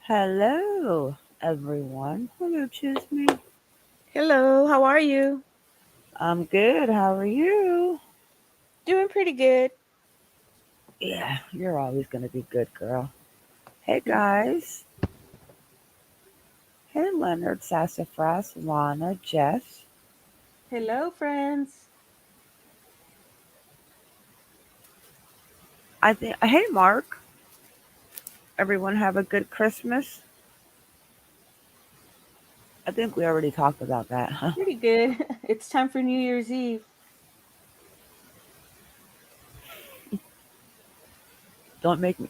Hello, everyone. Hello, Chisme. Hello, how are you? I'm good. How are you? Doing pretty good. Yeah, you're always going to be good, girl. Hey, guys. Hey, Leonard, Sassafras, Lana, Jess. Hello, friends. Hey, Mark. Everyone have a good Christmas. I think we already talked about that, huh? Pretty good. It's time for New Year's Eve. Don't make me.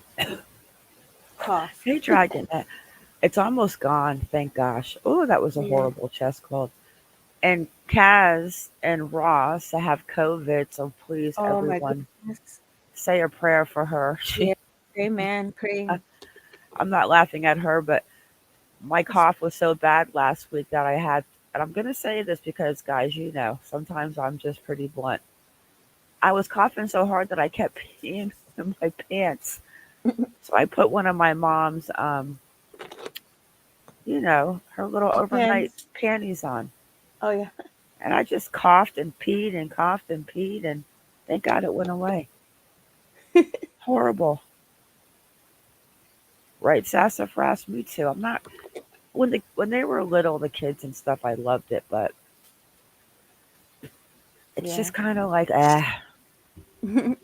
Cough. Hey, Dragon. It's almost gone, thank gosh. Oh, that was a Yeah. horrible chest cold. And Kaz and Ross have COVID, so please, Oh my everyone, goodness. say a prayer for her. Yeah. Amen. Praying. I'm not laughing at her, but my It's, cough was so bad last week that I had, and I'm going to say this because, guys, sometimes I'm just pretty blunt. I was coughing so hard that I kept peeing in my pants. So I put one of my mom's, her little overnight depends. panties on. Oh yeah. And I just coughed and peed and coughed and peed, and thank God it went away. Horrible. Right, sassafras, me too. I'm not when they were little, the kids and stuff, I loved it, but it's Yeah. just kind of like, ah. You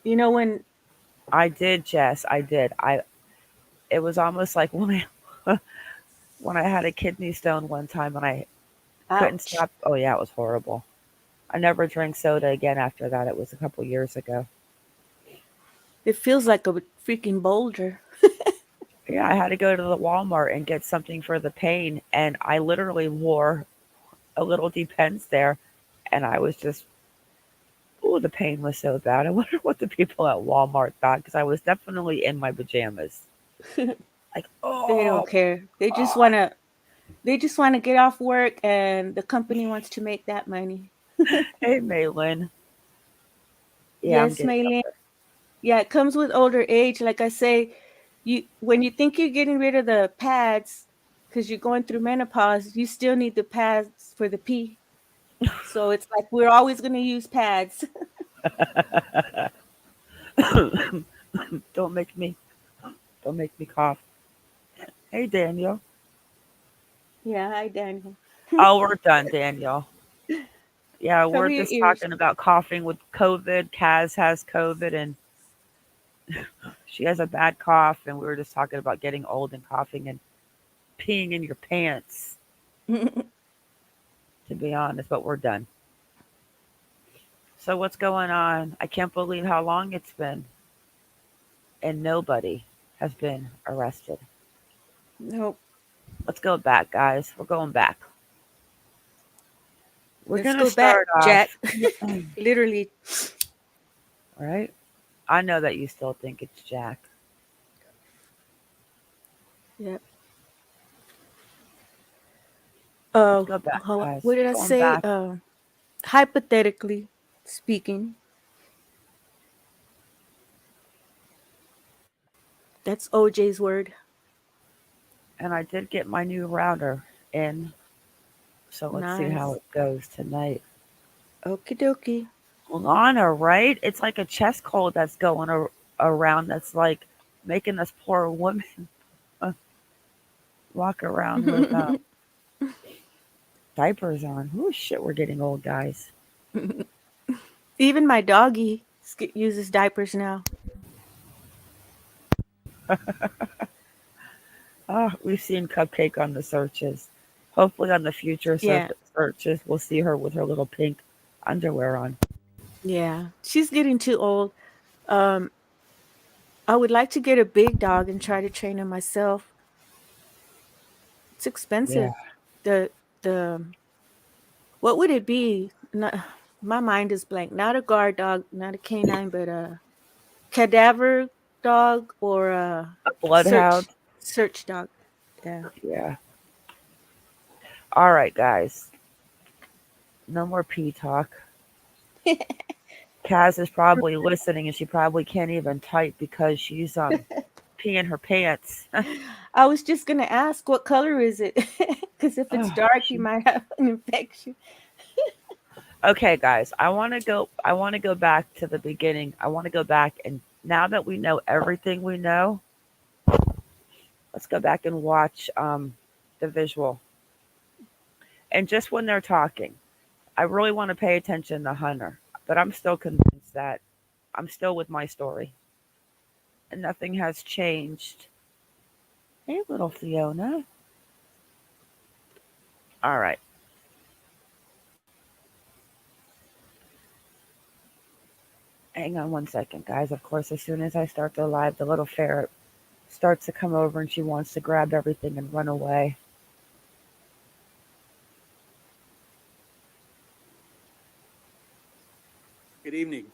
know when I did, Jess. I did. It was almost like when I when I had a kidney stone one time and I couldn't ouch. stop. Oh yeah, it was horrible. I never drank soda again after that. It was a couple years ago. It feels like a freaking boulder. Yeah, I had to go to the Walmart and get something for the pain, and I literally wore a little Depends there, and I was just, oh, the pain was so bad. I wonder what the people at Walmart thought because I was definitely in my pajamas. Like, They oh don't care. God. They just wanna get off work and the company wants to make that money. Hey, Maylin. Yeah, I'm Yes, getting up Maylin. Yeah, it comes with older age. Like I say, you when you think you're getting rid of the pads because you're going through menopause, you still need the pads for the pee. So it's like we're always going to use pads. there. don't make me don't make me cough. Hey, Daniel. Yeah, hi Daniel. Oh, we're done, Daniel. Yeah, Cover we're your just ears. talking about coughing with COVID. Kaz has COVID and she has a bad cough, and we were just talking about getting old and coughing and peeing in your pants, to be honest, but we're done. So, what's going on? I can't believe how long it's been, and nobody has been arrested. Nope. Let's go back, guys. We're going back. We're Let's going to go back, start off, Jack. Literally. right? I know that you still think it's Jack. Yep. Let's go back, guys. What did I Going say? back. Hypothetically speaking, that's OJ's word. And I did get my new router in, so let's see how Nice. it goes tonight. Okie dokie. Lana, right? It's like a chest cold that's going around that's like making us poor women uh, walk around with diapers on. Oh, shit, we're getting old, guys. Even my doggy uses diapers now. Oh, we've seen Cupcake on the searches. Hopefully, on the future Yeah. searches, we'll see her with her little pink underwear on. Yeah, she's getting too old. Um, I would like to get a big dog and try to train him myself. It's Yeah. expensive. The what would it be? Not, my mind is blank. Not a guard dog, not a canine, but a cadaver dog or a A search bloodhound. search dog. Yeah. Yeah. All right, guys. No more pee talk. Kaz is probably listening and she probably can't even type because she's peeing her pants. I was just gonna ask, what color is it? Because if it's Oh, dark, you she, might have an infection. okay, guys. I want to go back to the beginning. I want to go back and now that we know everything we know, let's go back and watch the visual. And just when they're talking, I really want to pay attention to Hunter, but I'm still convinced that I'm still with my story and nothing has changed. Hey, little Fiona. All right. Hang on one second, guys. Of course, as soon as I start the live, the little ferret starts to come over and she wants to grab everything and run away. Good evening.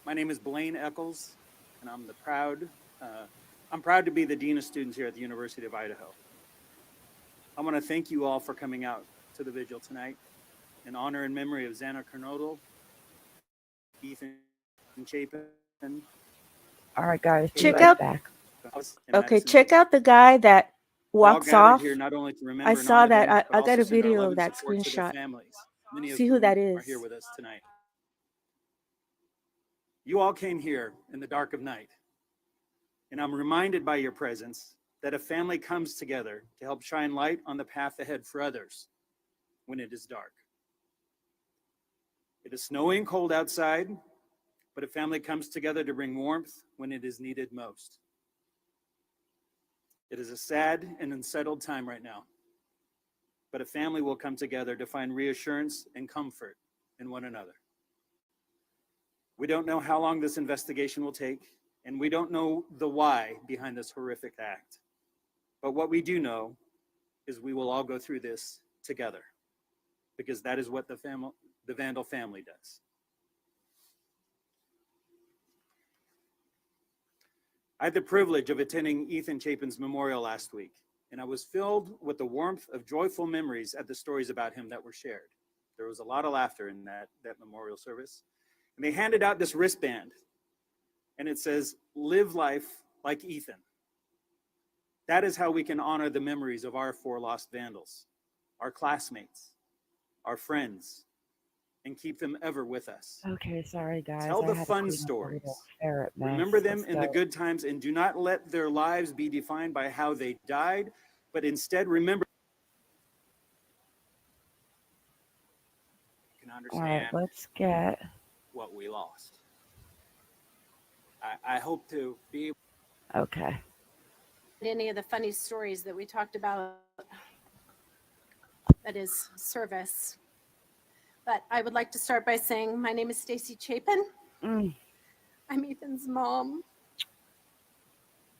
My name is Blaine Eccles, and I'm proud to be the Dean of Students here at the University of Idaho. I want to thank you all for coming out to the vigil tonight in honor and memory of Xana Kernodle, Ethan Chapin, All right, guys, be Check right out. Kaylee, back. and Okay, Madison check Lee. out the guy that We're all walks gathered here off. not only to I remember and saw honor that. them, I, but I got also a send our video love of and that support to their screenshot. families, many of See who whom that are here is. with us tonight. You all came here in the dark of night, and I'm reminded by your presence that a family comes together to help shine light on the path ahead for others when it is dark. It is snowy and cold outside, but a family comes together to bring warmth when it is needed most. It is a sad and unsettled time right now, but a family will come together to find reassurance and comfort in one another. We don't know how long this investigation will take, and we don't know the why behind this horrific act. But what we do know is we will all go through this together, because that is what the Vandal family does. I had the privilege of attending Ethan Chapin's memorial last week, and I was filled with the warmth of joyful memories at the stories about him that were shared. There was a lot of laughter in that memorial service. And they handed out this wristband, and it says, "Live life like Ethan." That is how we can honor the memories of our four lost Vandals, our classmates, our friends, and keep them ever with us. Okay, sorry, guys. Tell I the had to fun clean up a little stories. ferret Remember mess. them Let's in the go. good times, and do not let their lives be defined by how they died, but instead remember you can All right, understand let's get. what we lost. I hope to be able Okay. Any of the funny stories that we talked about at his service. But I would like to start by saying my name is Stacy Chapin. Mm, I'm Ethan's mom.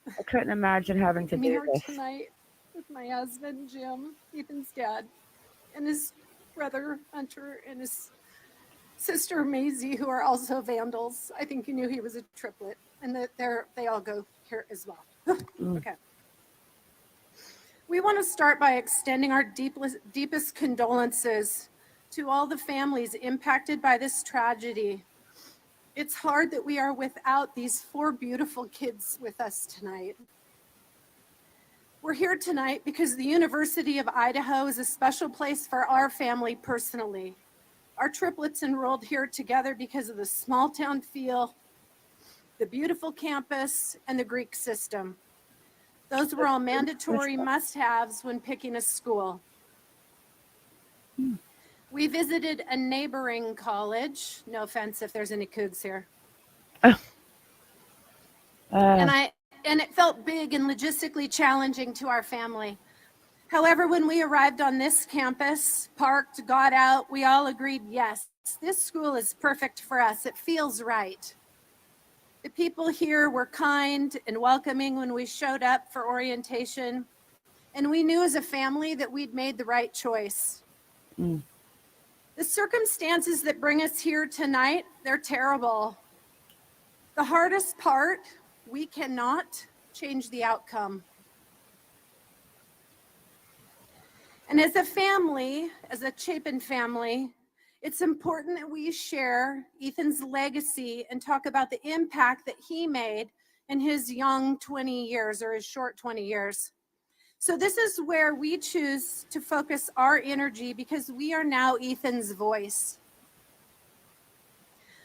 I couldn't imagine having to I'm do here this. tonight with my husband, Jim, Ethan's dad, and his brother, Hunter, and his sister, Maisie, who are also Vandals. I think you knew he was a triplet, and that they all go here as well. Mm, Okay. We want to start by extending our deepest condolences to all the families impacted by this tragedy. It's hard that we are without these four beautiful kids with us tonight. We're here tonight because the University of Idaho is a special place for our family personally. Our triplets enrolled here together because of the small town feel, the beautiful campus, and the Greek system. Those were all mandatory must-haves when picking a school. We visited a neighboring college. No offense if there's any cougs here. uh, And it felt big and logistically challenging to our family. However, when we arrived on this campus, parked, got out, we all agreed, yes, this school is perfect for us. It feels right. The people here were kind and welcoming when we showed up for orientation, and we knew as a family that we'd made the right choice. Mm. The circumstances that bring us here tonight, they're terrible. The hardest part, we cannot change the outcome. And as a family, as a Chapin family, it's important that we share Ethan's legacy and talk about the impact that he made in his young 20 years or his short 20 years. So this is where we choose to focus our energy because we are now Ethan's voice.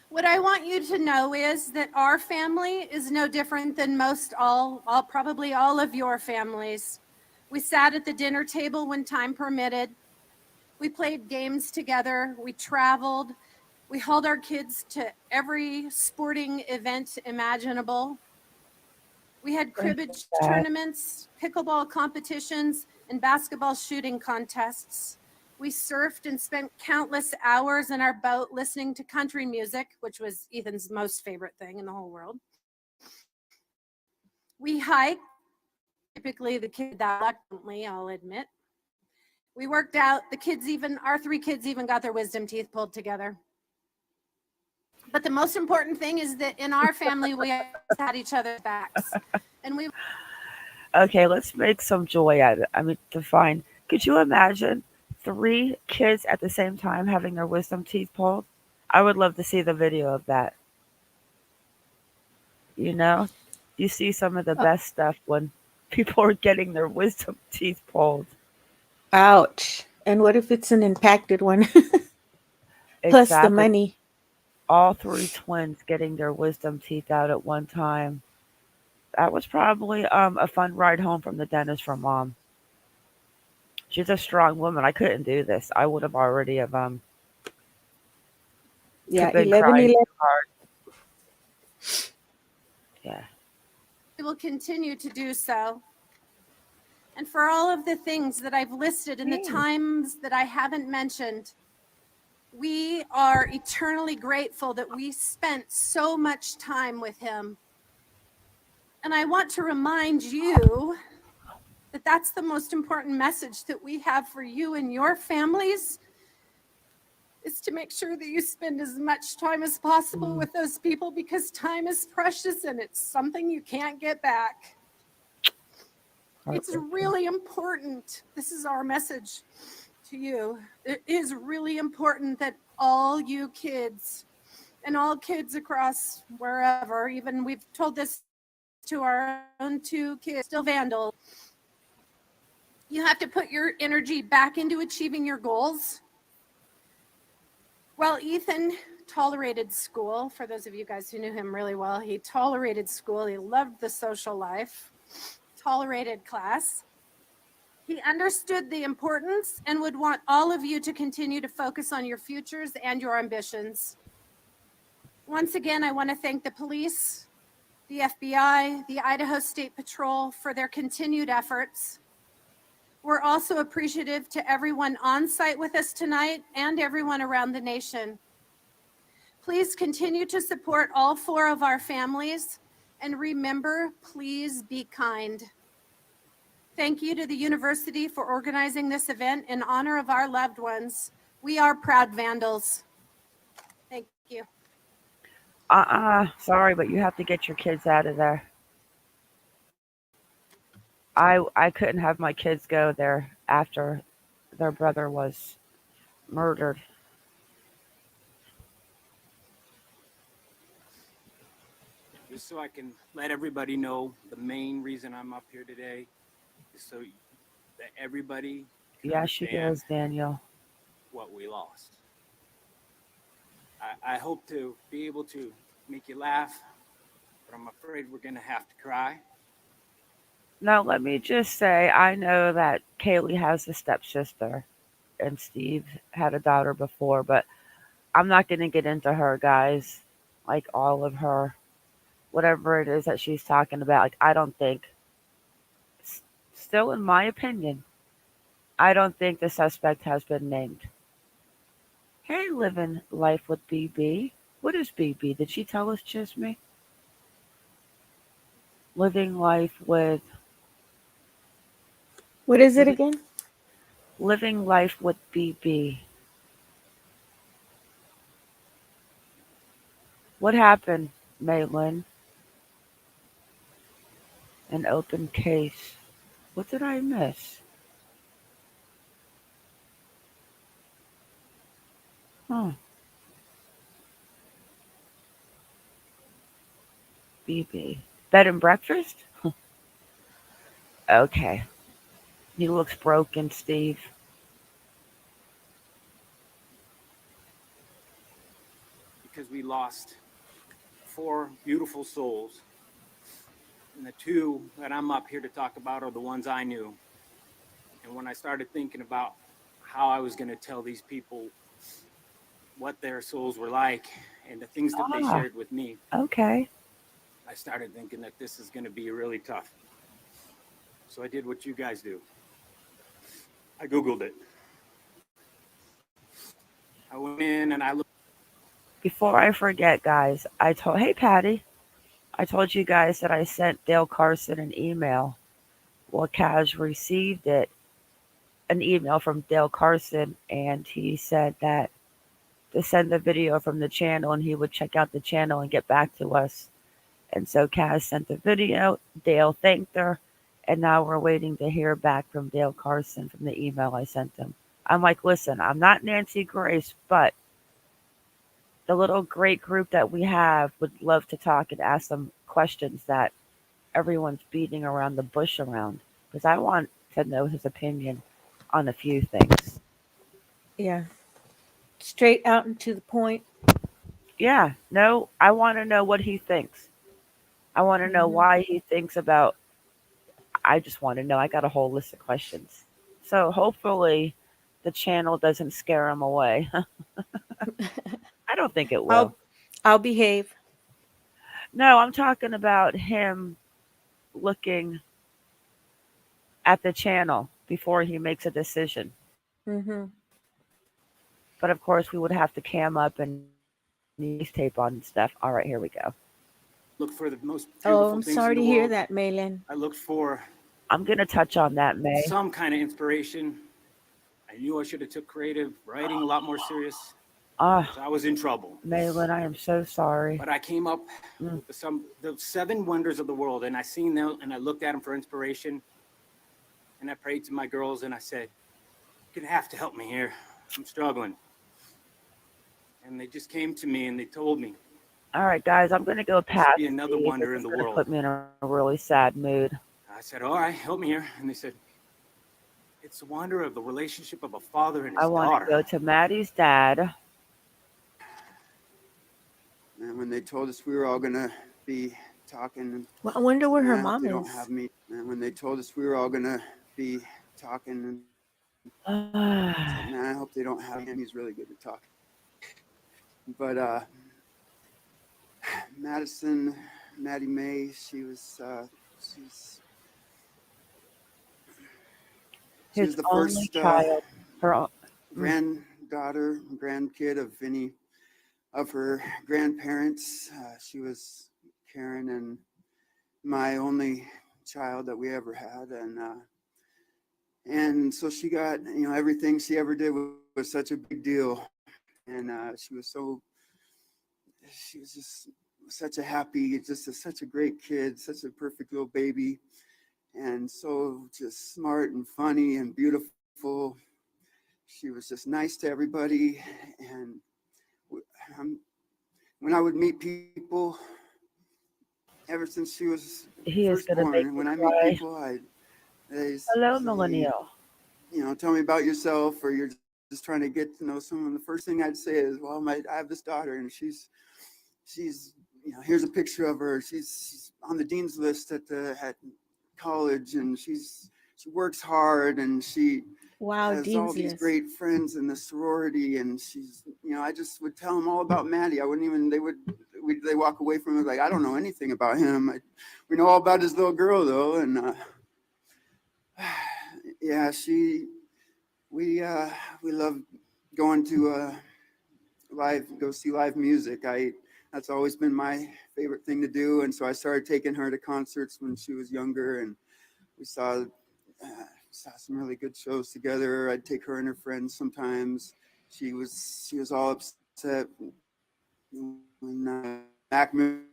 What I want you to know is that our family is no different than probably all of your families. We sat at the dinner table when time permitted. We played games together. We traveled. We hauled our kids to every sporting event imaginable. We had cribbage tournaments, pickleball competitions, and basketball shooting contests. We surfed and spent countless hours in our boat listening to country music, which was Ethan's most favorite thing in the whole world. We hiked, typically the kid that reluctantly, I'll admit. We worked out. Our 3 kids even got their wisdom teeth pulled together. But the most important thing is that in our family, we had each other's backs. And we Okay, let's make some joy out of it. I mean, define. Could you imagine 3 kids at the same time having their wisdom teeth pulled? I would love to see the video of that. You know, you see some of the best stuff when people are getting their wisdom teeth pulled. Ouch. And what if it's an impacted one? Plus the Exactly. money. All 3 twins getting their wisdom teeth out at one time. That was probably a fun ride home from the dentist for mom. She's a strong woman. I couldn't do this. I would have already have Yeah, been 11, crying 11. too hard. Yeah. will continue to do so. And for all of the things that I've listed and the times that I haven't mentioned, we are eternally grateful that we spent so much time with him. And I want to remind you that that's the most important message that we have for you and your families, is to make sure that you spend as much time as possible with those people, because time is precious and it's something you can't get back. It's really important. This is our message to you. It is really important that all you kids and all kids across wherever, even we've told this to our own 2 kids, still vandal, you have to put your energy back into achieving your goals. Well, Ethan tolerated school. For those of you guys who knew him really well, he tolerated school. He loved the social life, tolerated class. He understood the importance and would want all of you to continue to focus on your futures and your ambitions. Once again, I want to thank the police, the FBI, the Idaho State Patrol for their continued efforts. We're also appreciative to everyone on site with us tonight and everyone around the nation. Please continue to support all 4 of our families, and remember, please be kind. Thank you to the university for organizing this event in honor of our loved ones. We are proud Vandals. Thank you. Sorry, but you have to get your kids out of there. I couldn't have my kids go there after their brother was murdered. Just so I can let everybody know, the main reason I'm up here today is so that everybody can Yeah, she understand does, Daniel. what we lost. I hope to be able to make you laugh, but I'm afraid we're going to have to cry. Now, let me just say, I know that Kaylee has a stepsister, and Steve had a daughter before, but I'm not going to get into her, guys. Like, all of her, whatever it is that she's talking about. Like, I don't think, still in my opinion, I don't think the suspect has been named. Hey, living life with BB. What is BB? Did she tell us, Chisme? Living life with What is it living, again? living life with BB. What happened, Maylin? An open case. What did I miss? Huh. BB. Bed and breakfast? Okay. He looks broken, Steve. Because we lost 4 beautiful souls. And the 2 that I'm up here to talk about are the ones I knew. And when I started thinking about how I was going to tell these people what their souls were like and the things that they Ah, shared with me, okay. I started thinking that this is going to be really tough. So I did what you guys do. I Googled it. I went in and I looked. Before I forget, guys, hey, Patty, I told you guys that I sent Dale Carson an email. Well, Kaz received an email from Dale Carson, and he said that to send the video from the channel, and he would check out the channel and get back to us. And so Kaz sent the video. Dale thanked her, and now we're waiting to hear back from Dale Carson from the email I sent him. I'm like, listen, I'm not Nancy Grace, but the little great group that we have would love to talk and ask some questions that everyone's beating around the bush around, because I want to know his opinion on a few things. Yeah. Straight out and to the point. Yeah, no, I want to know what he thinks. I want to know Mhm. why he thinks about. I just want to know. I got a whole list of questions. So hopefully the channel doesn't scare him away. I don't think it will. I'll I'll behave. No, I'm talking about him looking at the channel before he makes a decision. Mhm. But of course, we would have to cam up and use tape on and stuff. All right, here we go. Look for the most Oh, beautiful I'm things in sorry the to hear world. that, Malin. I looked for I'm going to touch on that, May. some kind of inspiration. I knew I should have took creative writing a lot more serious Ah, because I was in trouble. Maylin, I am so sorry. But I came up Mm. with the 7 wonders of the world, and I seen them and I looked at them for inspiration. And I prayed to my girls and I said, "You're gonna have to help me here. I'm struggling." And they just came to me and they told me All right, guys, I'm going to go there should past be another Steve. This wonder is in the going to world. put me in a really sad mood. I said, "All right, help me here." And they said, "It's the wonder of the relationship of a father and I his want to daughter." go to Maddie's dad. And when they told us we were all gonna be talking, Well, I wonder where man, her I hope mom they don't is. have me. And when they told us we were all gonna be talking, I said, man, I hope they don't have me. And he's really good at talking. But Maddie Mae, she was His the only first child. Her. granddaughter, grandkid of any of her grandparents. She was Karen and my only child that we ever had, and so she got, everything she ever did was such a big deal, and she was just such a happy, such a great kid, such a perfect little baby, and so just smart and funny and beautiful. She was just nice to everybody, and when I would meet people, ever since she was He is first going to born, make and me when I meet cry. people, they Hello, say, millennial. tell me about yourself, or you're just trying to get to know someone. The first thing I'd say is, well, I have this daughter, and she's, here's a picture of her. She's on the dean's list at college, and she works hard, and she Wow, has all Dean's these list. great friends in the sorority, and she's, I just would tell them all about Maddie. I wouldn't even, they walk away from it like, I don't know anything about him. We know all about his little girl though. And yeah, she we love going to go see live music. That's always been my favorite thing to do, and so I started taking her to concerts when she was younger, and we saw some really good shows together. I'd take her and her friends sometimes. She was all upset when Mac moved,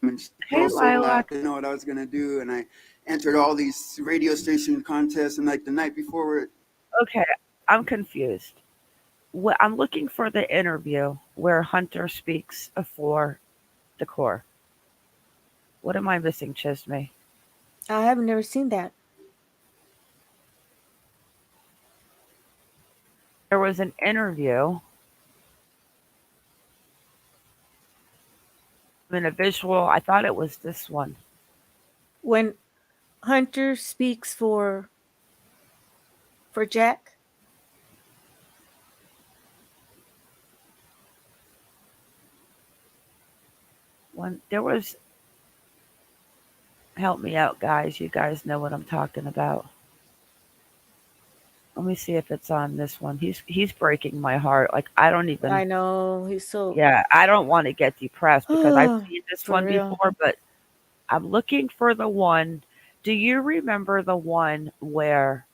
and she Hey, also laughed. Lilac. I didn't know what I was gonna do, and I entered all these radio station contests, and like the night before, Okay, I'm confused. I'm looking for the interview where Hunter speaks for the Corps. What am I missing, Chisme? I have never seen that. There was an interview, I mean, a visual. I thought it was this one. When Hunter speaks for Jack. When there was, help me out, guys. You guys know what I'm talking about. Let me see if it's on this one. He's breaking my heart. Like I don't I even. know he's so Yeah, I don't want to get depressed because I've seen this for one real. before, but I'm looking for the one. Do you remember the one where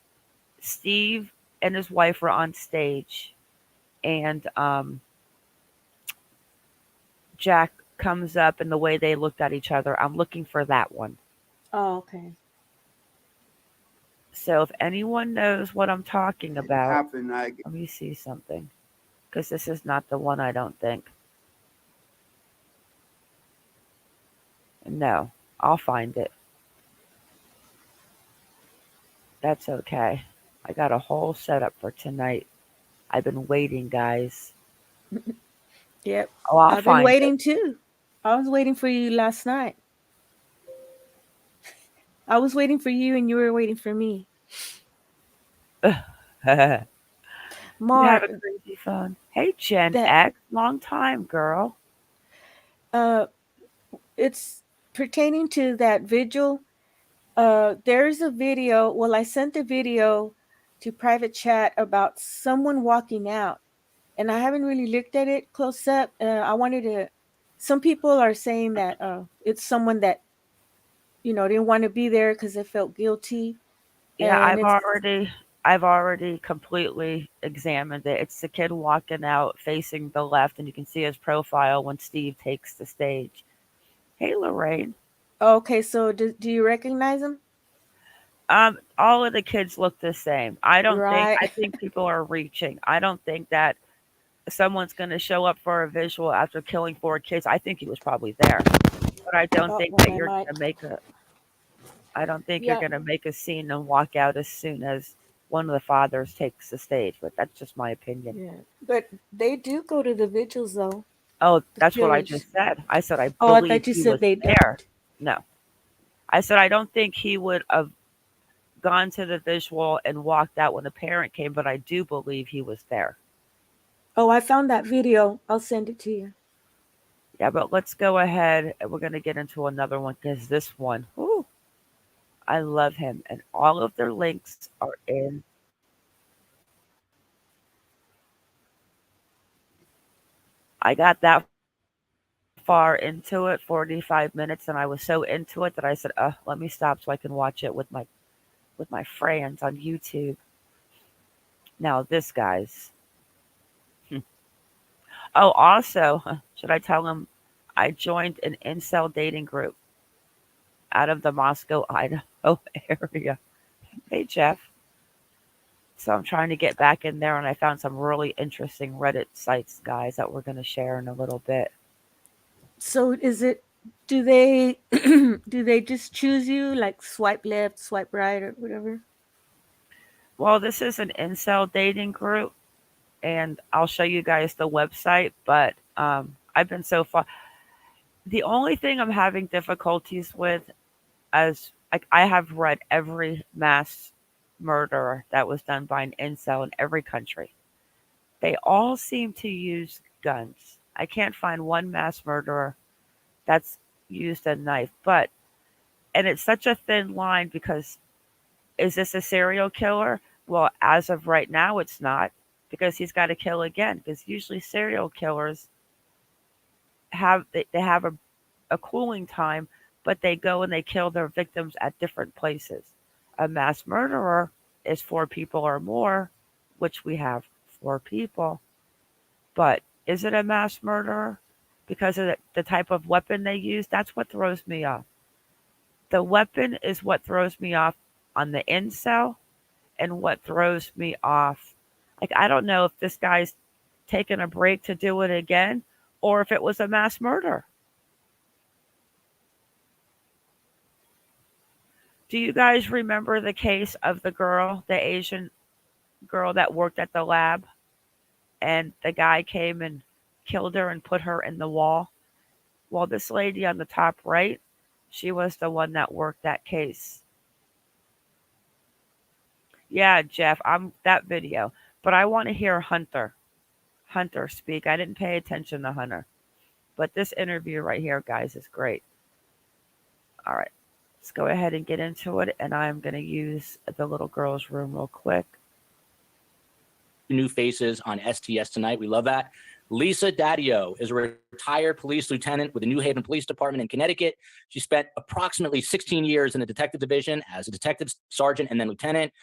Steve and his wife were on stage and Jack comes up and the way they looked at each other? I'm looking for that one. Oh, okay. So if anyone knows what I'm talking it about, happened. let me see something. Because this is not the one, I don't think. No, I'll find it. That's okay. I got a whole setup for tonight. I've been waiting, guys. Yep. Oh, I'll I've been find it. waiting too. I was waiting for you last night. I was waiting for you and you were waiting for me. You have Mar, a crazy phone. Hey, Gen that X, long time, girl. uh it's pertaining to that vigil. There's a video. Well, I sent the video to private chat about someone walking out, and I haven't really looked at it close up. I wanted to. Some people are saying that it's someone that didn't want to be there because they felt guilty, Yeah, and I've already completely examined it. It's the kid walking out facing the left, and you can see his profile when Steve takes the stage. Hey, Lorraine. okay. So do you recognize him? All of the kids look the same. Right. I think people are reaching. I don't think that someone's going to show up for a visual after killing 4 kids. I think he was probably there, but I don't Oh, think well, that I you're might. going to make a. I don't think you're Yeah, going to make a scene and walk out as soon as one of the fathers takes the stage. But that's just my opinion. yeah. But they do go to the vigils, though. Oh, The that's what I killers. just said. I said I Oh, I believe thought you he said was they don't. there. No, I said I don't think he would have gone to the visual and walked out when the parent came, but I do believe he was there. Oh, I found that video. I'll send it to you. Yeah, but let's go ahead and we're going to get into another one because this one, whoo, I love him. And all of their links are in. I got that far into it, 45 minutes, and I was so into it that I said, let me stop so I can watch it with my friends on YouTube. Now this guy's. Oh, also, should I tell him I joined an incel dating group out of the Moscow, Idaho area. Hey, Jeff. So I'm trying to get back in there, and I found some really interesting Reddit sites, guys, that we're going to share in a little bit. So is it? Do they do they just choose you like swipe left, swipe right, or whatever? Well, this is an incel dating group, and I'll show you guys the website, but I've been so far. The only thing I'm having difficulties with, as like I have read every mass murder that was done by an incel in every country. They all seem to use guns. I can't find one mass murderer that's used a knife, and it's such a thin line because is this a serial killer? Well, as of right now, it's not because he's got to kill again. Because usually serial killers they have a cooling time, but they go and they kill their victims at different places. A mass murderer is 4 people or more, which we have 4 people. But is it a mass murderer? Because of the type of weapon they use, that's what throws me off. The weapon is what throws me off on the incel and what throws me off. Like, I don't know if this guy's taking a break to do it again or if it was a mass murder. Do you guys remember the case of the girl, the Asian girl that worked at the lab, and the guy came and killed her and put her in the wall? Well, this lady on the top right, she was the one that worked that case. Yeah, Jeff, I'm that video, but I want to hear Hunter speak. I didn't pay attention to Hunter, but this interview right here, guys, is great. All right, let's go ahead and get into it, and I'm going to use the little girl's room real quick. New faces on STS tonight. We love that. Lisa Daddio is a retired police lieutenant with the New Haven Police Department in Connecticut. She spent approximately 16 years in the detective division as a detective sergeant and then lieutenant,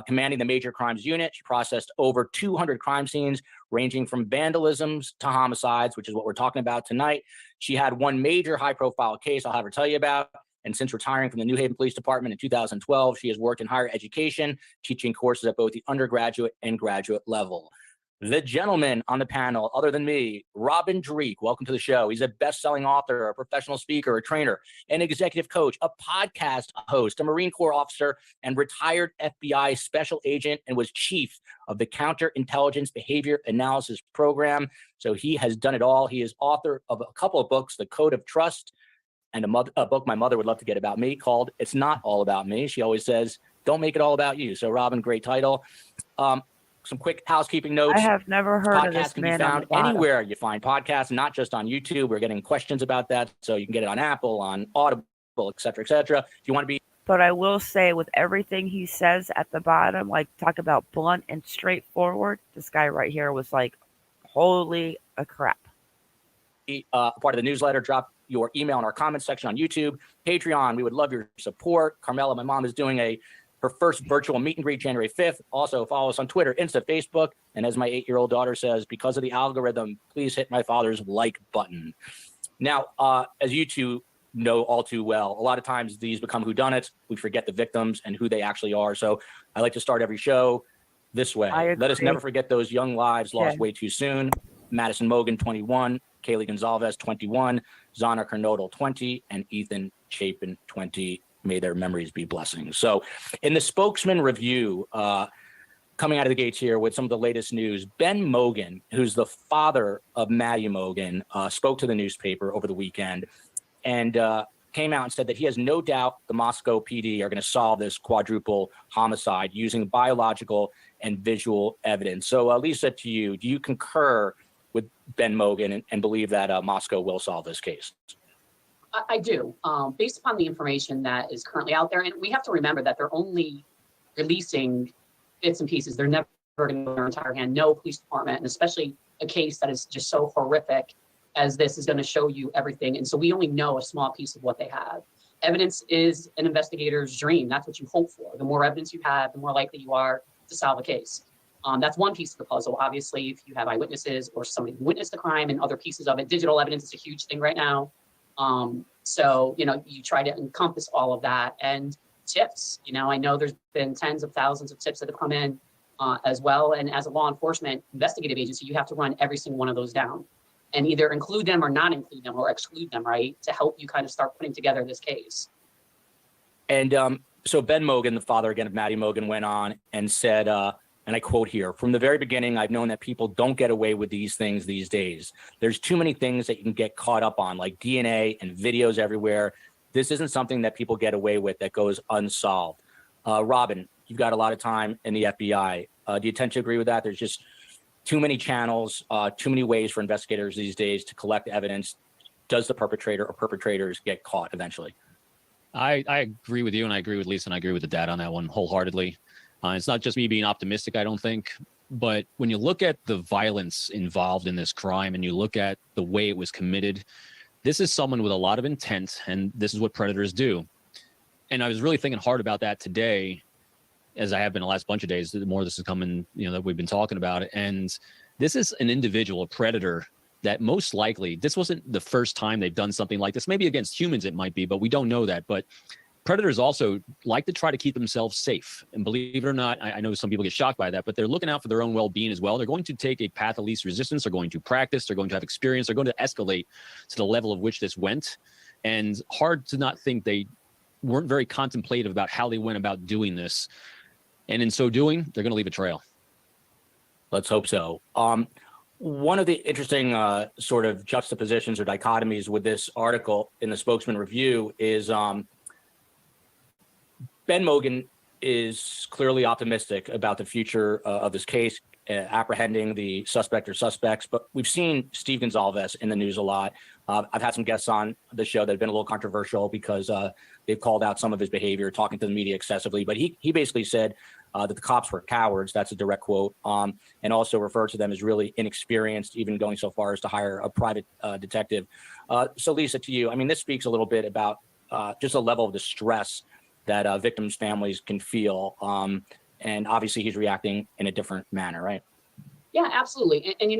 commanding the major crimes unit. She processed over 200 crime scenes, ranging from vandalisms to homicides, which is what we're talking about tonight. She had one major high-profile case I'll have her tell you about. And since retiring from the New Haven Police Department in 2012, she has worked in higher education, teaching courses at both the undergraduate and graduate level. The gentleman on the panel, other than me, Robin Dreek, welcome to the show. He's a best-selling author, a professional speaker, a trainer, an executive coach, a podcast host, a Marine Corps officer, and retired FBI special agent, and was chief of the Counterintelligence Behavior Analysis Program. So he has done it all. He is author of a couple of books, The Code of Trust, and a book my mother would love to get about me called It's Not All About Me. She always says, don't make it all about you. So Robin, great title. Some quick housekeeping notes. I have never heard of Podcast this can be man on found the bottom. anywhere you find podcasts, not just on YouTube. We're getting questions about that. So you can get it on Apple, on Audible, et cetera, et cetera. If you want to be. But I will say, with everything he says at the bottom, like talk about blunt and straightforward, this guy right here was like, holy a crap. Part of the newsletter, drop your email in our comments section on YouTube. Patreon, we would love your support. Carmela, my mom, is doing her first virtual meet and greet January 5th. Also, follow us on Twitter, Insta, Facebook. And as my 8-year-old daughter says, because of the algorithm, please hit my father's like button. Now, as you two know all too well, a lot of times these become whodunits. We forget the victims and who they actually are. So I like to start every show this way. Let us never forget those young lives lost way too soon. Madison Mogan, 21. Kaylee Gonzalez, 21. Zana Kernodal, 20. And Ethan Chapin, 20. May their memories be blessings. So in the Spokesman Review, coming out of the gates here with some of the latest news, Ben Mogan, who's the father of Maddie Mogan, spoke to the newspaper over the weekend and came out and said that he has no doubt the Moscow PD are going to solve this quadruple homicide using biological and visual evidence. So Lisa, to you, do you concur with Ben Mogan and believe that Moscow will solve this case? I do, based upon the information that is currently out there. And we have to remember that they're only releasing bits and pieces. They're never going to go their entire hand. No police department, and especially a case that is just so horrific as this, is going to show you everything. And so we only know a small piece of what they have. Evidence is an investigator's dream. That's what you hope for. The more evidence you have, the more likely you are to solve a case. That's one piece of the puzzle. Obviously, if you have eyewitnesses or somebody who witnessed the crime and other pieces of it, digital evidence is a huge thing right now. So, you try to encompass all of that, and tips, I know there's been tens of thousands of tips that have come in as well. And as a law enforcement investigative agency, you have to run every single one of those down and either include them or not include them or exclude them, right? To help you kind of start putting together this case. And so Ben Mogan, the father again of Maddie Mogan, went on and said, and I quote here, "From the very beginning, I've known that people don't get away with these things these days. There's too many things that you can get caught up on, like DNA and videos everywhere. This isn't something that people get away with that goes unsolved." Robin, you've got a lot of time in the FBI. Do you tend to agree with that? There's just too many channels, too many ways for investigators these days to collect evidence. Does the perpetrator or perpetrators get caught eventually? I agree with you, and I agree with Lisa, and I agree with the dad on that one wholeheartedly. It's not just me being optimistic, I don't think, but when you look at the violence involved in this crime and you look at the way it was committed, this is someone with a lot of intent, and this is what predators do. And I was really thinking hard about that today, as I have been the last bunch of days. The more this is coming, that we've been talking about it. And this is an individual, a predator, that most likely, this wasn't the first time they've done something like this. Maybe against humans it might be, but we don't know that. But predators also like to try to keep themselves safe. And believe it or not, I know some people get shocked by that, but they're looking out for their own well-being as well. They're going to take a path of least resistance. They're going to practice. They're going to have experience. They're going to escalate to the level of which this went. And hard to not think they weren't very contemplative about how they went about doing this. And in so doing, they're going to leave a trail. Let's hope so. One of the interesting sort of juxtapositions or dichotomies with this article in the Spokesman Review is Ben Mogan is clearly optimistic about the future of this case, apprehending the suspect or suspects. But we've seen Steve Gonzalez in the news a lot. I've had some guests on the show that have been a little controversial because they've called out some of his behavior, talking to the media excessively. But he basically said that the cops were cowards. That's a direct quote. And also referred to them as really inexperienced, even going so far as to hire a private detective. So Lisa, to you, I mean, this speaks a little bit about just a level of distress that victims' families can feel. And obviously he's reacting in a different manner, right? Yeah, absolutely. And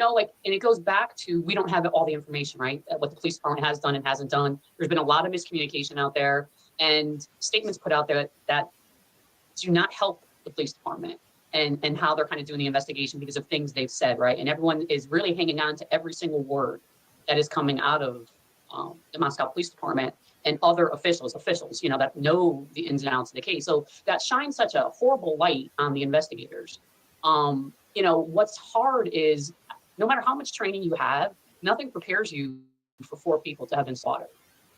it goes back to, we don't have all the information, right? What the police department has done and hasn't done. There's been a lot of miscommunication out there and statements put out there that do not help the police department and how they're kind of doing the investigation because of things they've said, right? And everyone is really hanging on to every single word that is coming out of the Moscow Police Department and other officials, that know the ins and outs of the case. So that shines such a horrible light on the investigators. What's hard is no matter how much training you have, nothing prepares you for 4 people to have been slaughtered.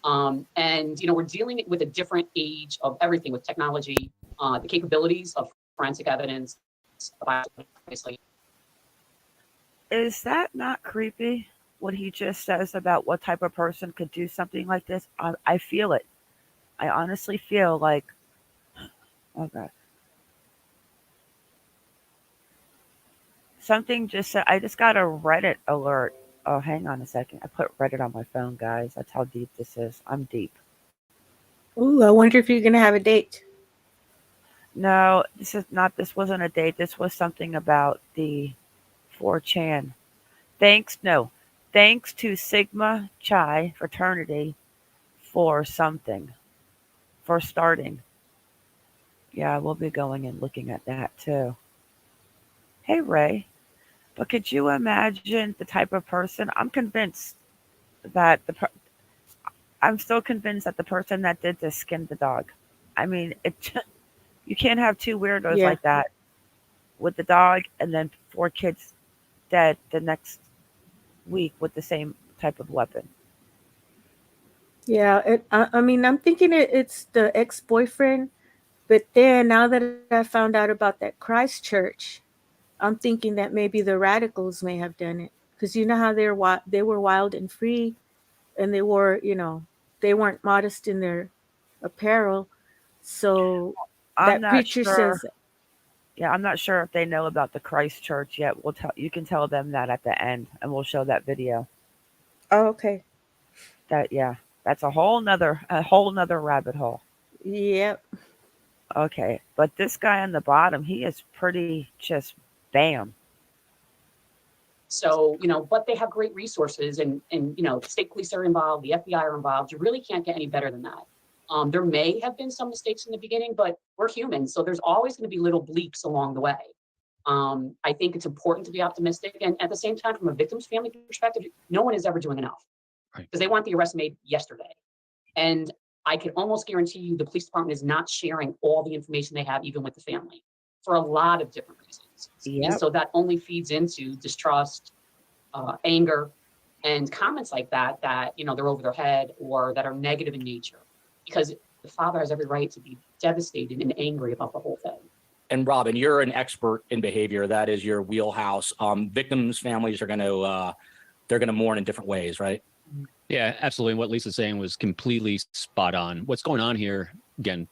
We're dealing with a different age of everything with technology, the capabilities of forensic evidence, obviously. Is that not creepy? What he just says about what type of person could do something like this? I feel it. I honestly feel like, oh God. Something just said, I just got a Reddit alert. Oh, hang on a second. I put Reddit on my phone, guys. That's how deep this is. I'm deep. Ooh, I wonder if you're going to have a date. No, this wasn't a date. This was something about the 4chan. Thanks to Sigma Chi fraternity for starting. Yeah, we'll be going and looking at that too. Hey, Ray, but could you imagine the type of person? I'm still convinced that the person that did this skinned the dog. I mean, you can't have 2 weirdos like that with the dog and then 4 kids dead the next week with the same type of weapon. Yeah, I'm thinking it's the ex-boyfriend, but then now that I found out about that Christchurch, I'm thinking that maybe the radicals may have done it because you know how they were wild and free, and they were they weren't modest in their apparel, so I'm that not preacher sure. says. Yeah, I'm not sure if they know about the Christchurch yet. You can tell them that at the end, and we'll show that video. Oh, okay. That's a whole nother rabbit hole. Yep. Okay, but this guy on the bottom, he is pretty just bam. So, but they have great resources and the state police are involved, the FBI are involved. You really can't get any better than that. There may have been some mistakes in the beginning, but we're humans. So there's always going to be little bleeps along the way. I think it's important to be optimistic. And at the same time, from a victim's family perspective, no one is ever doing enough because they want the arrest made yesterday. And I can almost guarantee you the police department is not sharing all the information they have, even with the family, for a lot of different reasons. Yep. And so that only feeds into distrust, anger, and comments like that they're over their head or that are negative in nature. Because the father has every right to be devastated and angry about the whole thing. And Robin, you're an expert in behavior. That is your wheelhouse. Victims' families are going to mourn in different ways, right? Yeah, absolutely. And what Lisa's saying was completely spot on. What's going on here, again,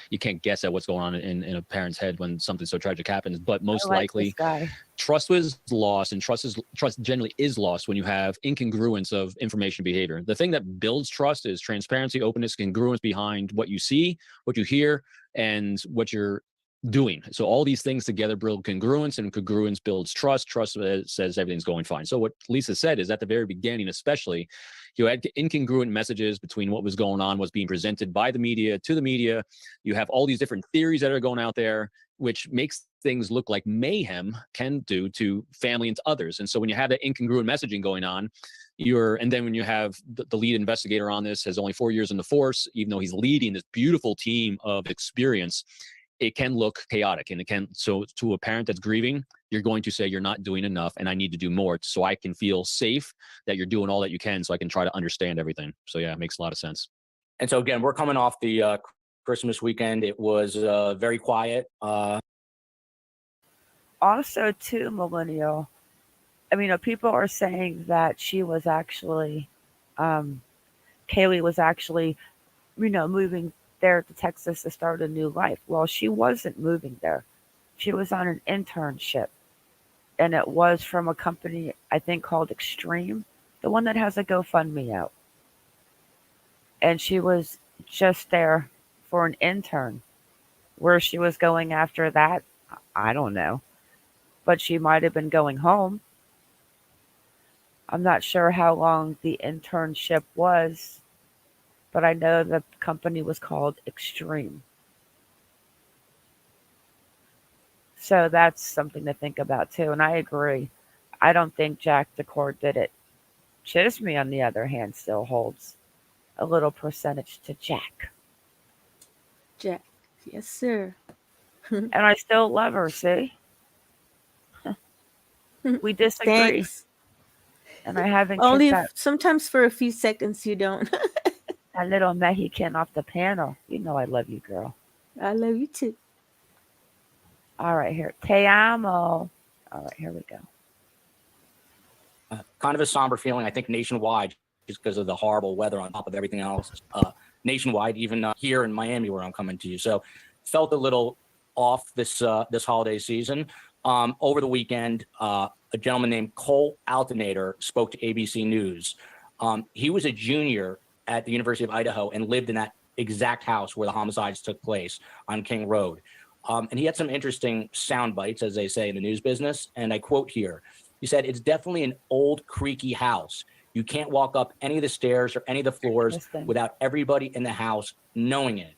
you can't guess at what's going on in a parent's head when something so tragic happens, but most I like likely this guy. trust was lost, and trust generally is lost when you have incongruence of information behavior. The thing that builds trust is transparency, openness, congruence behind what you see, what you hear, and what you're doing. So all these things together build congruence, and congruence builds trust. Trust says everything's going fine. So what Lisa said is at the very beginning, especially, you had incongruent messages between what was going on, what's being presented by the media to the media. You have all these different theories that are going out there, which makes things look like mayhem can do to family and to others. And so when you have that incongruent messaging going on, and then when you have the lead investigator on this has only 4 years in the force, even though he's leading this beautiful team of experience, it can look chaotic. And it can, so to a parent that's grieving, you're going to say, you're not doing enough and I need to do more so I can feel safe that you're doing all that you can so I can try to understand everything. So yeah, it makes a lot of sense. And so again, we're coming off the Christmas weekend. It was very quiet. Also, too, Millennial. I mean, people are saying that she was actually, Kaylee was actually, moving there to Texas to start a new life. Well, she wasn't moving there. She was on an internship, and it was from a company, I think, called Extreme, the one that has a GoFundMe out. And she was just there for an intern. Where she was going after that, I don't know. But she might have been going home. I'm not sure how long the internship was, but I know the company was called Extreme. So that's something to think about too. And I agree. I don't think Jack DeCourt did it. Chisme, on the other hand, still holds a little percentage to Jack. Jack. Yes, sir. And I still love her, see? We disagree. Thanks. And I haven't Only kicked sometimes for a few seconds you don't. that little Mexican off the panel. You know I love you, girl. I love you too. All right, here. Te amo. All right, here we go. Kind of a somber feeling, I think, nationwide, just because of the horrible weather on top of everything else. Nationwide, even here in Miami, where I'm coming to you. So felt a little off this holiday season. Over the weekend, a gentleman named Cole Alternator spoke to ABC News. He was a junior at the University of Idaho and lived in that exact house where the homicides took place on King Road. And he had some interesting sound bites, as they say in the news business. And I quote here, he said, "It's definitely an old, creaky house. You can't walk up any of the stairs or any of the floors without everybody in the house knowing it."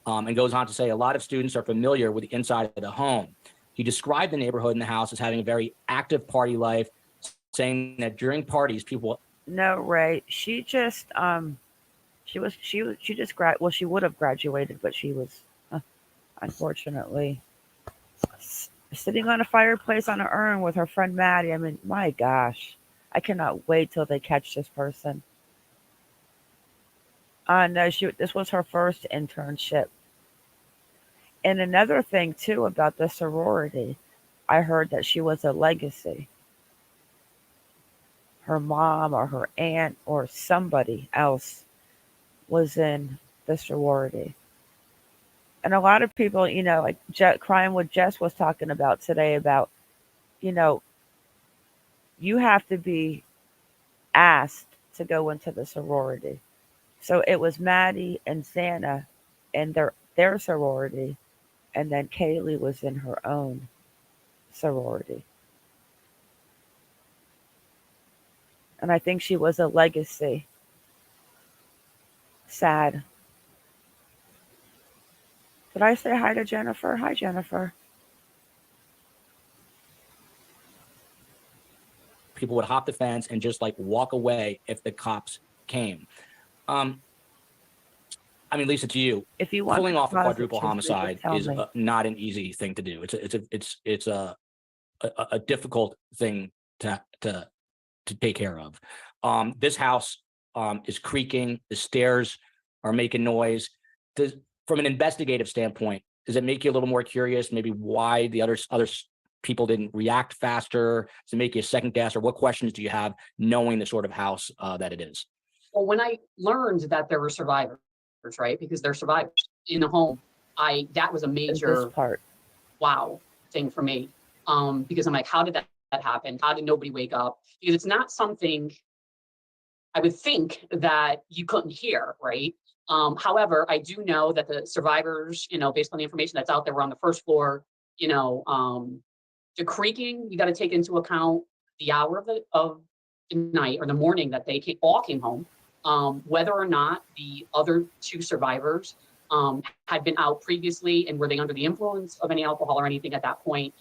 And goes on to say, a lot of students are familiar with the inside of the home. He described the neighborhood and the house as having a very active party life, saying that during parties, people... No, Ray. She just she would have graduated, but she was unfortunately sitting on a fireplace on an urn with her friend Maddie. I mean, my gosh, I cannot wait till they catch this person. No, this was her first internship. And another thing too about the sorority, I heard that she was a legacy. Her mom or her aunt or somebody else was in the sorority. And a lot of people, like Crying with Jess was talking about today about, you have to be asked to go into the sorority. So it was Maddie and Xana and their sorority, and then Kaylee was in her own sorority. And I think she was a legacy. Sad. Did I say hi to Jennifer? Hi, Jennifer. People would hop the fence and just like walk away if the cops came. I mean, Lisa, to you, If you want pulling off a positive quadruple truth, homicide tell is me. not an easy thing to do. It's a difficult thing to take care of. This house is creaking. The stairs are making noise. From an investigative standpoint, does it make you a little more curious? Maybe why the other people didn't react faster? Does it make you second guess, or what questions do you have knowing the sort of house that it is? Well, when I learned that there were survivors, right, because they're survivors, in the home, that was a Is this major part. wow thing for me. Because I'm like, how did that happen? How did nobody wake up? Because it's not something I would think that you couldn't hear, right? However, I do know that the survivors, based on the information that's out there, were on the first floor. The creaking, you got to take into account the hour of the night or the morning that they all came home. Whether or not the other two survivors had been out previously, and were they under the influence of any alcohol or anything at that point?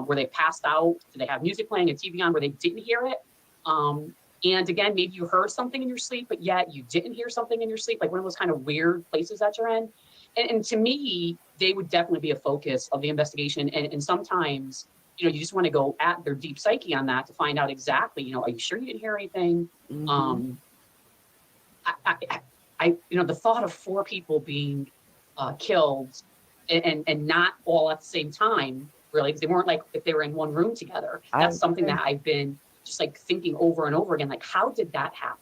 Were they passed out? Did they have music playing and TV on where they didn't hear it? And again, maybe you heard something in your sleep, but yet you didn't hear something in your sleep, like one of those kind of weird places that you're in. And to me, they would definitely be a focus of the investigation. And sometimes, you just want to go at their deep psyche on that to find out exactly, are you sure you didn't hear anything? Mhm. The thought of 4 people being killed and not all at the same time, really, because they weren't like if they were in one room together. That's something that I've been just like thinking over and over again, like, how did that happen?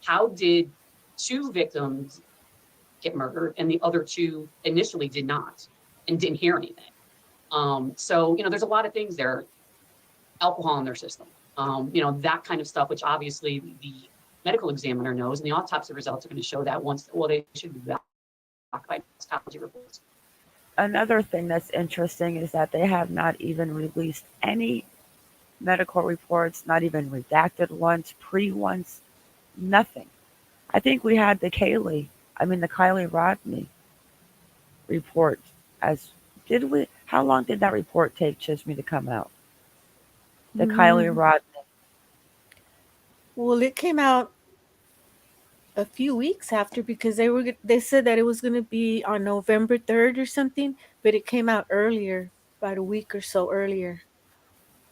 How did 2 victims get murdered and the other 2 initially did not and didn't hear anything? So, there's a lot of things there, alcohol in their system, that kind of stuff, which obviously the medical examiner knows, and the autopsy results are going to show that they should be back by toxicology reports. Another thing that's interesting is that they have not even released any medical reports, not even redacted ones, pre ones, nothing. I think we had the Kylie Rodney report as did we how long did that report take, Chisme, to come out? The Kylie Rodney. Well, it came out a few weeks after because they said that it was going to be on November 3rd or something, but it came out earlier, about a week or so earlier.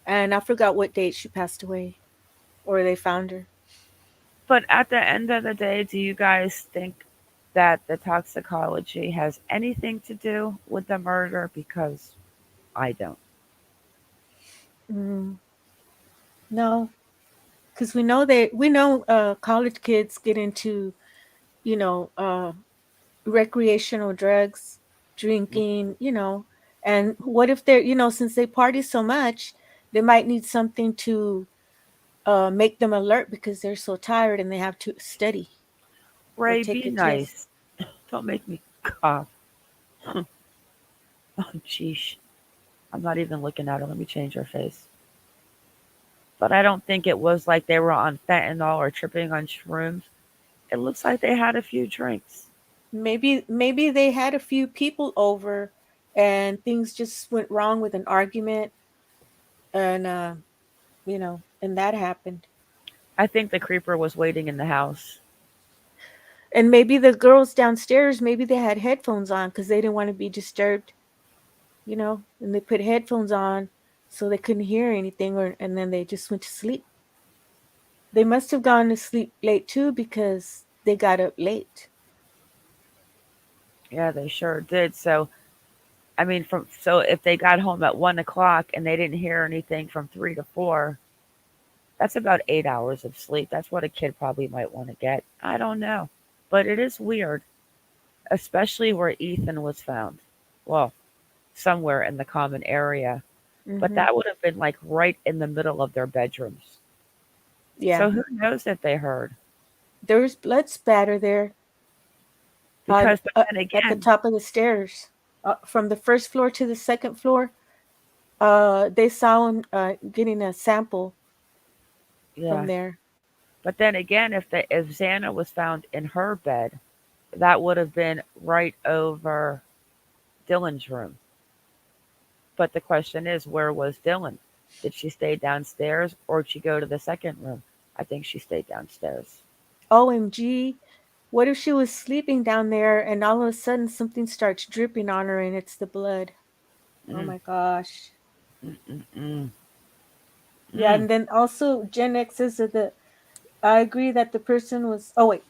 And I forgot what date she passed away or they found her. But at the end of the day, do you guys think that the toxicology has anything to do with the murder? Because I don't. Mm, no, because we know college kids get into you know uh, recreational drugs, drinking, and what if they're since they party so much, they might need something to make them alert because they're so tired and they have to study or Ray, take be a test. nice. Don't make me cough. Oh, jeez. I'm not even looking at her. Let me change her face. But I don't think it was like they were on fentanyl or tripping on shrooms. It looks like they had a few drinks. Maybe they had a few people over and things just went wrong with an argument and and that happened. I think the creeper was waiting in the house. And maybe the girls downstairs, maybe they had headphones on because they didn't want to be disturbed, and they put headphones on so they couldn't hear anything, and then they just went to sleep. They must have gone to sleep late too because they got up late. Yeah, they sure did. So, if they got home at 1 o'clock and they didn't hear anything from 3 to 4, that's about 8 hours of sleep. That's what a kid probably might want to get. I don't know. But it is weird, especially where Ethan was found. Well, somewhere in the common area. But Hmm. that would have been like right in the middle of their bedrooms. Yeah, So who knows if they heard? there was blood spatter there But then at the again, top of the stairs, from the first floor to the second floor. They saw him getting a sample from yeah. there. But then again, if Xana was found in her bed, that would have been right over Dylan's room. But the question is, where was Dylan? Did she stay downstairs or did she go to the second room? I think she stayed downstairs. OMG, what if she was sleeping down there and all of a sudden something starts dripping on her and it's the blood? Oh Mm, my gosh. mm, mm, mm, Yeah, mm. and then also Gen X says that I agree that the person was. Oh wait,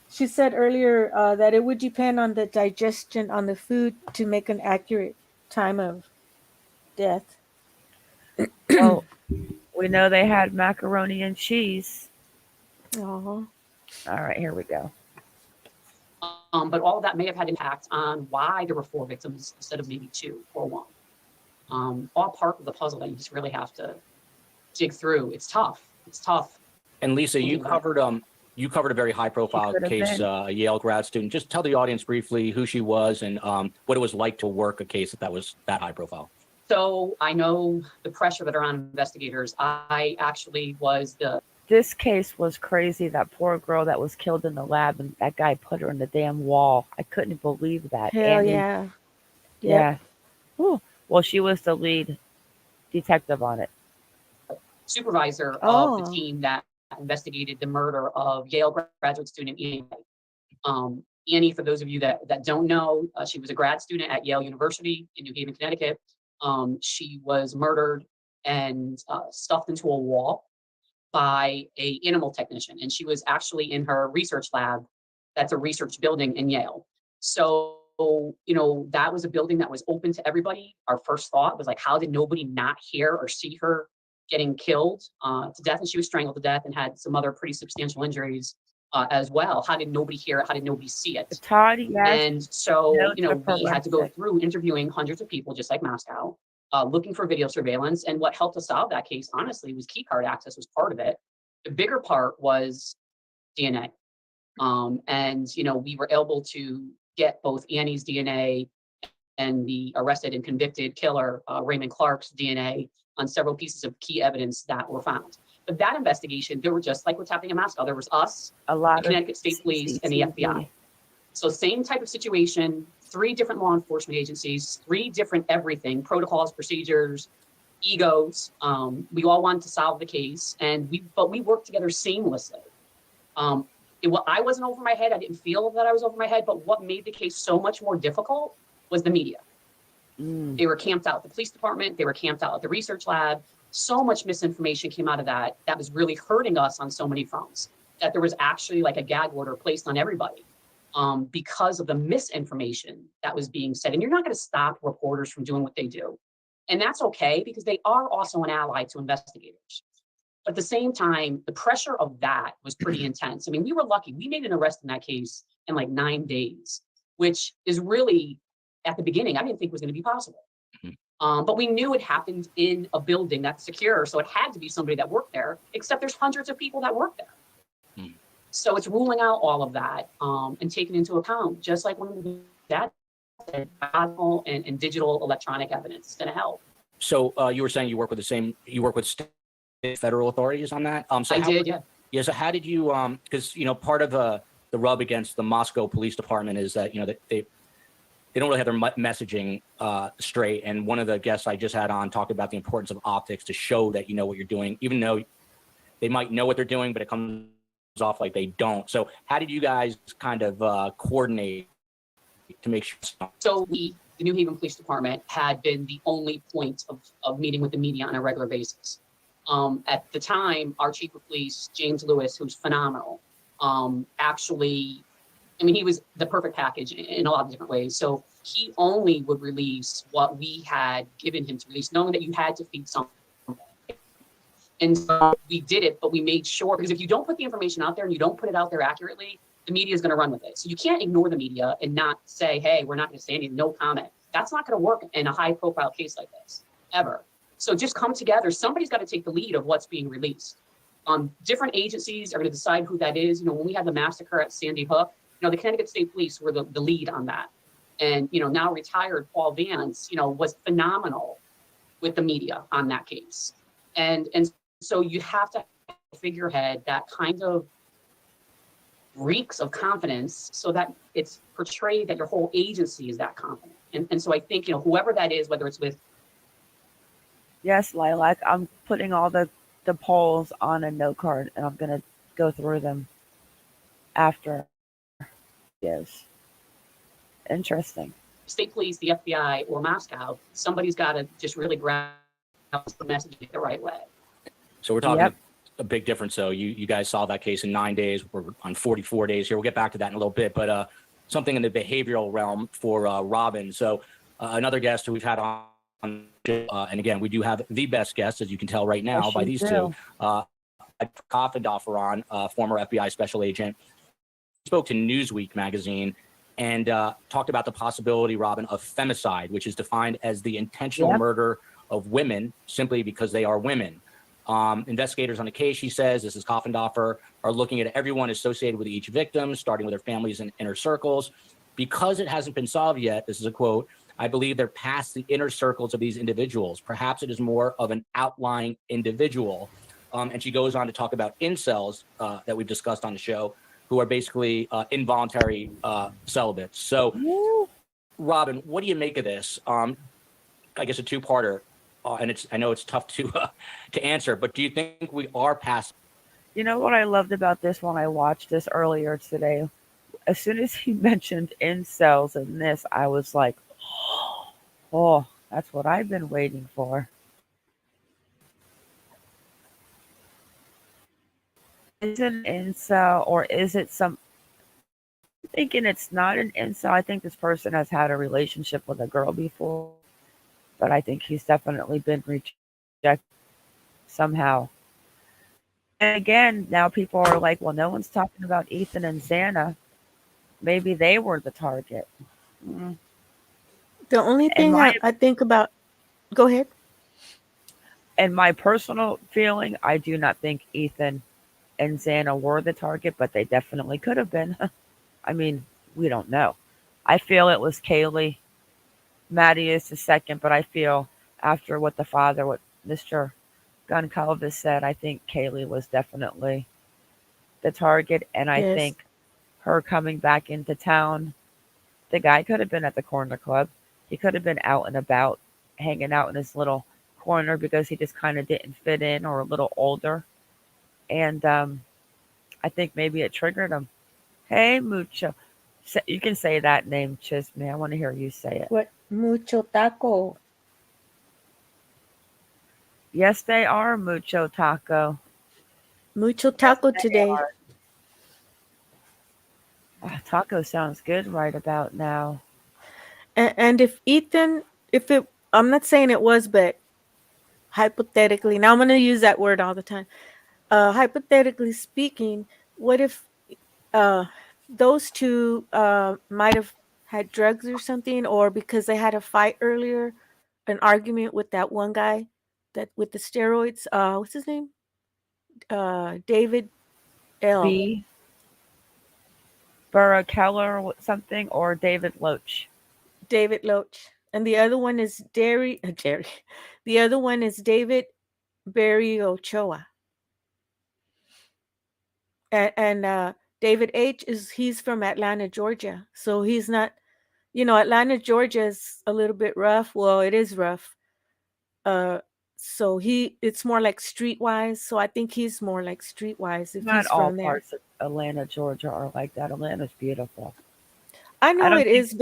she said earlier that it would depend on the digestion on the food to make an accurate time of death. Well, we know they had macaroni and cheese. Oh, All right, here we go. But all of that may have had impact on why there were 4 victims instead of maybe 2 or 1. All part of the puzzle that you just really have to dig through. It's tough. It's tough. And Lisa, you covered a very high profile could have case, been. a Yale grad student. Just tell the audience briefly who she was and what it was like to work a case that was that high profile. So I know the pressure that are on investigators. I actually was This case was crazy. That poor girl that was killed in the lab, and that guy put her in the damn wall. I couldn't believe that. Hell Annie, yeah. Yep. yeah. Whew. Well, she was the lead detective on it. supervisor of Oh. the team that investigated the murder of Yale graduate student Annie. Annie, for those of you that don't know, she was a grad student at Yale University in New Haven, Connecticut. She was murdered and stuffed into a wall by an animal technician. And she was actually in her research lab. That's a research building in Yale. So, that was a building that was open to everybody. Our first thought was like, how did nobody not hear or see her getting killed to death? And she was strangled to death and had some other pretty substantial injuries as well. How did nobody hear it? How did nobody see it? Todd, yes. And so, No, we had to go through interviewing hundreds of people, just like Moscow, looking for video surveillance. And what helped us solve that case, honestly, was key card access was part of it. The bigger part was DNA. And, we were able to get both Annie's DNA and the arrested and convicted killer, Raymond Clark's DNA, on several pieces of key evidence that were found. But that investigation, there were just like what's happening in Moscow. There was us, a lot the Connecticut State Police, and the FBI. So same type of situation, 3 different law enforcement agencies, 3 different everything, protocols, procedures, egos. We all wanted to solve the case, but we worked together seamlessly. I wasn't over my head. I didn't feel that I was over my head, but what made the case so much more difficult was the media. They were camped out at the police department. They were camped out at the research lab. So much misinformation came out of that was really hurting us on so many fronts, that there was actually like a gag order placed on everybody because of the misinformation that was being said. And you're not going to stop reporters from doing what they do. And that's okay, because they are also an ally to investigators. But at the same time, the pressure of that was pretty intense. I mean, we were lucky. We made an arrest in that case in like 9 days, which is really, at the beginning, I didn't think was going to be possible. But we knew it happened in a building that's secure. So it had to be somebody that worked there, except there's hundreds of people that work there. So it's ruling out all of that and taking into account, just like when that and digital electronic evidence is going to help. So you were saying you work with state federal authorities on that? So I did, yeah. Yeah. So how did you? Because part of the rub against the Moscow Police Department is that that they don't really have their messaging straight. And one of the guests I just had on talked about the importance of optics to show that you know what you're doing, even though they might know what they're doing, but it comes off like they don't. So how did you guys kind of coordinate to make sure? So the New Haven Police Department had been the only point of meeting with the media on a regular basis. At the time, our chief of police, James Lewis, who's phenomenal, he was the perfect package in a lot of different ways. So he only would release what we had given him to release, knowing that you had to feed something. And so we did it, but we made sure, because if you don't put the information out there and you don't put it out there accurately, the media is going to run with it. So you can't ignore the media and not say, hey, we're not going to say anything, no comment. That's not going to work in a high profile case like this, ever. So just come together. Somebody's got to take the lead of what's being released. Different agencies are going to decide who that is. When we had the massacre at Sandy Hook, the Connecticut State Police were the lead on that. And, now retired Paul Vance, was phenomenal with the media on that case. And so you have to have a figurehead that kind of reeks of confidence so that it's portrayed that your whole agency is that confident. And so I think, whoever that is, whether it's with. Yes, Lilac, I'm putting all the polls on a note card, and I'm going to go through them after. Yes. Interesting. State police, the FBI, or Moscow, somebody's got to just really grab the message the right way. So we're talking a big difference. So you guys solved that case in 9 days. We're on 44 days here. We'll get back to that in a little bit, but something in the behavioral realm for Robin. So another guest who we've had on, and again, we do have the best guest, as you can tell right now by these two. Koffendorfer on, former FBI special agent. Spoke to Newsweek magazine, and talked about the possibility, Robin, of femicide, which is defined as the intentional Yep. murder of women simply because they are women. Investigators on the case, she says, this is Koffendorfer, are looking at everyone associated with each victim, starting with their families and inner circles. Because it hasn't been solved yet, this is a quote, I believe they're past the inner circles of these individuals. Perhaps it is more of an outlying individual. And she goes on to talk about incels that we've discussed on the show, who are basically involuntary celibates. So, Woo. Robin, what do you make of this? I guess a two-parter, and I know it's tough to answer, but do you think we are past? You know what I loved about this when I watched this earlier today? As soon as he mentioned incels in this, I was like, oh, that's what I've been waiting for. Is it an incel or is it some? I'm thinking it's not an incel. I think this person has had a relationship with a girl before, but I think he's definitely been rejected somehow. And again, now people are like, well, no one's talking about Ethan and Xana. Maybe they were the target. Mm. The only And thing my I think about, go ahead. and my personal feeling, I do not think Ethan and Xana were the target, but they definitely could have been. I mean, we don't know. I feel it was Kaylee. Maddie is the second, but I feel after what the father, what Mr. Goncalves said, I think Kaylee was definitely the target. And I Yes. think her coming back into town, the guy could have been at the corner club. He could have been out and about, hanging out in his little corner because he just kind of didn't fit in or a little older. And I think maybe it triggered him. Hey, Mucho. You can say that name, Chisme. I want to hear you say it. What? Mucho taco. Yes, they are, Mucho Taco. Mucho Yes, taco they today. are. Ah, taco sounds good right about now. And if Ethan, if it, I'm not saying it was, but hypothetically, now I'm going to use that word all the time. Hypothetically speaking, what if uh, those two might have had drugs or something, or because they had a fight earlier, an argument with that one guy that with the steroids? What's his name? David L. B. Burra Keller or something, or David Loach. David Loach, and the other one is Jerry. The other one is David Barry Ochoa, and David H is he's from Atlanta, Georgia, so he's not. Atlanta, Georgia is a little bit rough. Well, it is rough. Uh, so it's more like streetwise. So I think he's more like streetwise if Not he's all from there. parts of Atlanta, Georgia are like that. Atlanta's beautiful. I I know don't it think is,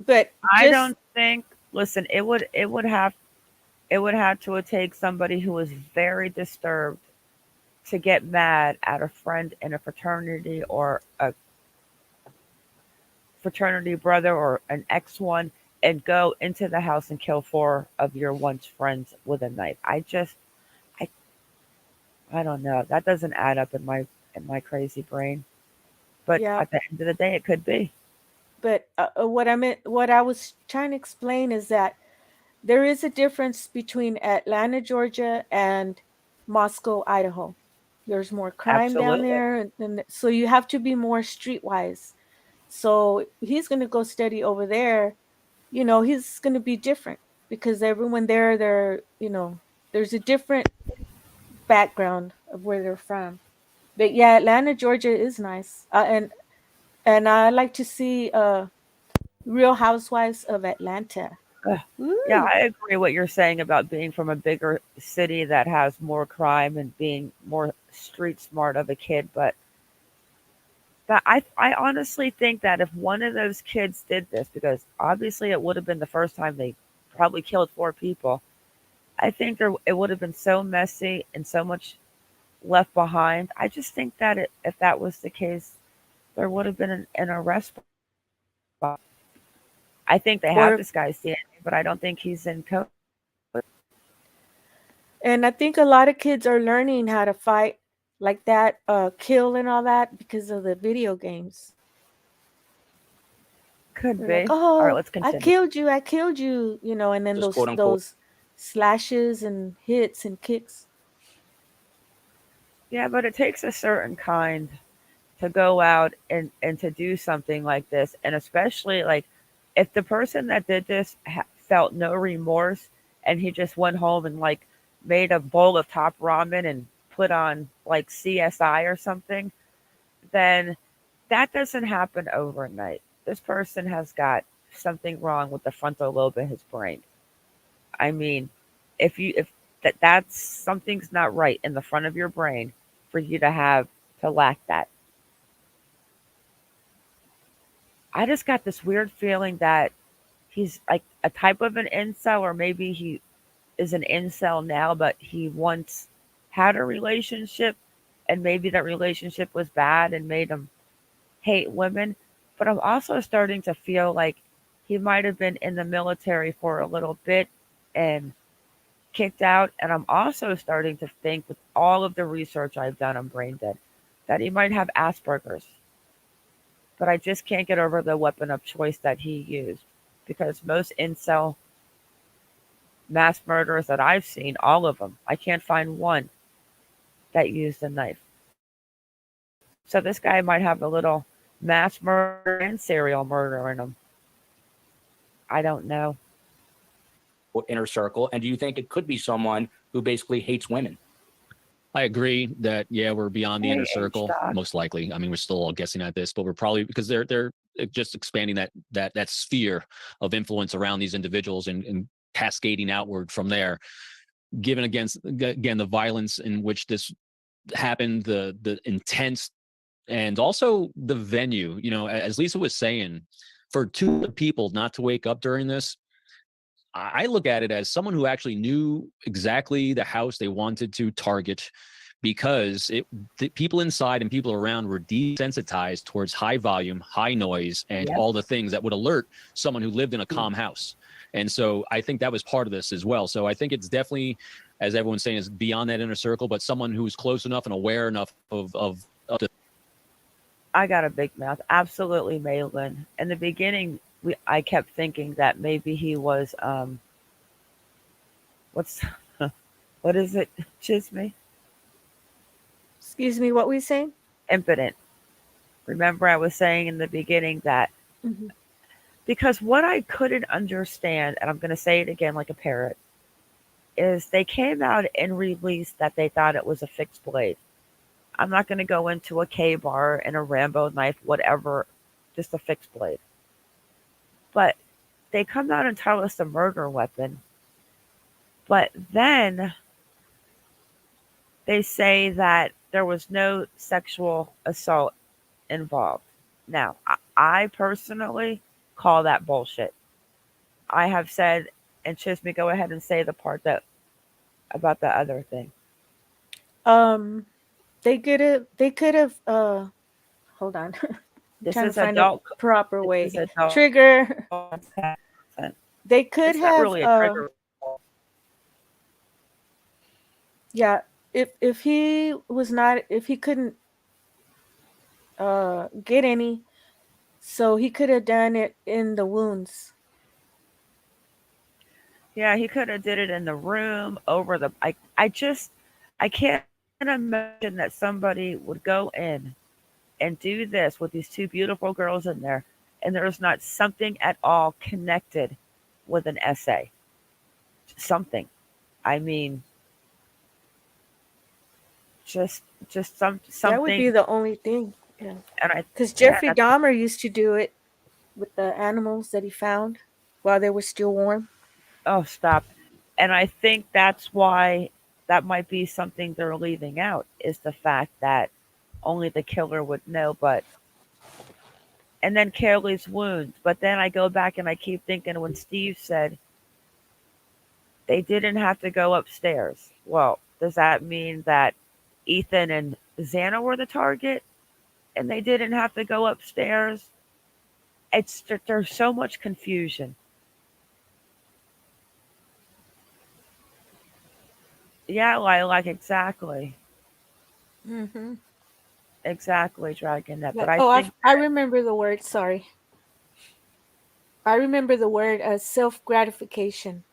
but I just don't think listen, it would have to take somebody who was very disturbed to get mad at a friend in a fraternity or a fraternity brother or an ex one and go into the house and kill four of your once friends with a knife. I I don't know. That doesn't add up in my crazy brain. But yeah. at the end of the day, it could be. But what I was trying to explain is that there is a difference between Atlanta, Georgia, and Moscow, Idaho. There's more crime down Absolutely. there, and so you have to be more streetwise. So he's going to go study over there. He's going to be different because everyone there, there's a different background of where they're from. But yeah, Atlanta, Georgia is nice, and I like to see Real Housewives of Atlanta. Ugh. Yeah, Woo! I agree what you're saying about being from a bigger city that has more crime and being more street smart of a kid, but I honestly think that if one of those kids did this, because obviously it would have been the first time they probably killed four people, I think it would have been so messy and so much left behind. I just think that if that was the case, there would have been an arrest. I think they have Or this guy's DNA, but I don't think he's in code. and I think a lot of kids are learning how to fight like that, kill and all that because of the video games. Could They're like, be. All right, "Oh, let's I continue. killed you, I killed you," and then Just quote unquote. those slashes and hits and kicks. Yeah, but it takes a certain kind to go out and to do something like this. And especially, like, if the person that did this felt no remorse and he just went home and, like, made a bowl of top ramen and put on, like, CSI or something, then that doesn't happen overnight. This person has got something wrong with the frontal lobe of his brain. I mean, if that's something's not right in the front of your brain for you to lack that. I just got this weird feeling that he's like a type of an incel, or maybe he is an incel now, but he once had a relationship and maybe that relationship was bad and made him hate women. But I'm also starting to feel like he might have been in the military for a little bit and kicked out. And I'm also starting to think, with all of the research I've done on brain dead, that he might have Asperger's. But I just can't get over the weapon of choice that he used, because most incel mass murderers that I've seen, all of them, I can't find one that used a knife. So this guy might have a little mass murder and serial murder in him. I don't know. Inner circle, and do you think it could be someone who basically hates women? I agree that we're beyond the inner Hey, circle, H-Dog. most likely. I mean, we're still all guessing at this, but we're probably, because they're just expanding that sphere of influence around these individuals and cascading outward from there. Given again the violence in which this happened, the intense, and also the venue. As Lisa was saying, for two people not to wake up during this, I look at it as someone who actually knew exactly the house they wanted to target, because the people inside and people around were desensitized towards high volume, high noise, and Yep. all the things that would alert someone who lived in a calm house. And so I think that was part of this as well. So I think it's definitely, as everyone's saying, is beyond that inner circle, but someone who's close enough and aware enough of the. I got a big mouth. Absolutely, Malin. In the beginning, I kept thinking that maybe he was what's what is it? Chisme? Excuse me, what were you saying? Impotent. Remember, I was saying in the beginning that, Mm-hmm. because what I couldn't understand, and I'm going to say it again like a parrot, is they came out and released that they thought it was a fixed blade. I'm not going to go into a K-bar and a Rambo knife, whatever, just a fixed blade. But they come out and tell us a murder weapon. But then they say that there was no sexual assault involved. Now, I personally call that bullshit. I have said, and Chisme, go ahead and say the part that about the other thing. They could have hold on. I'm This trying to is find a adult. proper This is way. adult Trigger. content. They could It's not have really a trigger. yeah, if he was not, if he couldn't get any, so he could have done it in the wounds. Yeah, he could have did it in the room over the. I can't imagine that somebody would go in and do this with these two beautiful girls in there, and there's not something at all connected with an essay. Something. I mean, just That would be something. the only thing. Yeah. And I Because yeah, Jeffrey Dahmer used to do it with the animals that he found while they were still warm. oh, stop. And I think that's why that might be something they're leaving out, is the fact that only the killer would know. But and then Carely's wounds. But then I go back and I keep thinking, when Steve said they didn't have to go upstairs. Well, does that mean that Ethan and Xana were the target and they didn't have to go upstairs? There's so much confusion. Yeah, like exactly. Mm-hmm. Exactly, Dragonette. But But, I oh, think I remember the word. Sorry. I remember the word self gratification.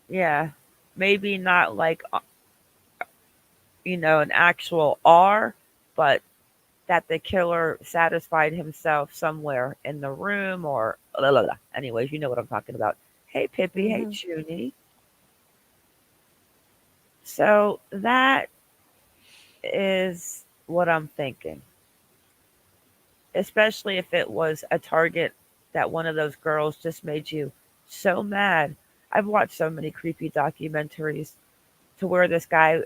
Yeah, maybe not like an actual R, but that the killer satisfied himself somewhere in the room or la la la. Anyways, you know what I'm talking about. Hey Pippi, hey Hmm. Junie. So that is what I'm thinking. Especially if it was a target that one of those girls just made you so mad. I've watched so many creepy documentaries to where this guy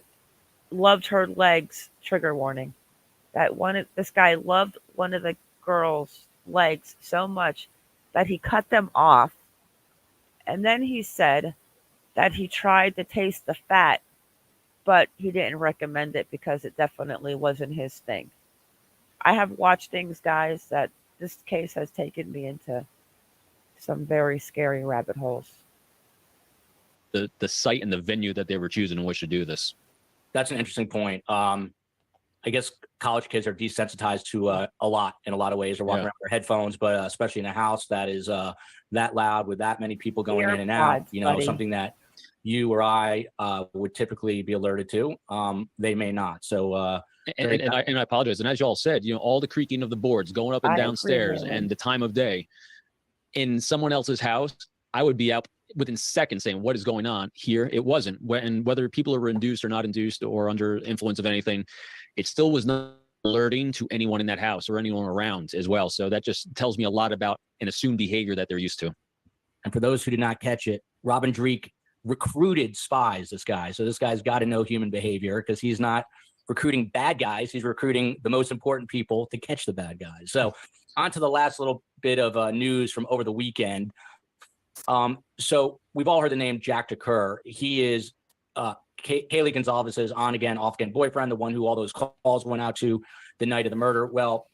loved her legs, trigger warning. This guy loved one of the girl's legs so much that he cut them off, and then he said that he tried to taste the fat, but he didn't recommend it because it definitely wasn't his thing. I have watched things, guys, that this case has taken me into some very scary rabbit holes. The site and the venue that they were choosing in which to do this. That's an interesting point. I guess college kids are desensitized to a lot in a lot of ways. They're walking around with their headphones, but especially in a house that is that loud with that many people going in and out, AirPods, buddy. something that you or I would typically be alerted to, they may not. So, And I apologize. And as y'all said, all the creaking of the boards going up and I agree, downstairs Larry. and the time of day in someone else's house, I would be out within seconds saying, what is going on here? It wasn't. And whether people are induced or not induced or under influence of anything, it still was not alerting to anyone in that house or anyone around as well. So that just tells me a lot about an assumed behavior that they're used to. And for those who did not catch it, Robin Dreek recruited spies, this guy. So this guy's got to know human behavior because he's not recruiting bad guys. He's recruiting the most important people to catch the bad guys. So on to the last little bit of news from over the weekend. So we've all heard the name Jack DeCur. He is Kaylee Gonzalez's on again, off again boyfriend, the one who all those calls went out to the night of the murder. Well,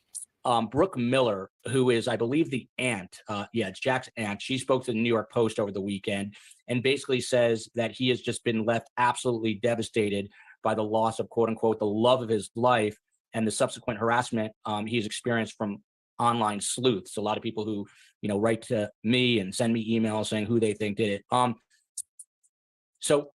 Brooke Miller, who is, I believe, the aunt. It's Jack's aunt. She spoke to the New York Post over the weekend and basically says that he has just been left absolutely devastated by the loss of, quote unquote, the love of his life and the subsequent harassment he's experienced from online sleuths. A lot of people who, write to me and send me emails saying who they think did it. So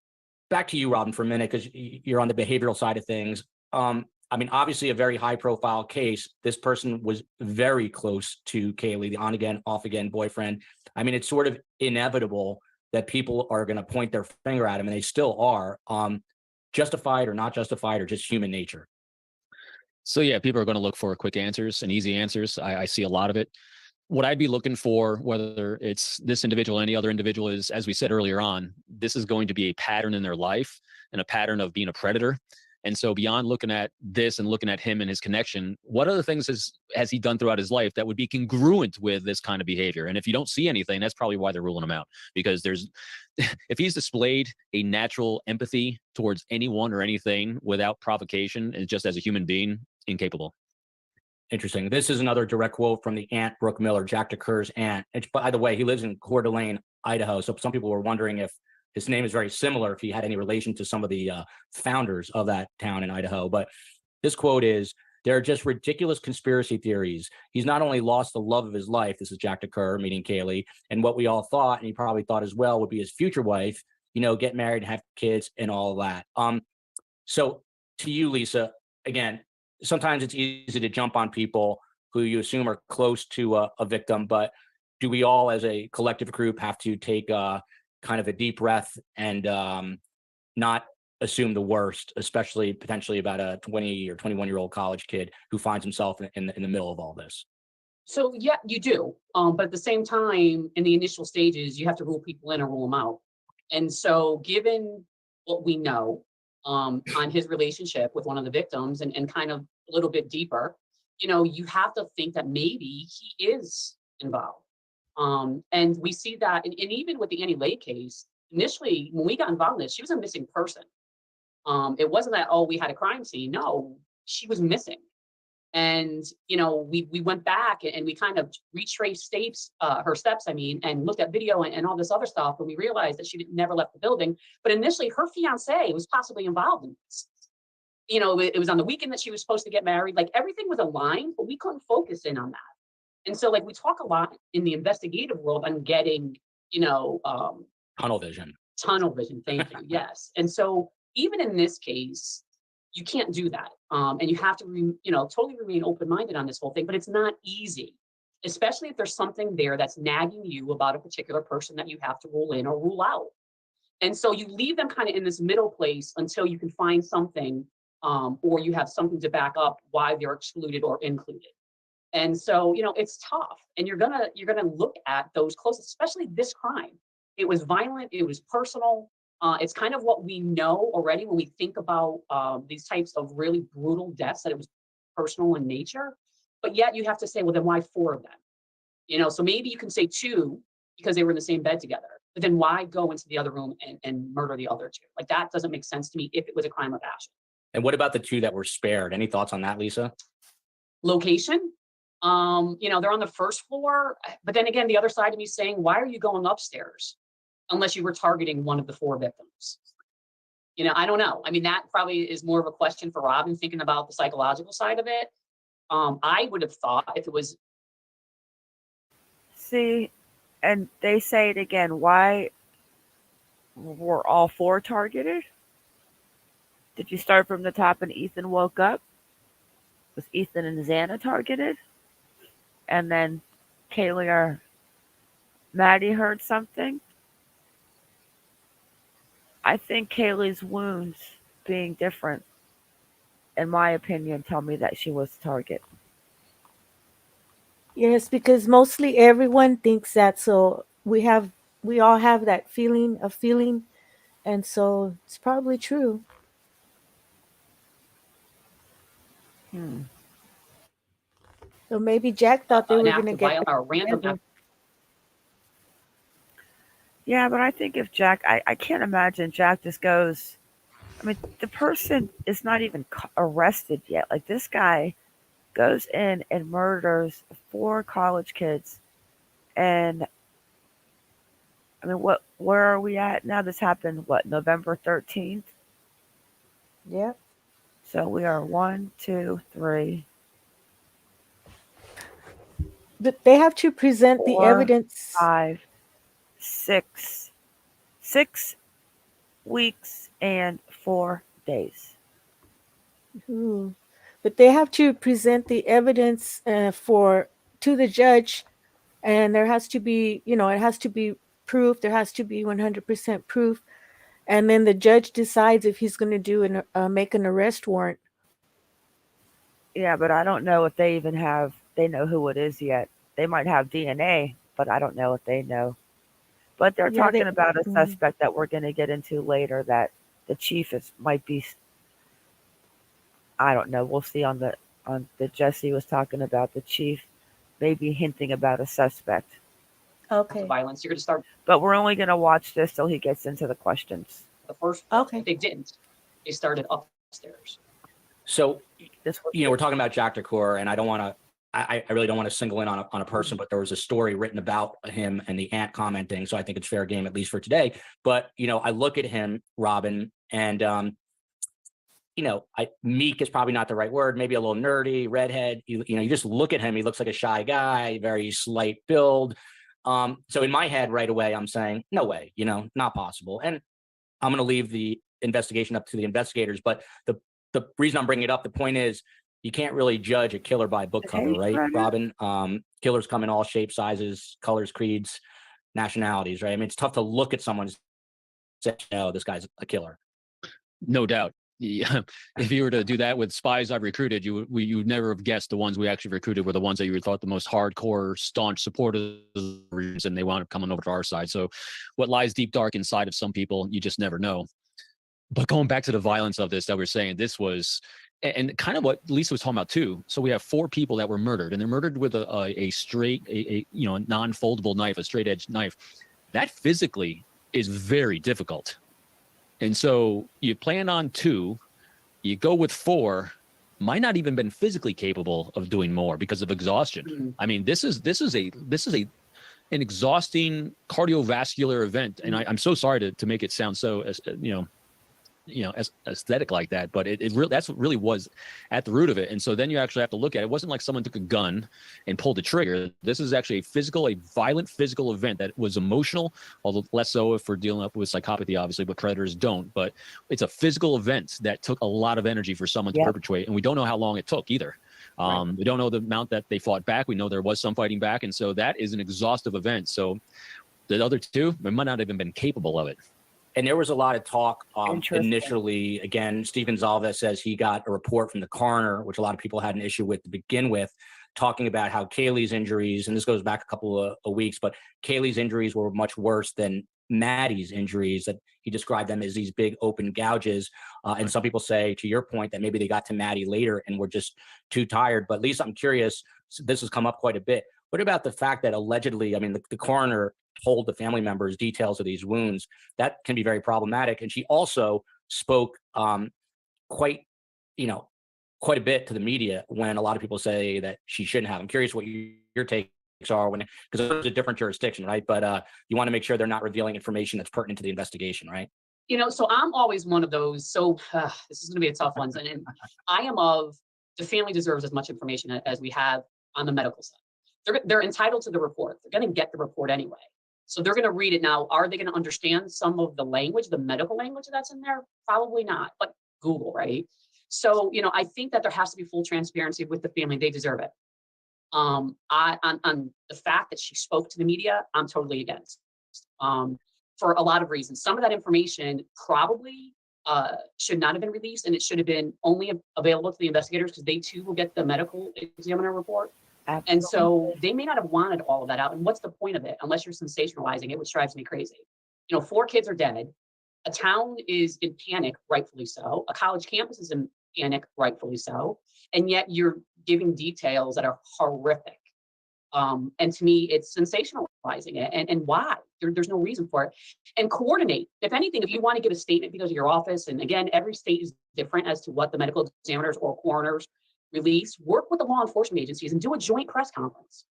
back to you, Robin, for a minute, because you're on the behavioral side of things. Obviously a very high profile case. This person was very close to Kaylee, the on again, off again boyfriend. It's sort of inevitable that people are going to point their finger at him, and they still are. Justified or not justified, or just human nature. So yeah, people are going to look for quick answers and easy answers. I see a lot of it. What I'd be looking for, whether it's this individual or any other individual, is, as we said earlier on, this is going to be a pattern in their life and a pattern of being a predator. And so beyond looking at this and looking at him and his connection, what other things has he done throughout his life that would be congruent with this kind of behavior? And if you don't see anything, that's probably why they're ruling him out, because if he's displayed a natural empathy towards anyone or anything without provocation and just as a human being, incapable. Interesting. This is another direct quote from the aunt, Brooke Miller, Jack DeCur's aunt. And by the way, he lives in Coeur d'Alene, Idaho. So some people were wondering if his name is very similar, if he had any relation to some of the founders of that town in Idaho. But this quote is, "They're just ridiculous conspiracy theories. He's not only lost the love of his life," this is Jack DeCur, meaning Kaylee, "and what we all thought, and he probably thought as well, would be his future wife, get married and have kids and all of that." So to you, Lisa, again, sometimes it's easy to jump on people who you assume are close to a victim, but do we all as a collective group have to take kind of a deep breath and not assume the worst, especially potentially about a 20 or 21-year-old college kid who finds himself in the middle of all this? So yeah, you do. But at the same time, in the initial stages, you have to rule people in or rule them out. And so given what we know on his relationship with one of the victims and kind of a little bit deeper, you have to think that maybe he is involved. And we see that, and even with the Annie Lay case, initially, when we got involved in this, she was a missing person. It wasn't that, oh, we had a crime scene. No, she was missing. And, we went back and we kind of retraced her steps, and looked at video and all this other stuff. And we realized that she never left the building. But initially, her fiance was possibly involved in this. It was on the weekend that she was supposed to get married. Like, everything was aligned, but we couldn't focus in on that. And so like we talk a lot in the investigative world on getting, Tunnel vision. tunnel vision. Thank you. Yes. And so even in this case, you can't do that. And you have to, totally remain open-minded on this whole thing, but it's not easy, especially if there's something there that's nagging you about a particular person that you have to rule in or rule out. And so you leave them kind of in this middle place until you can find something, or you have something to back up why they're excluded or included. And so, it's tough, and you're gonna look at those close, especially this crime. It was violent, it was personal. It's kind of what we know already when we think about these types of really brutal deaths, that it was personal in nature. But yet you have to say, well, then why 4 of them? So maybe you can say 2 because they were in the same bed together. But then why go into the other room and murder the other 2? Like, that doesn't make sense to me if it was a crime of passion. And what about the 2 that were spared? Any thoughts on that, Lisa? Location. They're on the first floor, but then again, the other side of me is saying, why are you going upstairs unless you were targeting one of the 4 victims? I don't know. I mean, that probably is more of a question for Robin, thinking about the psychological side of it. I would have thought if it was. See, and they say it again. Why were all 4 targeted? Did you start from the top and Ethan woke up? Was Ethan and Xana targeted? And then Kaylee or Maddie heard something? I think Kaylee's wounds being different, in my opinion, tell me that she was the target. Yes, because mostly everyone thinks that. So we all have that feeling, and so it's probably true. So maybe Jack thought they An were act going to of get violence or a random together. act. Yeah, but I think if Jack, I can't imagine Jack just goes. I mean, the person is not even arrested yet. Like, this guy goes in and murders 4 college kids. And I mean, where are we at now? This happened, November 13th? Yep. So we are 1, 2, 3. But they have to present the 4, evidence. 5, 6. 6 weeks and 4 days. Ooh. But they have to present the evidence to the judge, and there has to be, it has to be proof. There has to be 100% proof, and then the judge decides if he's going to make an arrest warrant. Yeah, but I don't know if they know who it is yet. They might have DNA, but I don't know if they know. But they're talking about a suspect that we're going to get into later that the chief might be. I don't know. We'll see on the Jesse was talking about the chief, maybe hinting about a suspect. Okay. Violence. You're going to start. But we're only going to watch this till he gets into the questions. The first. Okay. If they didn't, they started upstairs. So, This we're talking about Jack DeCour, and I don't want to. I really don't want to single in on a person, but there was a story written about him and the aunt commenting, so I think it's fair game, at least for today. But, I look at him, Robin, and, meek is probably not the right word, maybe a little nerdy, redhead. You just look at him, he looks like a shy guy, very slight build. So in my head right away, I'm saying, no way, not possible. And I'm going to leave the investigation up to the investigators. But the reason I'm bringing it up, the point is, you can't really judge a killer by book cover, right, Robin? Killers come in all shapes, sizes, colors, creeds, nationalities, right? I mean, it's tough to look at someone and say, no, this guy's a killer. No doubt. Yeah. If you were to do that with spies I've recruited, you would never have guessed the ones we actually recruited were the ones that you thought the most hardcore, staunch supporters, and they wound up coming over to our side. So what lies deep, dark inside of some people, you just never know. But going back to the violence of this that we're saying, this was, and kind of what Lisa was talking about too. So we have 4 people that were murdered, and they're murdered with a straight, a non-foldable knife, a straight edge knife. That physically is very difficult. And so you plan on 2, you go with 4, might not even been physically capable of doing more because of exhaustion. Mm-hmm. I mean, this is an exhausting cardiovascular event, and I'm so sorry to make it sound so aesthetic like that, but it really, that's what really was at the root of it. And so then you actually have to look at it. It wasn't like someone took a gun and pulled the trigger. This is actually a violent physical event that was emotional, although less so if we're dealing up with psychopathy, obviously, but predators don't. But it's a physical event that took a lot of energy for someone to perpetrate, and we don't know how long it took either. We don't know the amount that they fought back. We know there was some fighting back, and so that is an exhaustive event. So the other two, they might not have even been capable of it. And there was a lot of talk Interesting. initially. Again, Steve Gonzalez says he got a report from the coroner, which a lot of people had an issue with to begin with, talking about how Kaylee's injuries, and this goes back a couple of weeks, but Kaylee's injuries were much worse than Maddie's injuries, that he described them as these big open gouges. And some people say, to your point, that maybe they got to Maddie later and were just too tired. But Lisa, I'm curious, this has come up quite a bit. What about the fact that allegedly, I mean, the coroner told the family members details of these wounds? That can be very problematic. And she also spoke quite a bit to the media when a lot of people say that she shouldn't have. I'm curious what your takes are, because it's a different jurisdiction, right? But you want to make sure they're not revealing information that's pertinent to the investigation, right? So I'm always one of those. So this is going to be a tough one. And I am of the family deserves as much information as we have on the medical side. They're entitled to the report. They're going to get the report anyway. So they're going to read it now. Are they going to understand some of the language, the medical language that's in there? Probably not, but Google, right? So, I think that there has to be full transparency with the family. They deserve it. On the fact that she spoke to the media, I'm totally against, for a lot of reasons. Some of that information probably should not have been released, and it should have been only available to the investigators, because they too will get the medical examiner report. Absolutely. And so they may not have wanted all of that out. And what's the point of it, unless you're sensationalizing it, which drives me crazy? 4 kids are dead. A town is in panic, rightfully so. A college campus is in panic, rightfully so. And yet you're giving details that are horrific. And to me, it's sensationalizing it. And why? There's no reason for it. And coordinate. If anything, if you want to give a statement because of your office, and again, every state is different as to what the medical examiners or coroners release, work with the law enforcement agencies and do a joint press conference.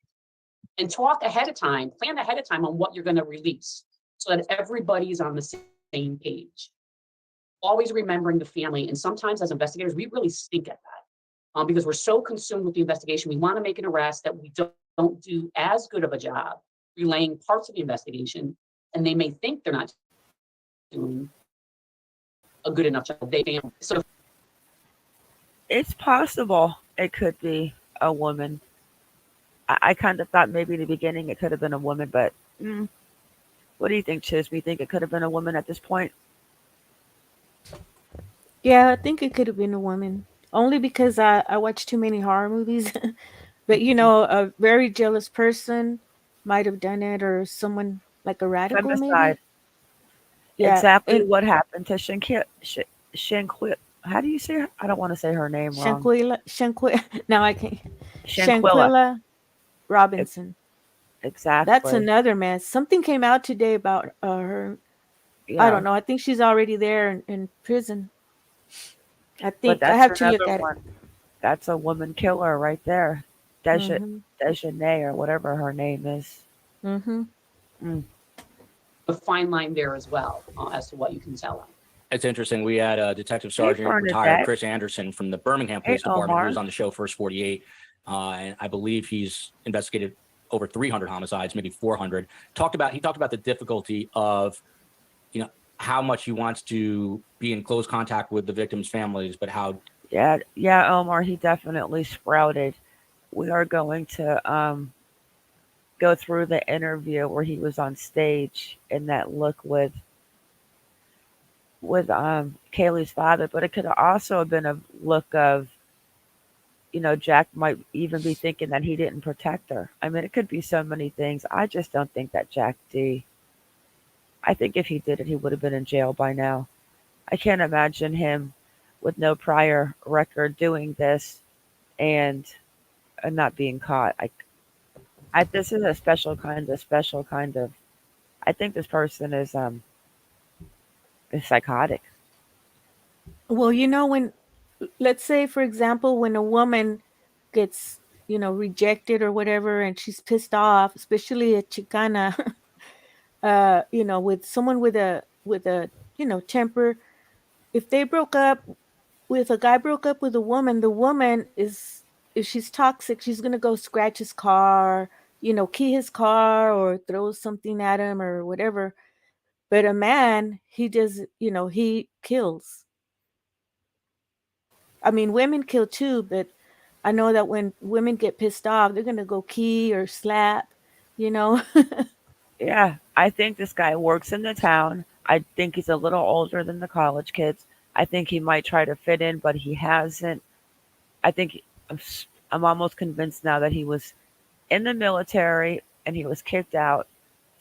And talk ahead of time, plan ahead of time on what you're going to release, so that everybody's on the same page. Always remembering the family. And sometimes as investigators, we really stink at that, because we're so consumed with the investigation. We want to make an arrest that we don't do as good of a job relaying parts of the investigation, and they may think they're not doing a good enough job. So It's possible it could be a woman. I kind of thought maybe in the beginning it could have been a woman, but what do you think, Chiz? We think it could have been a woman at this point? Yeah, I think it could have been a woman. Only because I watch too many horror movies. But a very jealous person might have done it, or someone like a radical maybe. Femicide. Yeah. Exactly And what happened to Shanquilla. How do you say her? I don't want to say her name wrong. Shanquilla. Now I can't. Shanquilla. Shanquilla Robinson. Exactly. That's another mess. Something came out today about her. Yeah. I don't know. I think she's already there in prison. I But think I that's have to look another at one. That's a woman killer right there. it. Mhm. Dejanay or whatever her name is. Mhm. Mm. a fine line there as well, as to what you can tell them. It's interesting. We had a Detective Sergeant retired Bernadette. Chris Anderson from the Birmingham Hey, Police Department, Omar. who was on the show First 48. And I believe he's investigated over 300 homicides, maybe 400. He talked about the difficulty of, how much he wants to be in close contact with the victims' families, but how. Yeah, Omar, he definitely sprouted. We are going to go through the interview where he was on stage in that look with Kaylee's father, but it could also have been a look of, Jack might even be thinking that he didn't protect her. I mean, it could be so many things. I just don't think that Jack D. I think if he did it, he would have been in jail by now. I can't imagine him with no prior record doing this and not being caught. This is a special kind of. I think this person is psychotic. Well, when, let's say, for example, when a woman gets, rejected or whatever, and she's pissed off, especially a Chicana, with someone with a temper, if they broke up, if a guy broke up with a woman, the woman is, if she's toxic, she's gonna go scratch his car, key his car or throw something at him or whatever. But a man, he does, he kills. I mean, women kill too, but I know that when women get pissed off, they're gonna go key or slap, you know. Yeah, I think this guy works in the town. I think he's a little older than the college kids. I think he might try to fit in, but he hasn't. I think I'm almost convinced now that he was in the military and he was kicked out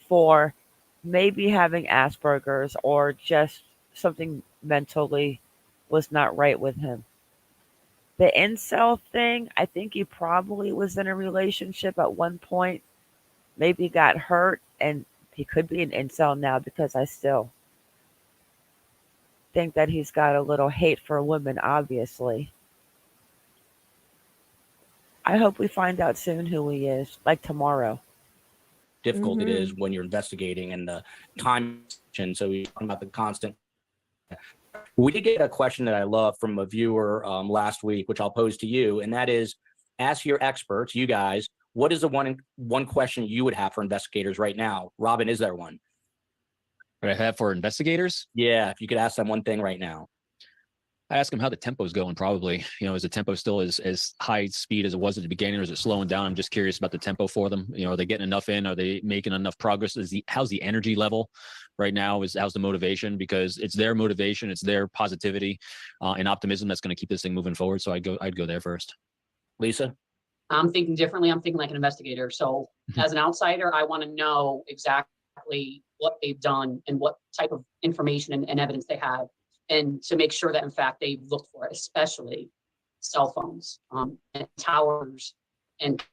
for maybe having Asperger's or just something mentally was not right with him. The incel thing, I think he probably was in a relationship at one point, maybe got hurt, and he could be an incel now because I still think that he's got a little hate for women, obviously. I hope we find out soon who he is, like tomorrow. Difficult it is Mhm. when you're investigating and the time. So we're talking about the constant. We did get a question that I love from a viewer last week, which I'll pose to you, and that is, ask your experts, you guys, what is the one question you would have for investigators right now? Robin, is there one? What I have for investigators, Yeah, if you could ask them one thing right now. I ask them how the tempo's going. Probably, is the tempo still as high speed as it was at the beginning, or is it slowing down? I'm just curious about the tempo for them. Are they getting enough in? Are they making enough progress? How's the energy level right now? How's the motivation? Because it's their motivation, it's their positivity and optimism that's going to keep this thing moving forward. So I'd go there first. Lisa? I'm thinking differently. I'm thinking like an investigator. So as an outsider, I want to know exactly what they've done and what type of information and evidence they have, and to make sure that in fact they've looked for it, especially cell phones and towers and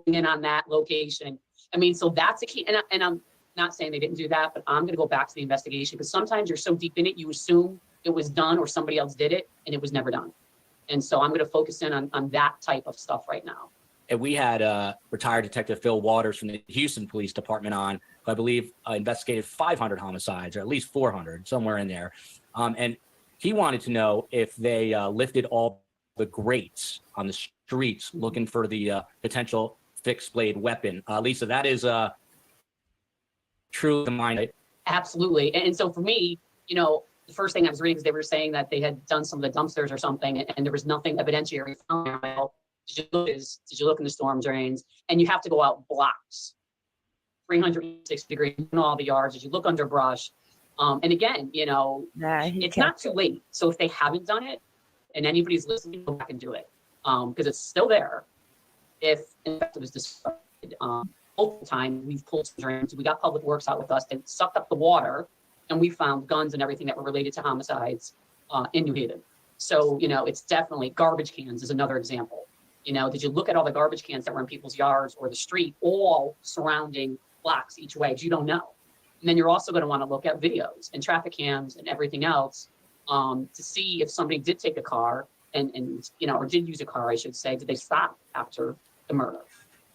in on that location. I mean, so that's a key. And I'm not saying they didn't do that, but I'm going to go back to the investigation, because sometimes you're so deep in it, you assume it was done or somebody else did it, and it was never done. And so I'm going to focus in on that type of stuff right now. And we had retired Detective Phil Waters from the Houston Police Department on, who I believe investigated 500 homicides, or at least 400, somewhere in there. And he wanted to know if they lifted all the grates on the streets looking for the potential fixed blade weapon. Lisa, that is true to mind. Absolutely. And so for me, the first thing I was reading is they were saying that they had done some of the dumpsters or something, and there was nothing evidentiary found there. Well, did you look in the storm drains? And you have to go out blocks, 360 degrees in all the yards. Did you look under brush? And again, Nah, it's not too late. So if they haven't done it and anybody's listening, go back and do it, because it's still there. If in fact it was discovered, multiple times we've pulled some drains. We got public works out with us that sucked up the water, and we found guns and everything that were related to homicides in New Haven. So, it's definitely garbage cans is another example. Did you look at all the garbage cans that were in people's yards or the street, all surrounding blocks each way? You don't know. And then you're also going to want to look at videos and traffic cams and everything else to see if somebody did take a car and or did use a car, I should say. Did they stop after the murder?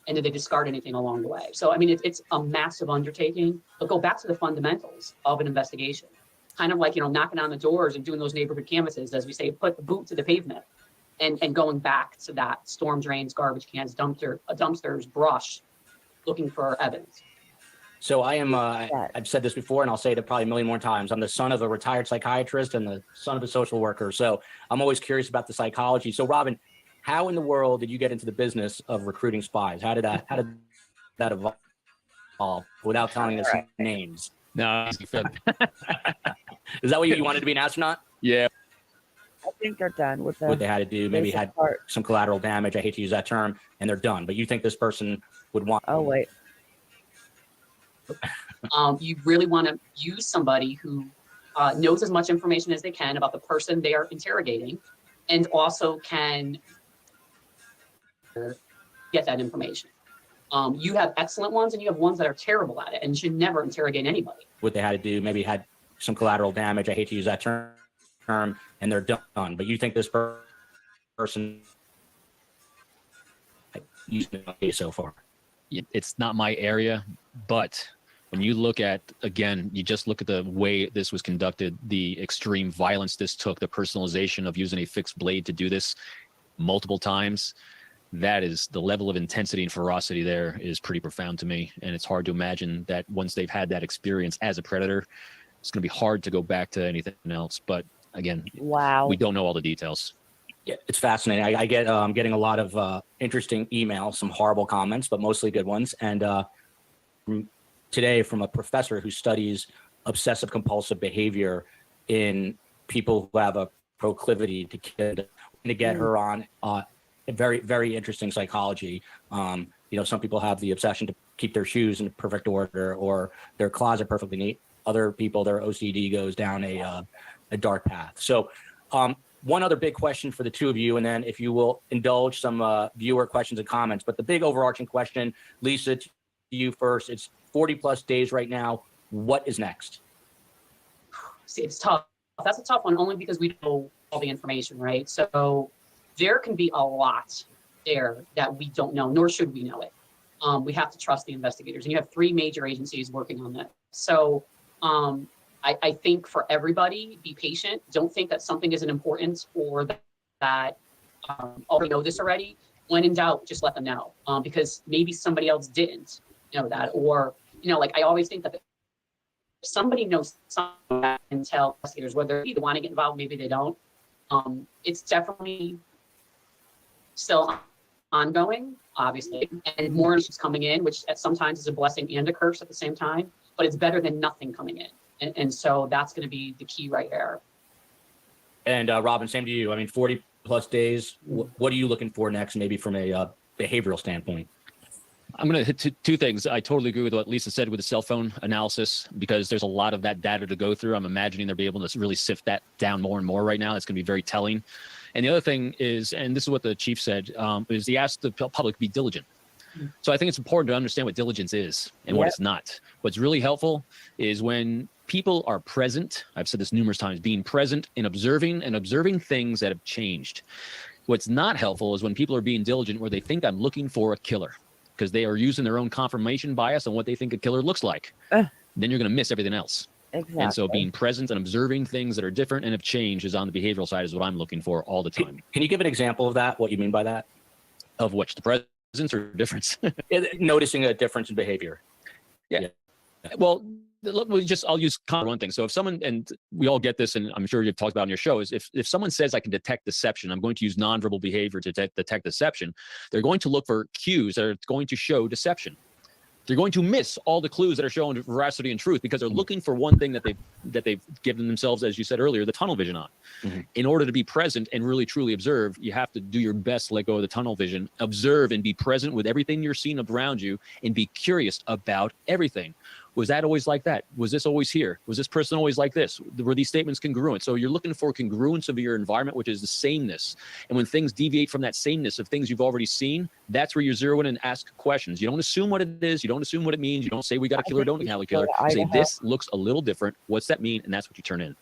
And did they discard anything along the way? So, I mean, it's a massive undertaking, but go back to the fundamentals of an investigation. Kind of like, knocking on the doors and doing those neighborhood canvases, as we say, put the boot to the pavement, and going back to that storm drains, garbage cans, dumpsters, brush, looking for evidence. So I am, I've said this before, and I'll say it probably a million more times. I'm the son of a retired psychiatrist and the son of a social worker. So I'm always curious about the psychology. So Robin, how in the world did you get into the business of recruiting spies? How did that evolve without telling us names? No, Is that what you wanted to be, an astronaut? yeah. I think they're done with What they had to do, maybe basic had part. some collateral damage. I hate to use that term, and they're done. But you think this person would want? Oh wait, You really want to use somebody who knows as much information as they can about the person they are interrogating, and also can get that information. You have excellent ones and you have ones that are terrible at it and should never interrogate anybody. What they had to do, maybe had some collateral damage. I hate to use that term, and they're done. But you think this person using it so far? It's not my area, but when you look at, again, you just look at the way this was conducted, the extreme violence this took, the personalization of using a fixed blade to do this multiple times, that is the level of intensity and ferocity there is pretty profound to me. And it's hard to imagine that once they've had that experience as a predator, it's going to be hard to go back to anything else. But again, Wow. we don't know all the details. Yeah, it's fascinating. I get I'm getting a lot of interesting emails, some horrible comments, but mostly good ones. And today from a professor who studies obsessive compulsive behavior in people who have a proclivity to kill, to get her on very, very interesting psychology. You know, some people have the obsession to keep their shoes in perfect order or their closet perfectly neat. Other people, their OCD goes down a dark path. So one other big question for the two of you, and then if you will indulge some viewer questions and comments, but the big overarching question, Lisa, to you first. It's 40 plus days right now. What is next? See, it's tough. That's a tough one, only because we don't know all the information, right? So there can be a lot there that we don't know, nor should we know it. We have to trust the investigators, and you have 3 major agencies working on this. So I think for everybody, be patient. Don't think that something isn't important or that oh, we know this already. When in doubt, just let them know, because maybe somebody else didn't know that, or like I always think that if somebody knows something that can tell investigators whether they want to get involved, maybe they don't. It's definitely still ongoing, obviously, and more issues coming in, which at sometimes is a blessing and a curse at the same time. But it's better than nothing coming in. And so that's going to be the key right there. And Robin, same to you. I mean, 40 plus days. What are you looking for next, maybe from a behavioral standpoint? I'm going to hit two things. I totally agree with what Lisa said with the cell phone analysis, because there's a lot of that data to go through. I'm imagining they'll be able to really sift that down more and more right now. It's going to be very telling. And the other thing is, and this is what the chief said, is he asked the public to be diligent. So I think it's important to understand what diligence is and what it's not. What's really helpful is when people are present. I've said this numerous times, being present and observing things that have changed. What's not helpful is when people are being diligent where they think I'm looking for a killer because they are using their own confirmation bias on what they think a killer looks like. Then you're going to miss everything else. Exactly. And so being present and observing things that are different and have changed is on the behavioral side is what I'm looking for all the time. Can you give an example of that? What you mean by that? Of which, the presence or difference? Noticing a difference in behavior. Yeah. Well, I'll use one thing. So if someone, and we all get this, and I'm sure you've talked about on your show, is if someone says I can detect deception, I'm going to use nonverbal behavior to detect deception. They're going to look for cues that are going to show deception. They're going to miss all the clues that are showing veracity and truth because they're looking for one thing that they've given themselves, as you said earlier, the tunnel vision on. In order to be present and really truly observe, you have to do your best to let go of the tunnel vision, observe and be present with everything you're seeing around you, and be curious about everything. Was that always like that? Was this always here? Was this person always like this? Were these statements congruent? So you're looking for congruence of your environment, which is the sameness. And when things deviate from that sameness of things you've already seen, that's where you zero in and ask questions. You don't assume what it is. You don't assume what it means. You don't say we got a killer, don't have a killer. You say this looks a little different. What's that mean? And that's what you turn in.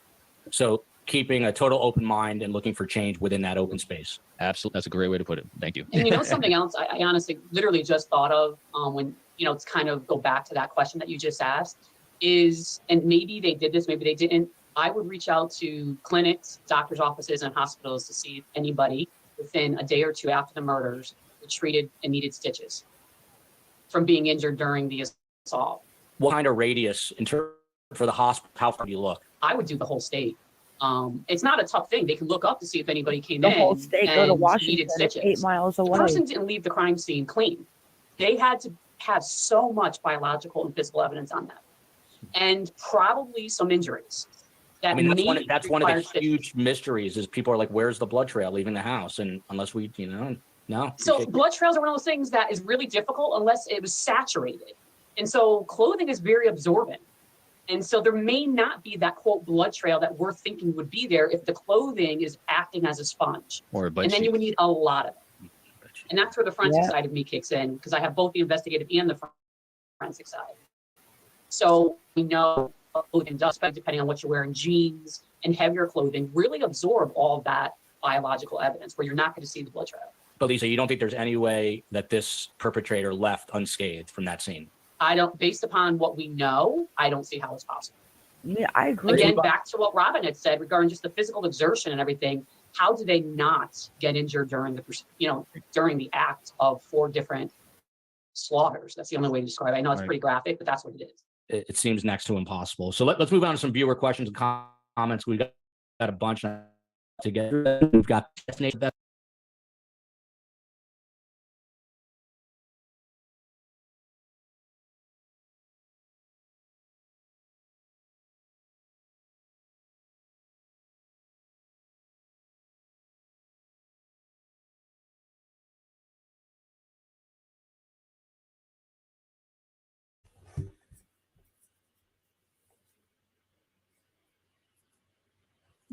So keeping a total open mind and looking for change within that open space. Absolutely. That's a great way to put it. Thank you. And something else I honestly literally just thought of when, it's kind of go back to that question that you just asked is, and maybe they did this, maybe they didn't. I would reach out to clinics, doctors' offices, and hospitals to see if anybody within a day or two after the murders were treated and needed stitches from being injured during the assault. What kind of radius for the hospital? How far do you look? I would do the whole state. It's not a tough thing. They can look up to see if anybody came The in. whole state, go to Washington, it's 8 miles The away. person didn't leave the crime scene clean. They had to have so much biological and physical evidence on them, and probably some injuries. I mean, that's one of the huge mysteries is people are like, where's the blood trail leaving the house? And unless we, no. So blood trails are one of those things that is really difficult unless it was saturated. And so clothing is very absorbent. And so there may not be that quote blood trail that we're thinking would be there if the clothing is acting as a sponge. And then you would need a lot of it. And that's where the forensic side of me kicks in, because I have both the investigative and the forensic side. So we know what clothing does, depending on what you're wearing, jeans and heavier clothing really absorb all of that biological evidence where you're not going to see the blood trail. But Lisa, you don't think there's any way that this perpetrator left unscathed from that scene? I don't, based upon what we know, I don't see how it's possible. Yeah, I agree. Again, back to what Robin had said regarding just the physical exertion and everything. How do they not get injured during during the act of 4 different slaughters? That's the only way to describe it. I know it's Right. pretty graphic, but that's what it is. It seems next to impossible. So let's move on to some viewer questions and comments. We've got a bunch to get through. We've got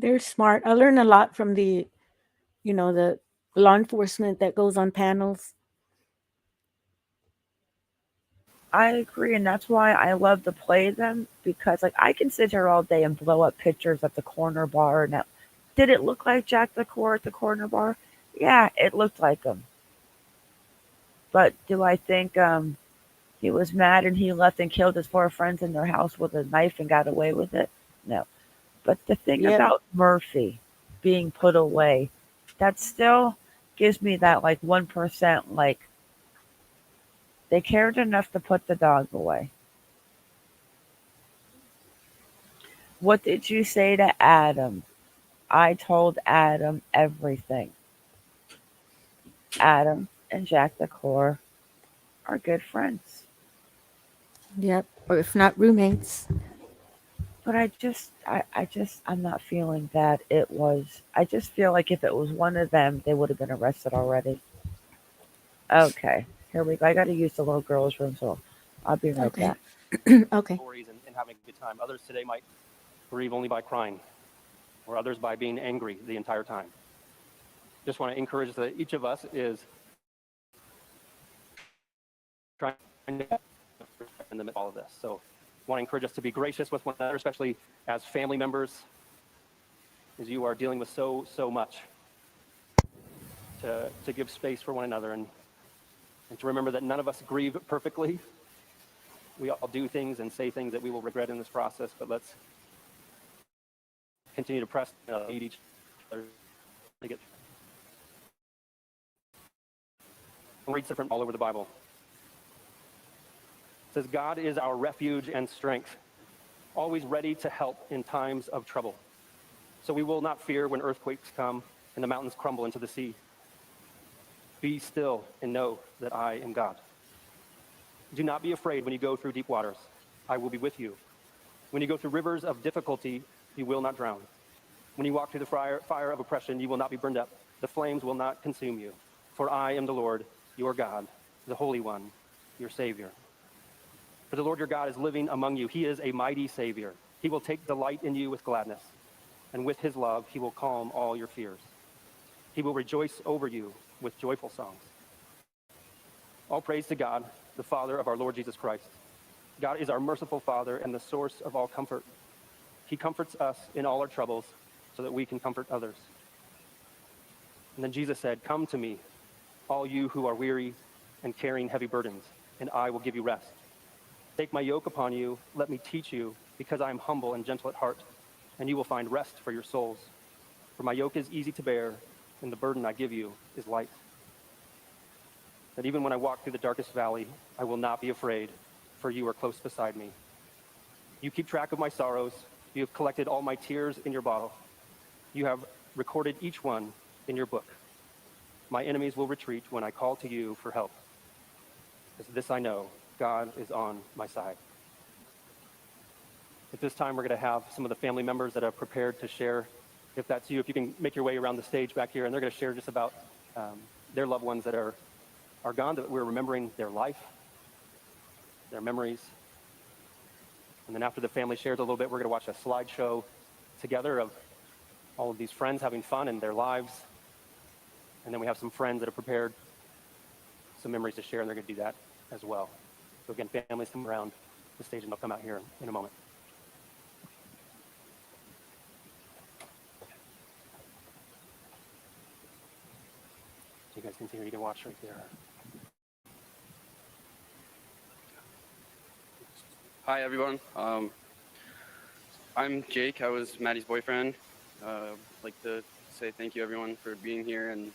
They're smart. I learn a lot from the law enforcement that goes on panels. I agree, and that's why I love to play them, because like I can sit here all day and blow up pictures at the corner bar. Now, did it look like Jack the Core at the corner bar? Yeah, it looked like him. But do I think he was mad and he left and killed his 4 friends in their house with a knife and got away with it? No. But the thing Yep. about Murphy being put away, that still gives me that like 1%, like they cared enough to put the dog away. What did you say to Adam? I told Adam everything. Adam and Jack the Core are good friends. Yep. Or if not roommates. But I'm not feeling that it was. I just feel like if it was one of them, they would have been arrested already. Okay, here we go. I got to use the little girls' room, so I'll be right Okay. back. Okay. Stories and having a good time. Others today might grieve only by crying, or others by being angry the entire time. Just want to encourage that each of us is trying to in the midst of all of this. So I want to encourage us to be gracious with one another, especially as family members, as you are dealing with so much, to give space for one another and to remember that none of us grieve perfectly. We all do things and say things that we will regret in this process, but let's continue to press lead each other to get. I'll read different all over the Bible. It says, God is our refuge and strength, always ready to help in times of trouble. So we will not fear when earthquakes come and the mountains crumble into the sea. Be still and know that I am God. Do not be afraid when you go through deep waters. I will be with you. When you go through rivers of difficulty, you will not drown. When you walk through the fire of oppression, you will not be burned up. The flames will not consume you. For I am the Lord, your God, the Holy One, your Savior. For the Lord your God is living among you. He is a mighty Savior. He will take delight in you with gladness, and with his love, he will calm all your fears. He will rejoice over you with joyful songs. All praise to God, the Father of our Lord Jesus Christ. God is our merciful Father and the source of all comfort. He comforts us in all our troubles so that we can comfort others. And then Jesus said, "Come to me, all you who are weary and carrying heavy burdens, and I will give you rest. Take my yoke upon you, let me teach you, because I am humble and gentle at heart, and you will find rest for your souls. For my yoke is easy to bear, and the burden I give you is light. That even when I walk through the darkest valley, I will not be afraid, for you are close beside me. You keep track of my sorrows. You have collected all my tears in your bottle. You have recorded each one in your book. My enemies will retreat when I call to you for help. Because this I know, God is on my side." At this time, we're going to have some of the family members that are prepared to share. If that's you, if you can make your way around the stage back here, and they're going to share just about their loved ones that are gone, that we're remembering their life, their memories. And then after the family shares a little bit, we're going to watch a slideshow together of all of these friends having fun in their lives. And then we have some friends that have prepared some memories to share, and they're going to do that as well. So again, families come around the stage, and they'll come out here in a moment. So you guys can see, or you can watch right there. Hi, everyone. I'm Jake. I was Maddie's boyfriend. Like to say thank you, everyone, for being here and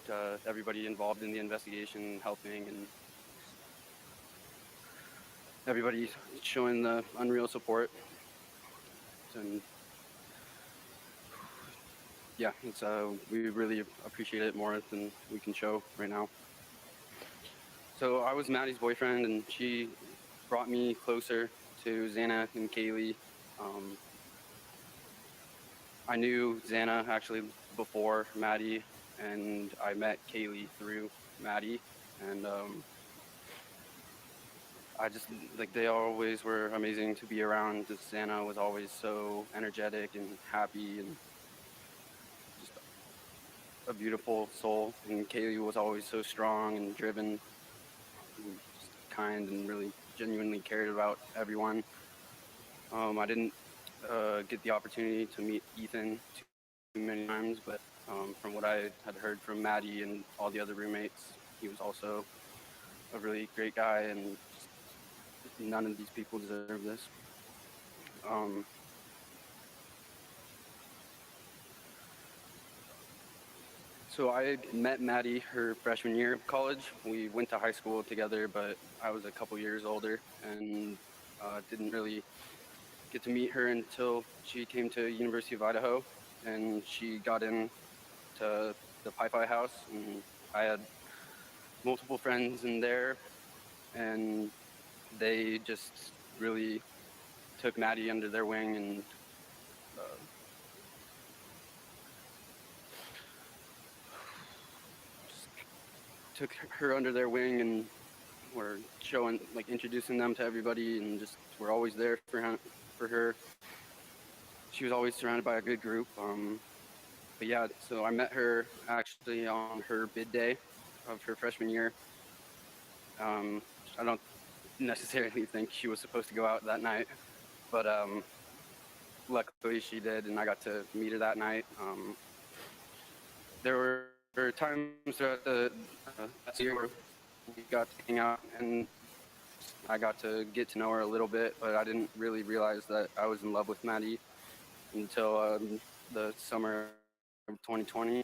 just everybody involved in the investigation, helping, and everybody showing the unreal support. And yeah, it's we really appreciate it more than we can show right now. So I was Maddie's boyfriend, and she brought me closer to Xana and Kaylee. I knew Xana actually before Maddie, and I met Kaylee through Maddie, and I just like they always were amazing to be around. Just Xana was always so energetic and happy, and just a beautiful soul. And Kaylee was always so strong and driven, and just kind and really genuinely cared about everyone. I didn't get the opportunity to meet Ethan too many times, but from what I had heard from Maddie and all the other roommates, he was also a really great guy, and just none of these people deserve this. Um, so I met Maddie her freshman year of college. We went to high school together, but I was a couple years older and didn't really get to meet her until she came to University of Idaho, and she got in to the Pi house, and I had multiple friends in there, and they just really took Maddie under their wing and uh, just took her under their wing and were showing, like, introducing them to everybody, and just were always there for her. She was always surrounded by a good group. But yeah, so I met her actually on her bid day of her freshman year. Um, I don't necessarily think she was supposed to go out that night, but luckily she did, and I got to meet her that night. There were times throughout the last year where we got to hang out, and I got to get to know her a little bit, but I didn't really realize that I was in love with Maddie until the summer of 2020.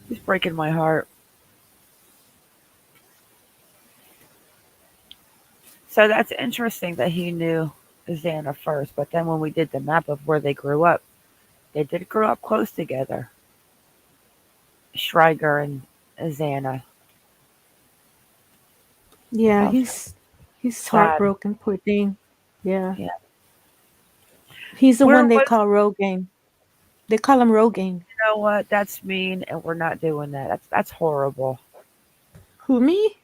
He's breaking my heart. So that's interesting that he knew Xana first, but then when we did the map of where they grew up, they did grow up close together. Schreiger and Xana. Yeah, How he's sad. heartbroken, poor thing. Yeah. Yeah. He's the Where one they was call Rogaine. They call him Rogaine. you know what? That's mean, and we're not doing that. That's horrible. Who, me?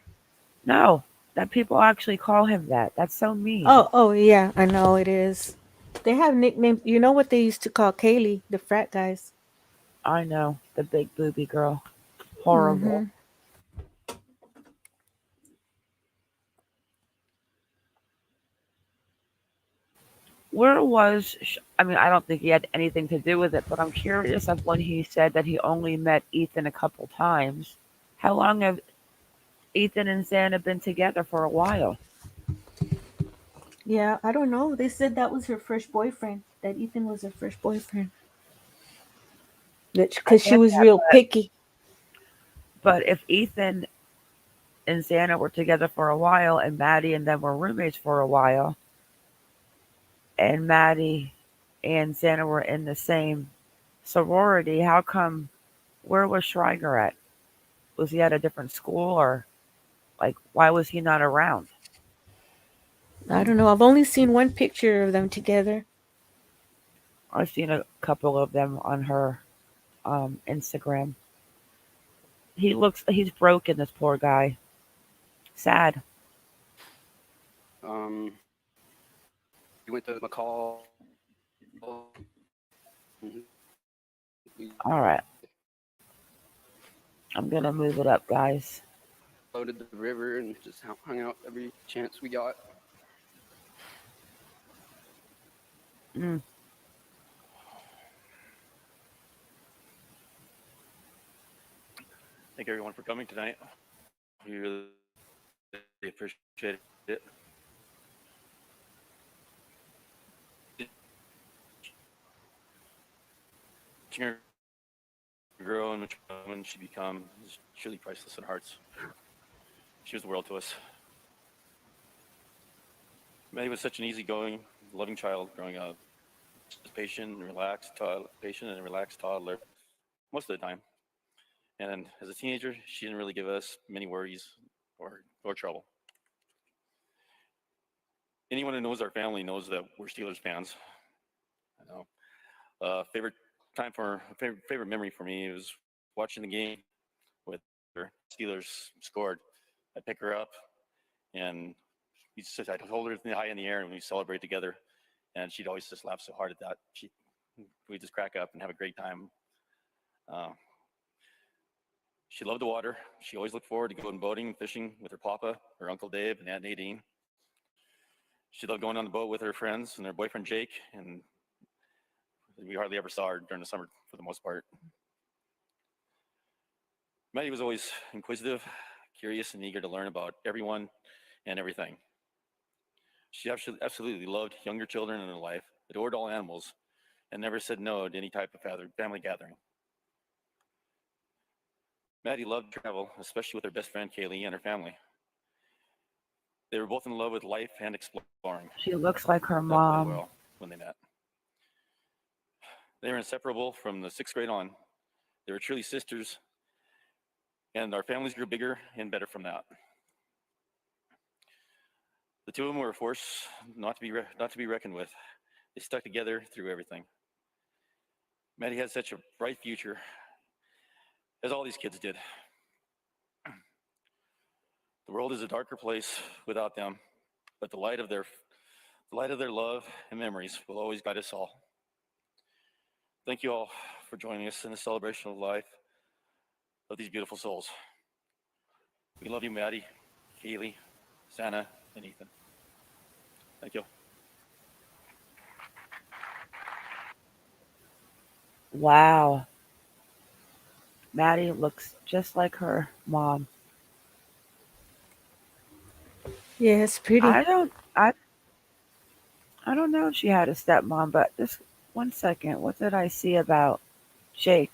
No, that people actually call him that. That's so mean. Oh, yeah, I know it is. They have nicknames. You know what they used to call Kaylee, the frat guys? I know the big booby girl. Horrible. Mm-hmm. Where was? I mean, I don't think he had anything to do with it, but I'm curious of when he said that he only met Ethan a couple times. How long have Ethan and Xana been together for a while? Yeah, I don't know. They said that was her first boyfriend. That Ethan was her first boyfriend. I Because she get was that, real picky. but if Ethan and Xana were together for a while, and Maddie and them were roommates for a while, and Maddie and Xana were in the same sorority, how come? Where was Schreiger at? Was he at a different school, or like why was he not around? I don't know. I've only seen one picture of them together. I've seen a couple of them on her Instagram. He's broken. This poor guy. Sad. We went to McCall. We All right, I'm gonna move it up, guys. floated the river and just hung out every chance we got. Mm. Thank everyone for coming tonight. We really appreciate it. Watching her grow and mature when she become is truly priceless in hearts. She was the world to us. Maddie was such an easygoing, loving child growing up. Just patient and relaxed toddler most of the time. And as a teenager, she didn't really give us many worries or trouble. Anyone who knows our family knows that we're Steelers fans. I know. Favorite memory for me was watching the game with her. Steelers scored. I pick her up, and I'd hold her high in the air, and we celebrate together. And she'd always just laugh so hard at that. We'd just crack up and have a great time. She loved the water. She always looked forward to going boating and fishing with her papa, her Uncle Dave, and Aunt Nadine. She loved going on the boat with her friends and her boyfriend Jake, and we hardly ever saw her during the summer for the most part. Maddie was always inquisitive, curious, and eager to learn about everyone and everything. She absolutely loved younger children in her life, adored all animals, and never said no to any type of family gathering. Maddie loved travel, especially with her best friend Kaylee and her family. They were both in love with life and exploring. She looks like her That mom. played well when they met. They were inseparable from the 6th grade on. They were truly sisters, and our families grew bigger and better from that. The two of them were a force not to be reckoned with. They stuck together through everything. Maddie had such a bright future, as all these kids did. The world is a darker place without them, but the light of their love and memories will always guide us all. Thank you all for joining us in the celebration of life of these beautiful souls. We love you, Maddie, Kaylee, Santa, and Ethan. Thank you. Wow. Maddie looks just like her mom. Yeah, it's pretty. I don't know if she had a stepmom, but this one second, what did I see about Jake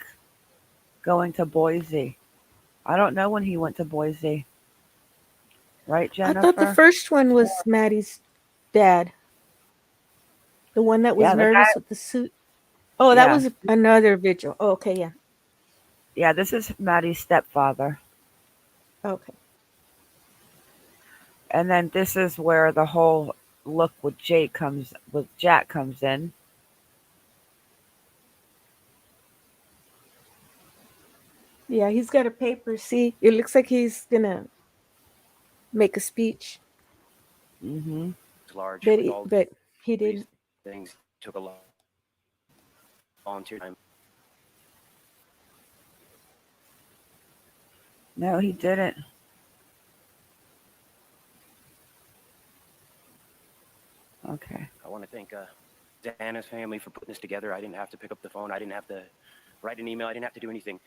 going to Boise? I don't know when he went to Boise. Right, I thought the Jennifer? first one was Maddie's dad. The one that was Yeah, the nervous guy. with the suit. Oh, that Yeah, was another vigil. Oh, okay, yeah. yeah. This is Maddie's stepfather, Okay. and then this is where the whole look with Jack comes in. Yeah, he's got a paper. See, it looks like he's gonna make a speech, Hmm. Large but with all he these didn't. things took a lot of volunteer time. No, he didn't. Okay. I want to thank Xana's family for putting this together. I didn't have to pick up the phone. I didn't have to write an email. I didn't have to do anything.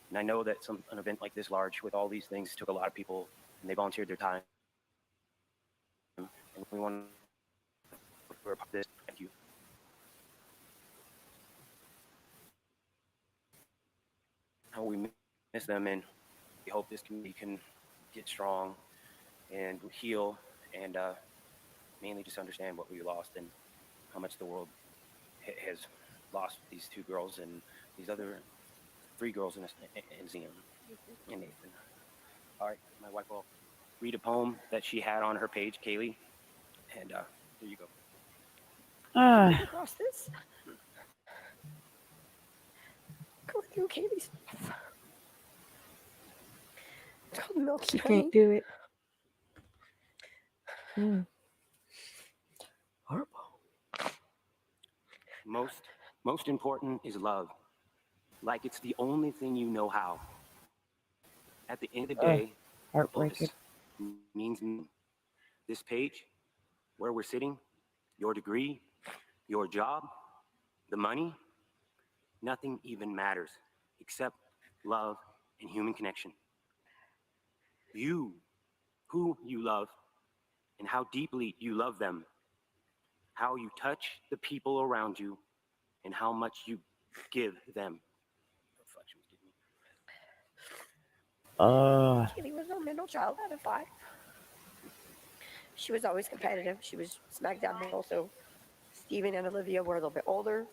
And I know that an event like this large with all these things took a lot of people, and they volunteered their time. And we want to for this. Thank you. How we miss them, and we hope this community can get strong and heal, and mainly just understand what we lost and how much the world has lost these 2 girls and these other 3 girls in Zion and Nathan. All right, my wife will read a poem that she had on her page, Kaylee, and here you go. Ah, Across this. Going through Katie's. It's called Milky She Honey. can't do it. Mm. Horrible. Most important is love. Like it's the only thing you know how. At the end of the day, heartbreaking. this means this page, where we're sitting, your degree, your job, the money, nothing even matters except love and human connection. you, who you love, and how deeply you love them, how you touch the people around you, and how much you give them. Kaylee was no middle child out of 5. She was always competitive. She was smack down middle. So Steven and Olivia were a little bit older.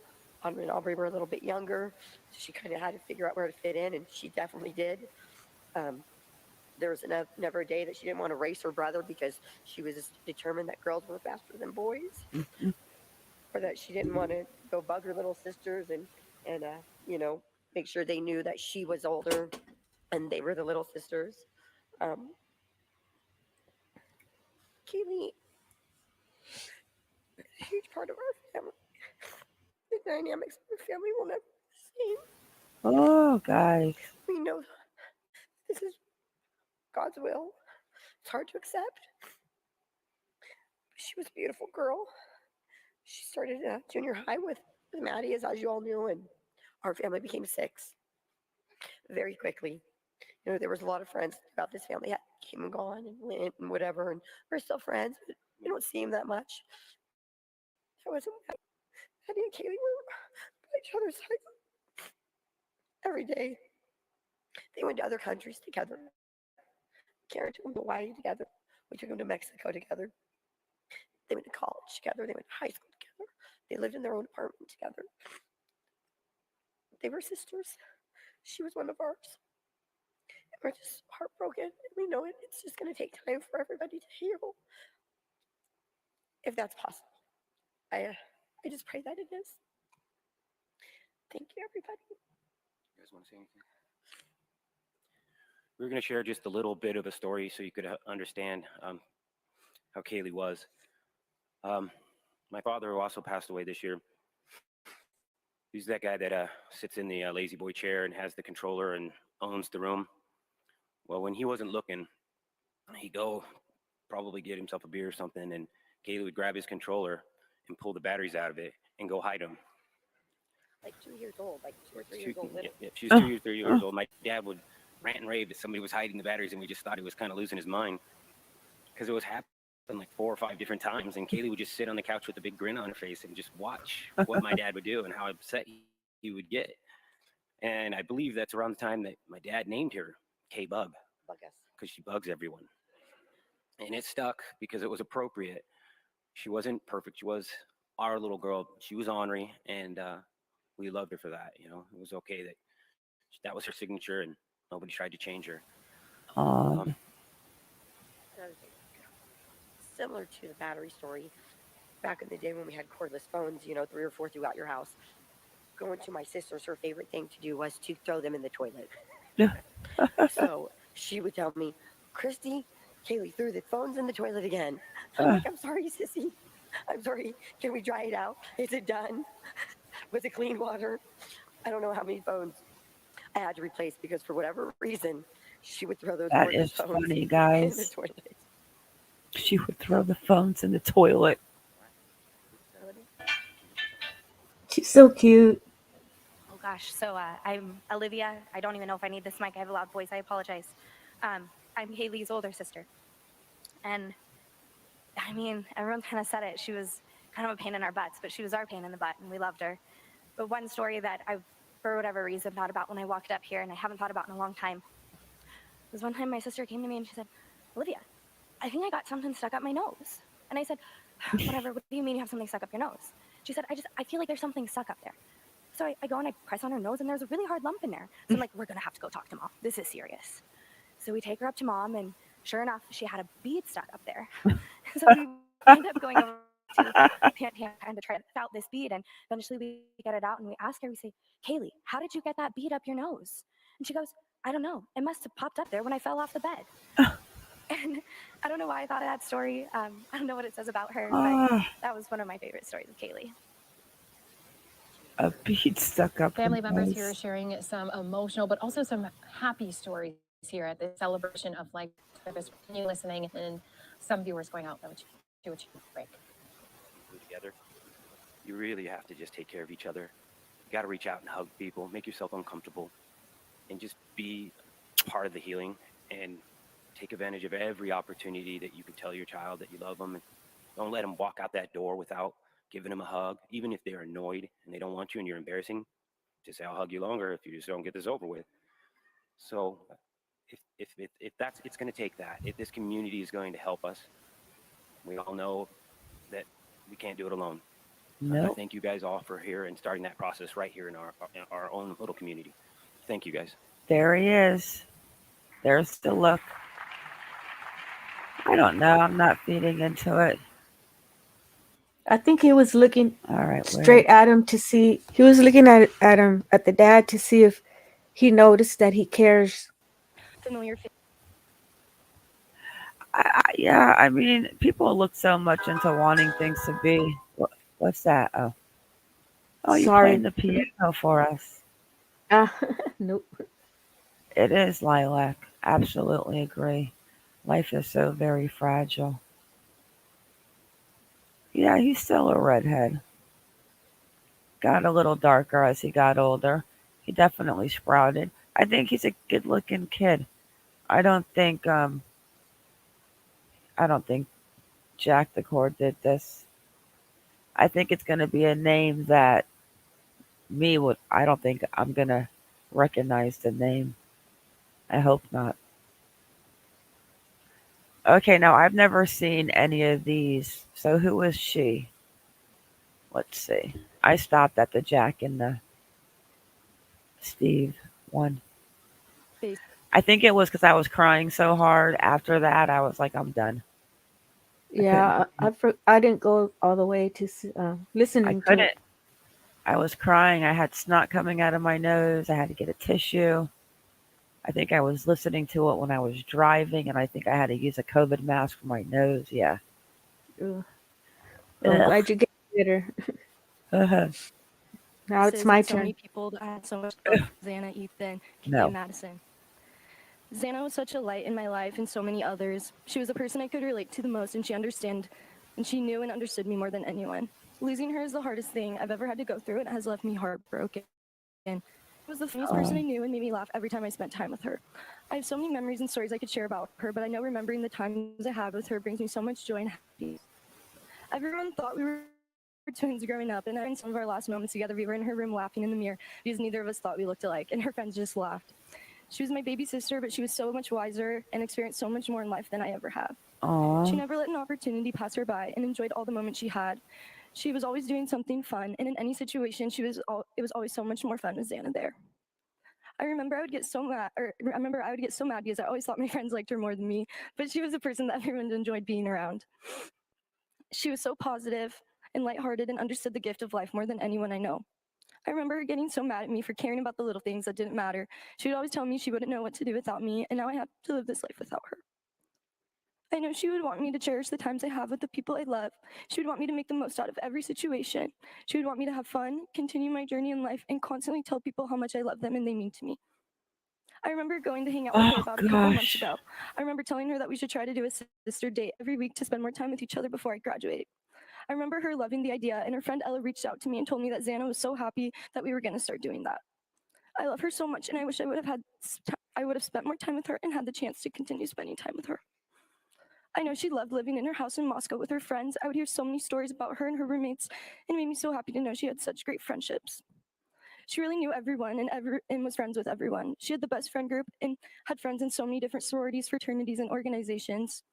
Andre and Aubrey were a little bit younger. So she kind of had to figure out where to fit in, and she definitely did. There was never a day that she didn't want to race her brother because she was determined that girls were faster than boys, or that she didn't want to go bug her little sisters and make sure they knew that she was older and they were the little sisters. Kaylee is a huge part of our family. The dynamics of our family will never be the same. Oh, guys. We know this is God's will. It's hard to accept. She was a beautiful girl. She started junior high with Maddie, as you all knew, and our family became 6 very quickly. There was a lot of friends throughout this family that came and gone and went and whatever, and we're still friends, but we don't see them that much. That wasn't Maddie and Kaylee were by each other's side every day. They went to other countries together. Karen took them to Hawaii together. We took them to Mexico together. They went to college together. They went to high school together. They lived in their own apartment together. They were sisters. She was one of ours. We're just heartbroken. We know it's just going to take time for everybody to heal, if that's possible. I just pray that it is. Thank you, everybody. You guys want to say anything? We're going to share just a little bit of a story so you could understand how Kaylee was. My father, who also passed away this year, he's that guy that sits in the lazy boy chair and has the controller and owns the room. Well, when he wasn't looking, he'd go probably get himself a beer or something, and Kaylee would grab his controller and pull the batteries out of it and go hide them. Like 2 years old, like 2 or 3 years old. Yeah, she was 2 or 3 years old. My dad would rant and rave that somebody was hiding the batteries, and we just thought he was kind of losing his mind because it was happening like 4 or 5 different times, and Kaylee would just sit on the couch with a big grin on her face and just watch what my dad would do and how upset he would get. And I believe that's around the time that my dad named her K-Bug, because she bugs everyone. And it stuck because it was appropriate. She wasn't perfect. She was our little girl. She was ornery, and we loved her for that. It was okay that was her signature, and nobody tried to change her. Similar to the battery story, back in the day when we had cordless phones, 3 or 4 throughout your house, going to my sister's, her favorite thing to do was to throw them in the toilet. So she would tell me, Christy, Kaylee threw the phones in the toilet again. I'm like, I'm sorry, sissy. I'm sorry. Can we dry it out? Is it done? Was it clean water? I don't know how many phones I had to replace because for whatever reason, she would throw those That cordless is phones funny, in the guys. toilet. She would throw the phones in the toilet. She's so cute. Oh gosh, so I'm Olivia. I don't even know if I need this mic. I have a loud voice. I apologize. I'm Haley's older sister. And I mean, everyone kind of said it. She was kind of a pain in our butts, but she was our pain in the butt, and we loved her. But one story that I, for whatever reason, thought about when I walked up here, and I haven't thought about in a long time, was one time my sister came to me and she said, Olivia, I think I got something stuck up my nose. And I said, whatever, what do you mean you have something stuck up your nose? She said, I feel like there's something stuck up there. So I go and I press on her nose, and there's a really hard lump in there. So I'm like, we're going to have to go talk to Mom. This is serious. So we take her up to Mom, and sure enough, she had a bead stuck up there. So we end up going over to kind of try to out this bead, and eventually we get it out, and we ask her, we say, Kaylee, how did you get that bead up your nose? And she goes, I don't know. It must have popped up there when I fell off the bed. And I don't know why I thought of that story. I don't know what it says about her, but that was one of my favorite stories of Kaylee. A bead stuck up. Family members here are sharing some emotional, but also some happy stories here at the celebration of life service. Continue listening, and some viewers going out to a break. Together, you really have to just take care of each other. You got to reach out and hug people, make yourself uncomfortable, and just be part of the healing. And take advantage of every opportunity that you can tell your child that you love them. And don't let them walk out that door without giving them a hug, even if they're annoyed and they don't want you and you're embarrassing. Just say, I'll hug you longer if you just don't get this over with. So if that's, it's going to take that. If this community is going to help us, we all know that we can't do it alone. No. Thank you guys all for here and starting that process right here in our own little community. Thank you guys. There he is. There's the look. I don't know. I'm not feeding into it. I think he was looking All right, straight at him to see. He was looking at him, at the dad, to see if he noticed that he cares. Familiar. Yeah, I mean, people look so much into wanting things to be. What's that? Oh, you playing Sorry. the piano for us. Nope. It is Lilac. Absolutely agree. Life is so very fragile. Yeah, he's still a redhead. Got a little darker as he got older. He definitely sprouted. I think he's a good-looking kid. I don't think I don't think Jack the Cord did this. I think it's going to be a name that I don't think I'm going to recognize the name. I hope not. Okay, now I've never seen any of these. So who is she? Let's see. I stopped at the Jack and the Steve one. I think it was because I was crying so hard. After that, I was like, I'm done. Yeah, I didn't go all the way to I listening to couldn't. it. I was crying. I had snot coming out of my nose. I had to get a tissue. I think I was listening to it when I was driving, and I think I had to use a COVID mask for my nose. Yeah. Ugh. Well, I'm glad you get better. Uh-huh. Now it's my So many turn. people that I had so much love for Xana, Ethan, No. and Madison. Xana was such a light in my life and so many others. She was the person I could relate to the most, and she knew and understood me more than anyone. Losing her is the hardest thing I've ever had to go through, and it has left me heartbroken. She was the funniest person I knew and made me laugh every time I spent time with her. I have so many memories and stories I could share about her, but I know remembering the times I had with her brings me so much joy and happiness. Everyone thought we were twins growing up, and in some of our last moments together, we were in her room laughing in the mirror because neither of us thought we looked alike, and her friends just laughed. She was my baby sister, but she was so much wiser and experienced so much more in life than I ever have. Aww. She never let an opportunity pass her by and enjoyed all the moments she had. She was always doing something fun, and in any situation, it was always so much more fun with Xana there. I remember I would get so mad because I always thought my friends liked her more than me, but she was a person that everyone enjoyed being around. She was so positive and lighthearted and understood the gift of life more than anyone I know. I remember her getting so mad at me for caring about the little things that didn't matter. She would always tell me she wouldn't know what to do without me, and now I have to live this life without her. I know she would want me to cherish the times I have with the people I love. She would want me to make the most out of every situation. She would want me to have fun, continue my journey in life, and constantly tell people how much I love them and they mean to me. I remember going to hang out with her about a couple months ago. I remember telling her that we should try to do a sister date every week to spend more time with each other before I graduate. I remember her loving the idea, and her friend Ella reached out to me and told me that Xana was so happy that we were going to start doing that. I love her so much, and I wish I would have spent more time with her and had the chance to continue spending time with her. I know she loved living in her house in Moscow with her friends. I would hear so many stories about her and her roommates, and it made me so happy to know she had such great friendships. She really knew everyone and was friends with everyone. She had the best friend group and had friends in so many different sororities, fraternities, and organizations.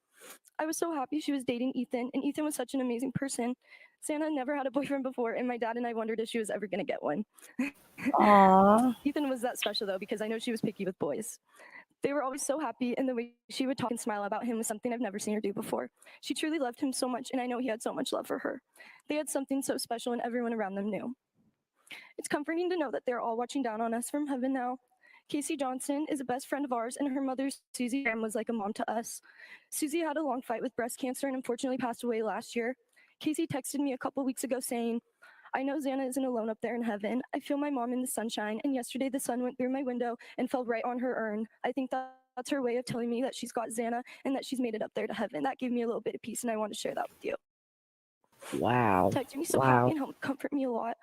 I was so happy she was dating Ethan, and Ethan was such an amazing person. Xana never had a boyfriend before, and my dad and I wondered if she was ever going to get one. Aww. Ethan was that special, though, because I know she was picky with boys. They were always so happy, and the way she would talk and smile about him was something I've never seen her do before. She truly loved him so much, and I know he had so much love for her. They had something so special, and everyone around them knew. It's comforting to know that they're all watching down on us from heaven now. Casey Johnson is a best friend of ours, and her mother, Susie Graham, was like a mom to us. Susie had a long fight with breast cancer and unfortunately passed away last year. Casey texted me a couple weeks ago saying, I know Xana isn't alone up there in heaven. I feel my mom in the sunshine, and yesterday the sun went through my window and fell right on her urn. I think that's her way of telling me that she's got Xana and that she's made it up there to heaven. That gave me a little bit of peace, and I want to share that with you. Wow. Texted me so happy and helped comfort me a lot.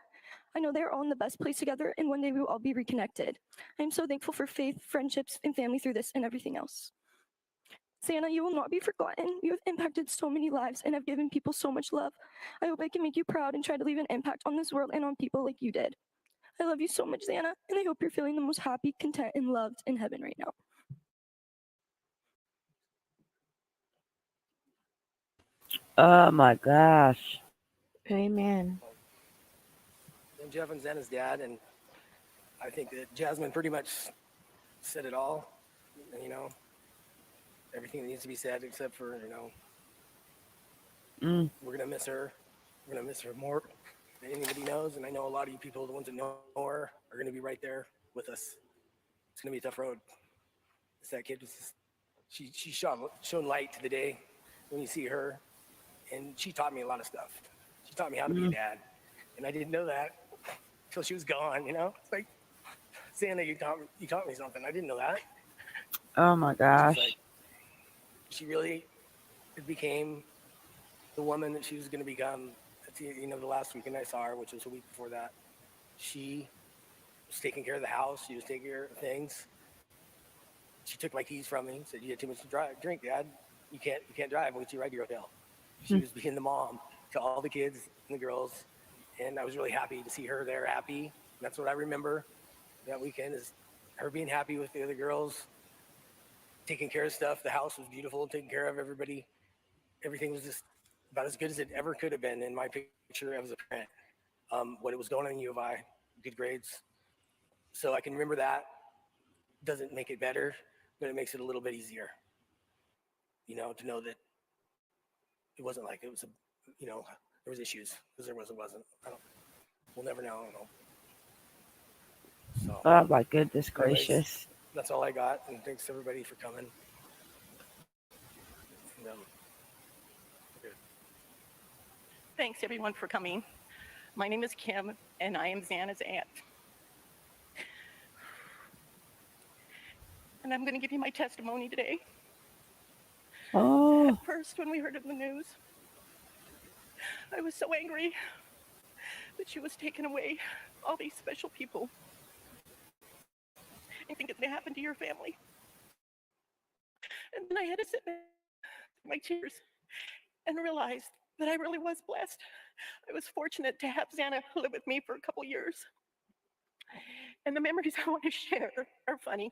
I know they're all in the best place together, and one day we will all be reconnected. I am so thankful for faith, friendships, and family through this and everything else. Santa, you will not be forgotten. You have impacted so many lives and have given people so much love. I hope I can make you proud and try to leave an impact on this world and on people like you did. I love you so much, Santa, and I hope you're feeling the most happy, content, and loved in heaven right now. Oh my gosh. Amen. I'm Jeff and Xana's dad, and I think that Jasmine pretty much said it all. You know, everything that needs to be said, except for, you know, we're gonna miss her. We're gonna miss her more than anybody knows, and I know a lot of you people, the ones that know her, are gonna be right there with us. It's gonna be a tough road. That kid was just, she shone light to the day when you see her, and she taught me a lot of stuff. She taught me how to be a dad, and I didn't know that until she was gone. You know, it's like, Santa, you taught me something. I didn't know that. Oh my gosh. Like, she really became the woman that she was going to become. At the, you know, the last weekend I saw her, which was a week before that, she was taking care of the house. She was taking care of things. She took my keys from me. Said, "You had too much to drink, Dad. You can't drive. Why don't you ride your hotel?" She was being the mom to all the kids and the girls, and I was really happy to see her there, happy. And that's what I remember that weekend, is her being happy with the other girls, taking care of stuff. The house was beautiful, taking care of everybody. Everything was just about as good as it ever could have been in my picture as a parent. What it was going on in U of I, good grades. So I can remember that. Doesn't make it better, but it makes it a little bit easier. You know, to know that it wasn't like it was a, you know, there was issues, because there wasn't. We'll never know. I don't know. So, Oh my goodness anyways, gracious. that's all I got, and thanks everybody for coming. And, good. Thanks everyone for coming. My name is Kim, and I am Xana's aunt. And I'm going to give you my testimony today. Oh. At first, when we heard of the news, I was so angry that she was taken away, all these special people. I think it's going to happen to your family. And then I had to sit there with my tears and realize that I really was blessed. I was fortunate to have Xana live with me for a couple years. And the memories I want to share are funny.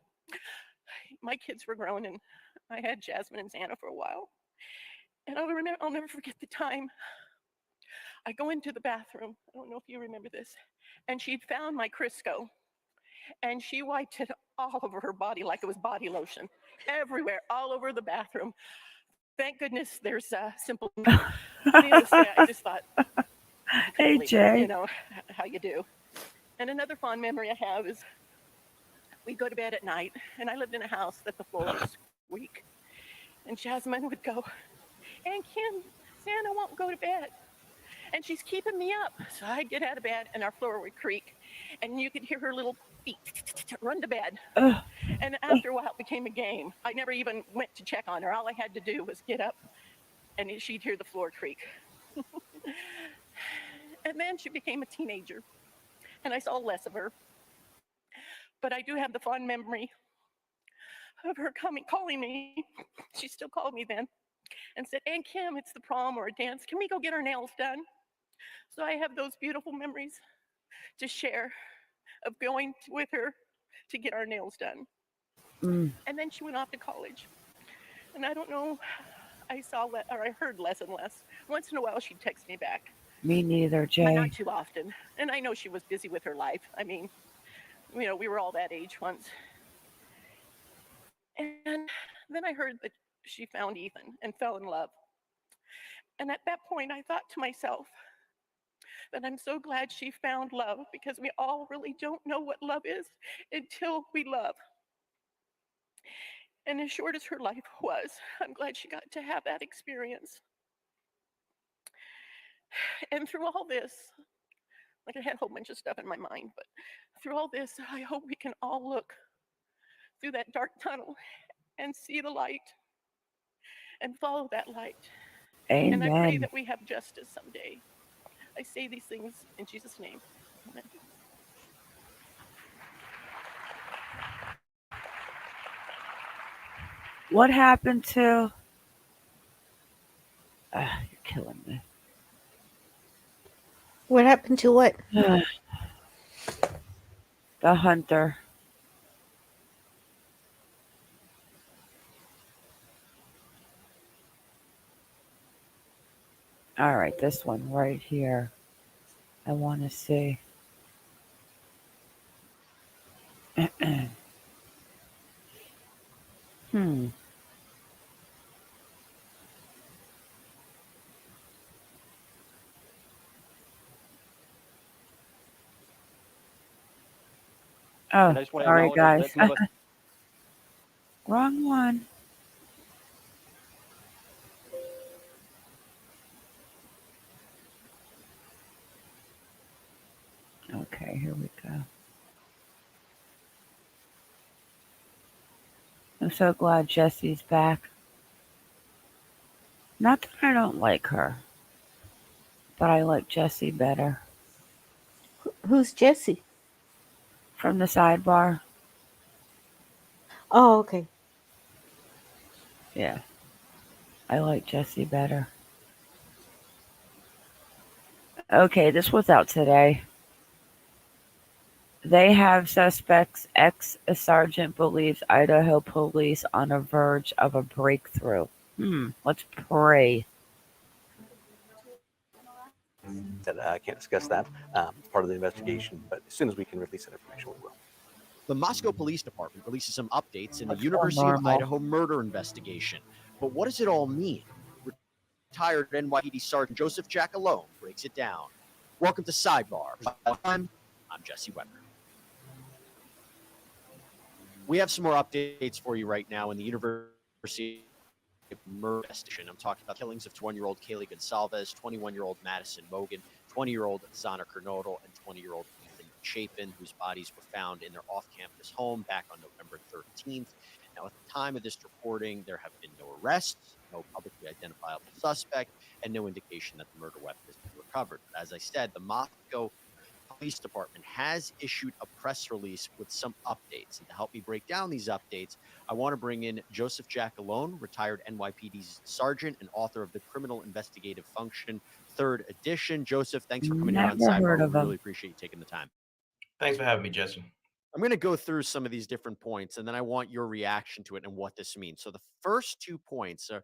My kids were grown, and I had Jasmine and Xana for a while. And I'll never forget the time I go into the bathroom. I don't know if you remember this. And she'd found my Crisco, and she wiped it all over her body like it was body lotion, everywhere, all over the bathroom. Thank goodness there's simple. Needless to say, I just thought, Hey, Jay. you know, how you do. And another fond memory I have is we'd go to bed at night, and I lived in a house that the floor would squeak. And Jasmine would go, "And Kim, Santa won't go to bed." And she's keeping me up. So I'd get out of bed, and our floor would creak, and you could hear her little feet run to bed. And after a while, it became a game. I never even went to check on her. All I had to do was get up, and she'd hear the floor creak. And then she became a teenager, and I saw less of her. But I do have the fond memory of her calling me. She still called me then and said, "Aunt Kim, it's the prom or a dance. Can we go get our nails done?" So I have those beautiful memories to share of going with her to get our nails done. And then she went off to college. And I don't know, I heard less and less. Once in a while, she'd text me back. Me neither, But Jay. not too often. And I know she was busy with her life. I mean, you know, we were all that age once. And then I heard that she found Ethan and fell in love. And at that point, I thought to myself that I'm so glad she found love, because we all really don't know what love is until we love. And as short as her life was, I'm glad she got to have that experience. And through all this, like, I had a whole bunch of stuff in my mind, but through all this, I hope we can all look through that dark tunnel and see the light and follow that light. And I pray Amen. that we have justice someday. I say these things in Jesus' name. Amen. What happened to? You're killing me. What happened to what? The hunter. All right, this one right here. I want to see. Hmm. Oh, And I just want to sorry, acknowledge guys. that some of us Wrong one. Okay, here we go. I'm so glad Jesse's back. Not that I don't like her, but I like Jesse better. Who's Jesse? From the sidebar. Oh, okay. Yeah, I like Jesse better. Okay, this was out today. They have suspects. Ex-sergeant believes Idaho police on a verge of a breakthrough. Let's pray. That I can't discuss that. It's part of the investigation, but as soon as we can release that information, we will. The Moscow Police Department releases some updates in the Let's go University of normal. Idaho murder investigation. But what does it all mean? Retired NYPD Sergeant Joseph Jackalone breaks it down. Welcome to Sidebar. I'm Jesse Weber. We have some more updates for you right now in the University of Murder investigation. I'm talking about killings of 21-year-old Kaylee Gonsalves, 21-year-old Madison Mogan, 20-year-old Zana Kernodle, and 20-year-old Ethan Chapin, whose bodies were found in their off-campus home back on November 13th. Now, at the time of this reporting, there have been no arrests, no publicly identifiable suspect, and no indication that the murder weapon has been recovered. But as I said, the Moscow Police Department has issued a press release with some updates. And to help me break down these updates, I want to bring in Joseph Jackalone, retired NYPD sergeant and author of the Criminal Investigative Function, 3rd edition. Joseph, thanks for coming here on Never heard Sidebar. of We him. really appreciate you taking the time. Thanks for having me, Jesse. I'm going to go through some of these different points, and then I want your reaction to it and what this means. So the first 2 points are,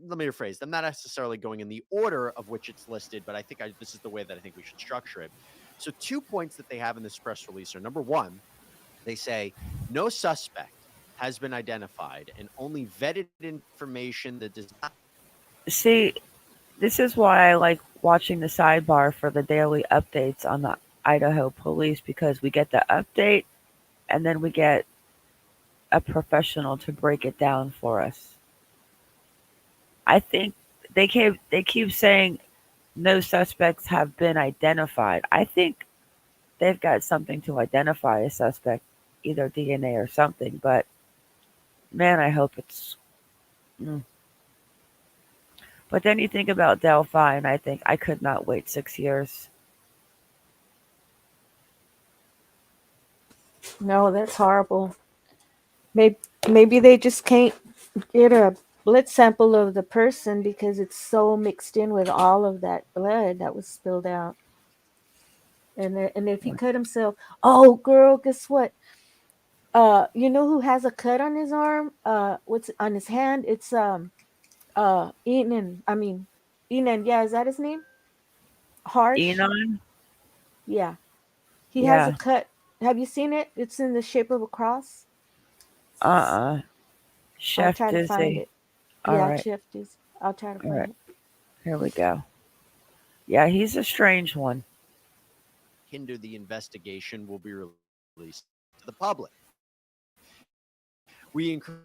let me rephrase, I'm not necessarily going in the order of which it's listed, but I think this is the way that I think we should structure it. So 2 points that they have in this press release are, number one, they say no suspect has been identified and only vetted information that does not. See, this is why I like watching the sidebar for the daily updates on the Idaho police, because we get the update and then we get a professional to break it down for us. I think they keep saying no suspects have been identified. I think they've got something to identify a suspect, either DNA or something, but man, I hope it's. But then you think about Delphi, and I think I could not wait 6 years. No, that's horrible. Maybe they just can't get a blood sample of the person because it's so mixed in with all of that blood that was spilled out. And if he cut himself, oh girl, guess what? You know who has a cut on his arm? What's on his hand? It's Enan. I mean, Enan. Yeah, is that his name? Harsh. Enon? Yeah, he has a Yeah. cut. Have you seen it? It's in the shape of a cross. I'll Chef try to find Dizzy. it. All Yeah, right. Chef Dizzy. I'll try to All find right. it. Here we go. Yeah, he's a strange one. Hinder the investigation will be released to the public. We encourage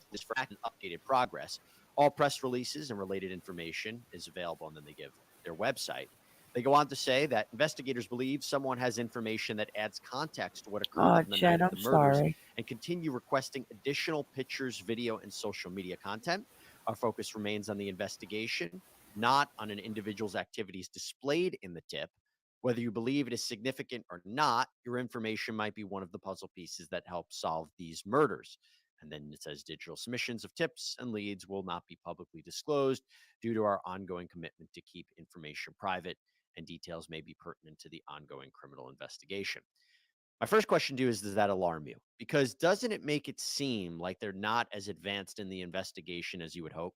this for updated progress. All press releases and related information is available, and then they give their website. They go on to say that investigators believe someone has information that adds context to what occurred Oh, on the Jen, night of I'm the murders sorry. and continue requesting additional pictures, video, and social media content. Our focus remains on the investigation, not on an individual's activities displayed in the tip. Whether you believe it is significant or not, your information might be one of the puzzle pieces that help solve these murders. And then it says digital submissions of tips and leads will not be publicly disclosed due to our ongoing commitment to keep information private, and details may be pertinent to the ongoing criminal investigation. My first question to you is, does that alarm you? Because doesn't it make it seem like they're not as advanced in the investigation as you would hope?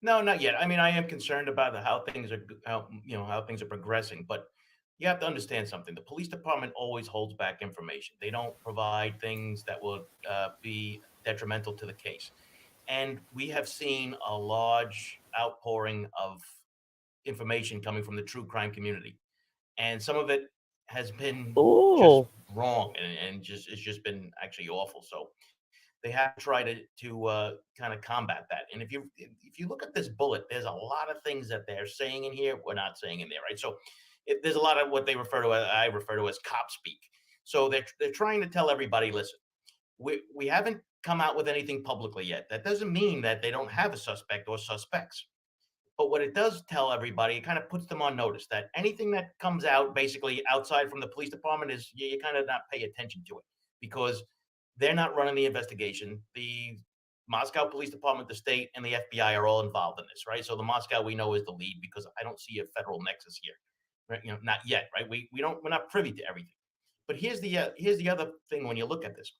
No, not yet. I mean, I am concerned about how things are, how things are progressing. But you have to understand something. The police department always holds back information. They don't provide things that would be detrimental to the case. And we have seen a large outpouring of information coming from the true crime community, and some of it has been just Oh, wrong, and just it's just been actually awful. So they have to try to kind of combat that. And if you look at this bullet, there's a lot of things that they're saying in here we're not saying in there, right? So there's a lot of what they refer to I refer to as cop speak. So they're trying to tell everybody, listen, we haven't come out with anything publicly yet. That doesn't mean that they don't have a suspect or suspects. But what it does tell everybody, it kind of puts them on notice that anything that comes out basically outside from the police department is you kind of not pay attention to it, because they're not running the investigation. The Moscow Police Department, the state, and the FBI are all involved in this, right? So the Moscow we know is the lead, because I don't see a federal nexus here, right? Not yet, right? We're not privy to everything. But here's the other thing when you look at this.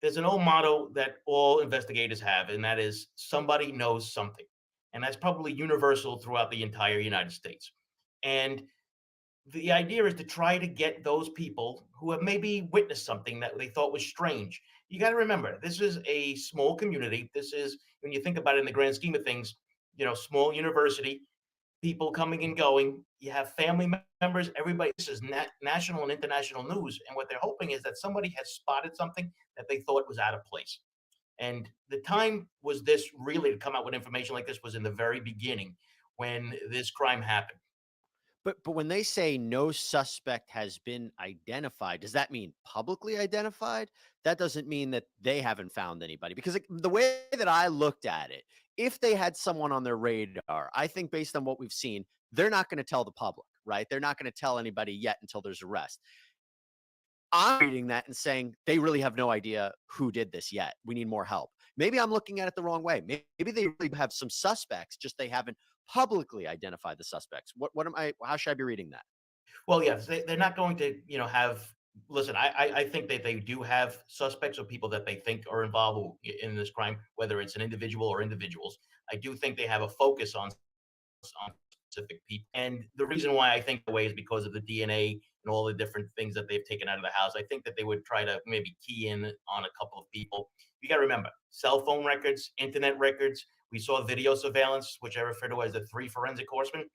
There's an old motto that all investigators have, and that is somebody knows something. And that's probably universal throughout the entire United States. And the idea is to try to get those people who have maybe witnessed something that they thought was strange. You got to remember, this is a small community. This is, when you think about it in the grand scheme of things, small university, people coming and going. You have family members, everybody. This is national and international news. And what they're hoping is that somebody has spotted something that they thought was out of place. And the time was this really to come out with information like this was in the very beginning when this crime happened. But when they say no suspect has been identified, does that mean publicly identified? That doesn't mean that they haven't found anybody. Because the way that I looked at it, if they had someone on their radar, I think based on what we've seen, they're not going to tell the public, right? They're not going to tell anybody yet until there's arrest. I'm reading that and saying they really have no idea who did this yet. We need more help. Maybe I'm looking at it the wrong way. Maybe they really have some suspects, just they haven't publicly identified the suspects. How should I be reading that? Well, yes, they're not going to, have, listen, I think that they do have suspects or people that they think are involved in this crime, whether it's an individual or individuals. I do think they have a focus on specific people. And the reason why I think the way is because of the DNA and all the different things that they've taken out of the house. I think that they would try to maybe key in on a couple of people. You got to remember, cell phone records, internet records. We saw video surveillance, which I refer to as the 3 forensic horsemen.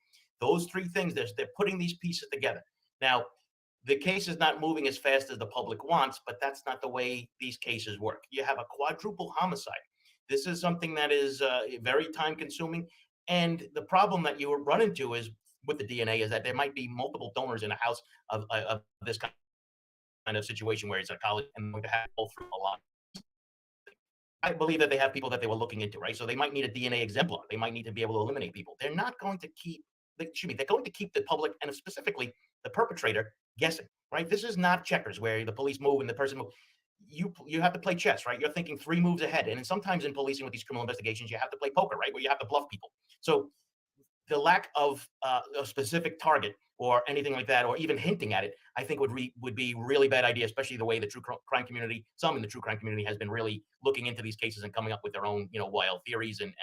Those 3 things, they're putting these pieces together. Now, the case is not moving as fast as the public wants, but that's not the way these cases work. You have a quadruple homicide. This is something that is very time consuming. And the problem that you run into is with the DNA is that there might be multiple donors in a house of this kind of situation where it's a college and going to have to go through a lot. I believe that they have people that they were looking into, right? So they might need a DNA exemplar. They might need to be able to eliminate people. They're not going to keep, they're going to keep the public and specifically the perpetrator guessing, right? This is not checkers where the police move and the person moves. You have to play chess, right? You're thinking 3 moves ahead. And sometimes in policing with these criminal investigations, you have to play poker, right? Where you have to bluff people. So the lack of a specific target or anything like that, or even hinting at it, I think would be really bad idea, especially the way the true crime community, some in the true crime community has been really looking into these cases and coming up with their own, wild theories and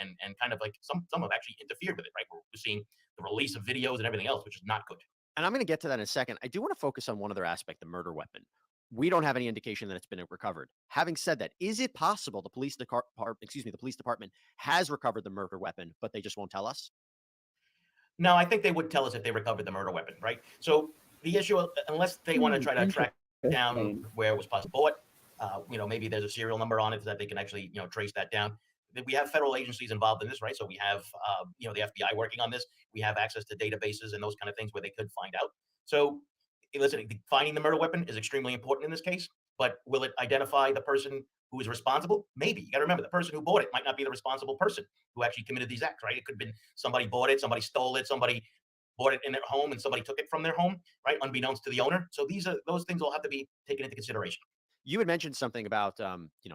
kind of like some have actually interfered with it, right? We're seeing the release of videos and everything else, which is not good. And I'm going to get to that in a second. I do want to focus on one other aspect, the murder weapon. We don't have any indication that it's been recovered. Having said that, is it possible the police department has recovered the murder weapon, but they just won't tell us? No, I think they would tell us if they recovered the murder weapon, right? So the issue, unless they want to try to track down where it was possible, maybe there's a serial number on it that they can actually, trace that down. We have federal agencies involved in this, right? So we have, the FBI working on this. We have access to databases and those kind of things where they could find out. So listen, finding the murder weapon is extremely important in this case, but will it identify the person who is responsible? Maybe. You got to remember, the person who bought it might not be the responsible person who actually committed these acts, right? It could have been somebody bought it, somebody stole it, somebody bought it in their home and somebody took it from their home, right? Unbeknownst to the owner. So those things will have to be taken into consideration. You had mentioned something about,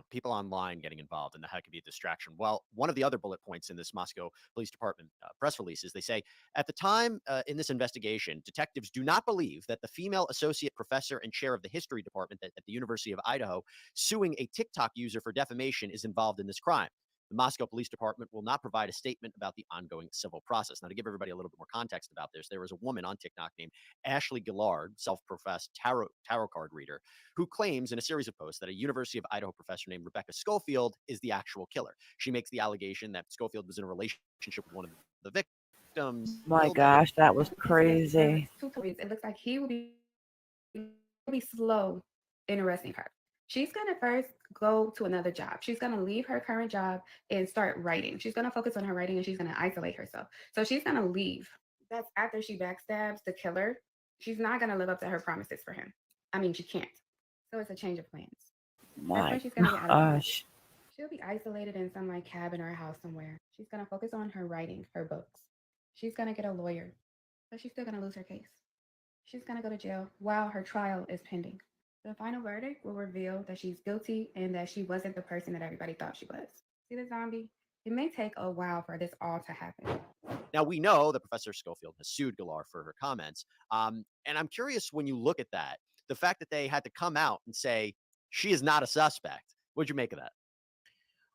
people online getting involved and how it could be a distraction. Well, one of the other bullet points in this Moscow Police Department press release is they say, at the time in this investigation, detectives do not believe that the female associate professor and chair of the history department at the University of Idaho suing a TikTok user for defamation is involved in this crime. The Moscow Police Department will not provide a statement about the ongoing civil process. Now, to give everybody a little bit more context about this, there was a woman on TikTok named Ashley Gillard, self-professed tarot card reader, who claims in a series of posts that a University of Idaho professor named Rebecca Schofield is the actual killer. She makes the allegation that Schofield was in a relationship with one of the victims. My gosh, that was crazy. It looks like he will be slow in arresting her. She's going to first go to another job. She's going to leave her current job and start writing. She's going to focus on her writing and she's going to isolate herself. So she's going to leave. That's after she backstabs the killer. She's not going to live up to her promises for him. I mean, she can't. So it's a change of plans. My She's gonna get gosh. She'll be isolated in some like cabin or a house somewhere. She's gonna focus on her writing, her books. She's gonna get a lawyer, but she's still gonna lose her case. She's gonna go to jail while her trial is pending. The final verdict will reveal that she's guilty and that she wasn't the person that everybody thought she was. See the zombie? It may take a while for this all to happen. Now, we know that Professor Schofield has sued Gillard for her comments. And I'm curious, when you look at that, the fact that they had to come out and say she is not a suspect. What'd you make of that?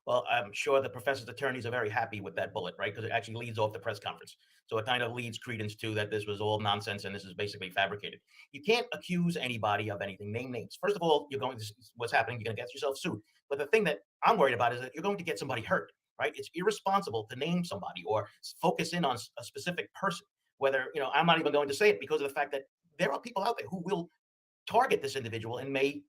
Well, I'm sure the professor's attorneys are very happy with that bullet, right? Because it actually leads off the press conference. So it kind of leads credence to that this was all nonsense and this is basically fabricated. You can't accuse anybody of anything. Name names. First of all, what's happening, you're going to get yourself sued. But the thing that I'm worried about is that you're going to get somebody hurt, right? It's irresponsible to name somebody or focus in on a specific person. Whether, I'm not even going to say it because of the fact that there are people out there who will target this individual and may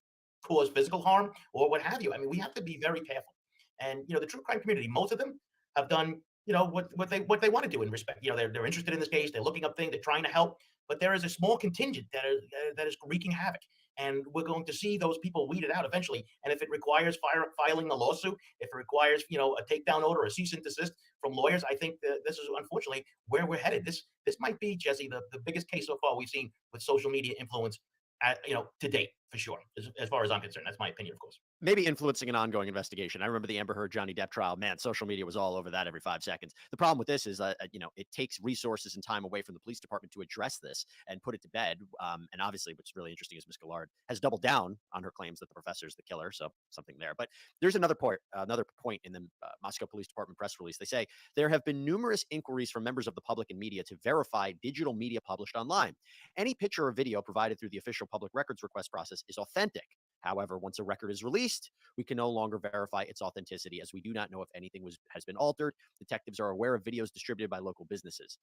cause physical harm or what have you. I mean, we have to be very careful. And the true crime community, most of them have done what they want to do in respect. They're interested in this case. They're looking up things. They're trying to help. But there is a small contingent that is wreaking havoc, and we're going to see those people weeded out eventually. And if it requires filing a lawsuit, if it requires a takedown order, a cease and desist from lawyers, I think that this is unfortunately where we're headed. This might be, Jesse, the biggest case so far we've seen with social media influence to date, for sure, as far as I'm concerned. That's my opinion, of course. Maybe influencing an ongoing investigation. I remember the Amber Heard Johnny Depp trial. Man, social media was all over that every 5 seconds. The problem with this is, it takes resources and time away from the police department to address this and put it to bed. And obviously, what's really interesting is Ms. Gillard has doubled down on her claims that the professor is the killer. So something there. But there's another point in the Moscow Police Department press release. They say there have been numerous inquiries from members of the public and media to verify digital media published online. Any picture or video provided through the official public records request process is authentic. However, once a record is released, we can no longer verify its authenticity, as we do not know if anything has been altered. Detectives are aware of videos distributed by local businesses.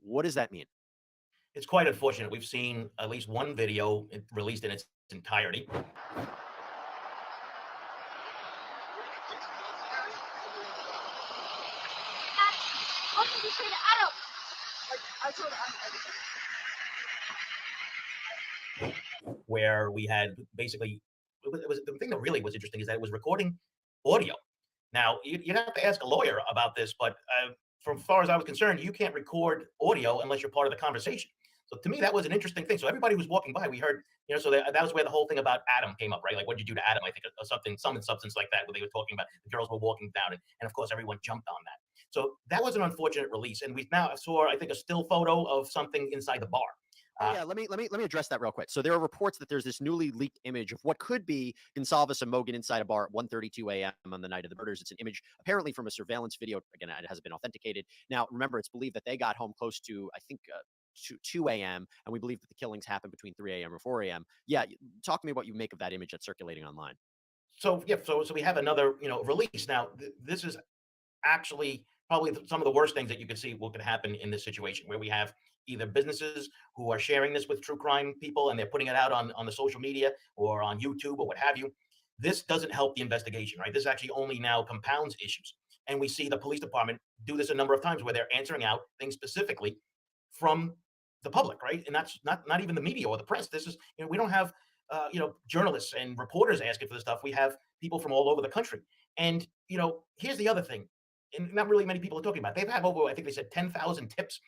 What does that mean? It's quite unfortunate. We've seen at least one video released in its entirety. Where we had basically, the thing that really was interesting is that it was recording audio. Now, you'd have to ask a lawyer about this, but from as far as I was concerned, you can't record audio unless you're part of the conversation. So to me, that was an interesting thing. So everybody was walking by, we heard, so that was where the whole thing about Adam came up, right? Like, what'd you do to Adam? I think or some substance like that, where they were talking about the girls were walking down, and of course, everyone jumped on that. So that was an unfortunate release. And we now saw, I think, a still photo of something inside the bar. Yeah, let me address that real quick. So there are reports that there's this newly leaked image of what could be Gonsalves and Mogan inside a bar at 1:32 a.m. on the night of the murders. It's an image apparently from a surveillance video. Again, it hasn't been authenticated. Now, remember, it's believed that they got home close to, I think, 2 a.m. and we believe that the killings happened between 3 a.m. or 4 a.m. Yeah, talk to me what you make of that image that's circulating online. So yeah, so we have another release. Now this is actually probably some of the worst things that you could see what could happen in this situation, where we have either businesses who are sharing this with true crime people and they're putting it out on the social media or on YouTube or what have you. This doesn't help the investigation, right? This actually only now compounds issues. And we see the police department do this a number of times where they're answering out things specifically from the public, right? And that's not even the media or the press. This is, we don't have journalists and reporters asking for this stuff. We have people from all over the country. And here's the other thing, and not really many people are talking about. They've had over, I think they said 10,000 tips.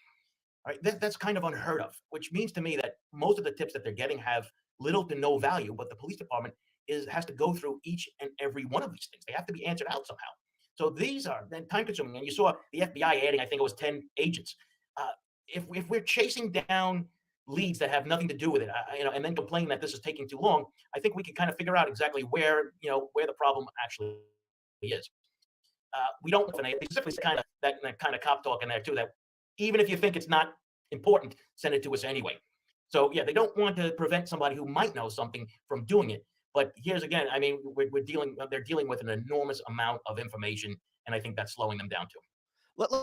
All right, that's kind of unheard of, which means to me that most of the tips that they're getting have little to no value, but the police department has to go through each and every one of these things. They have to be answered out somehow. So these are then time consuming. And you saw the FBI adding, I think it was 10 agents. If we're chasing down leads that have nothing to do with it, and then complaining that this is taking too long, I think we can kind of figure out exactly where the problem actually is. We don't specifically kind of that kind of cop talk in there too, that even if you think it's not important, send it to us anyway. So yeah, they don't want to prevent somebody who might know something from doing it. But here's again, I mean, they're dealing with an enormous amount of information, and I think that's slowing them down too.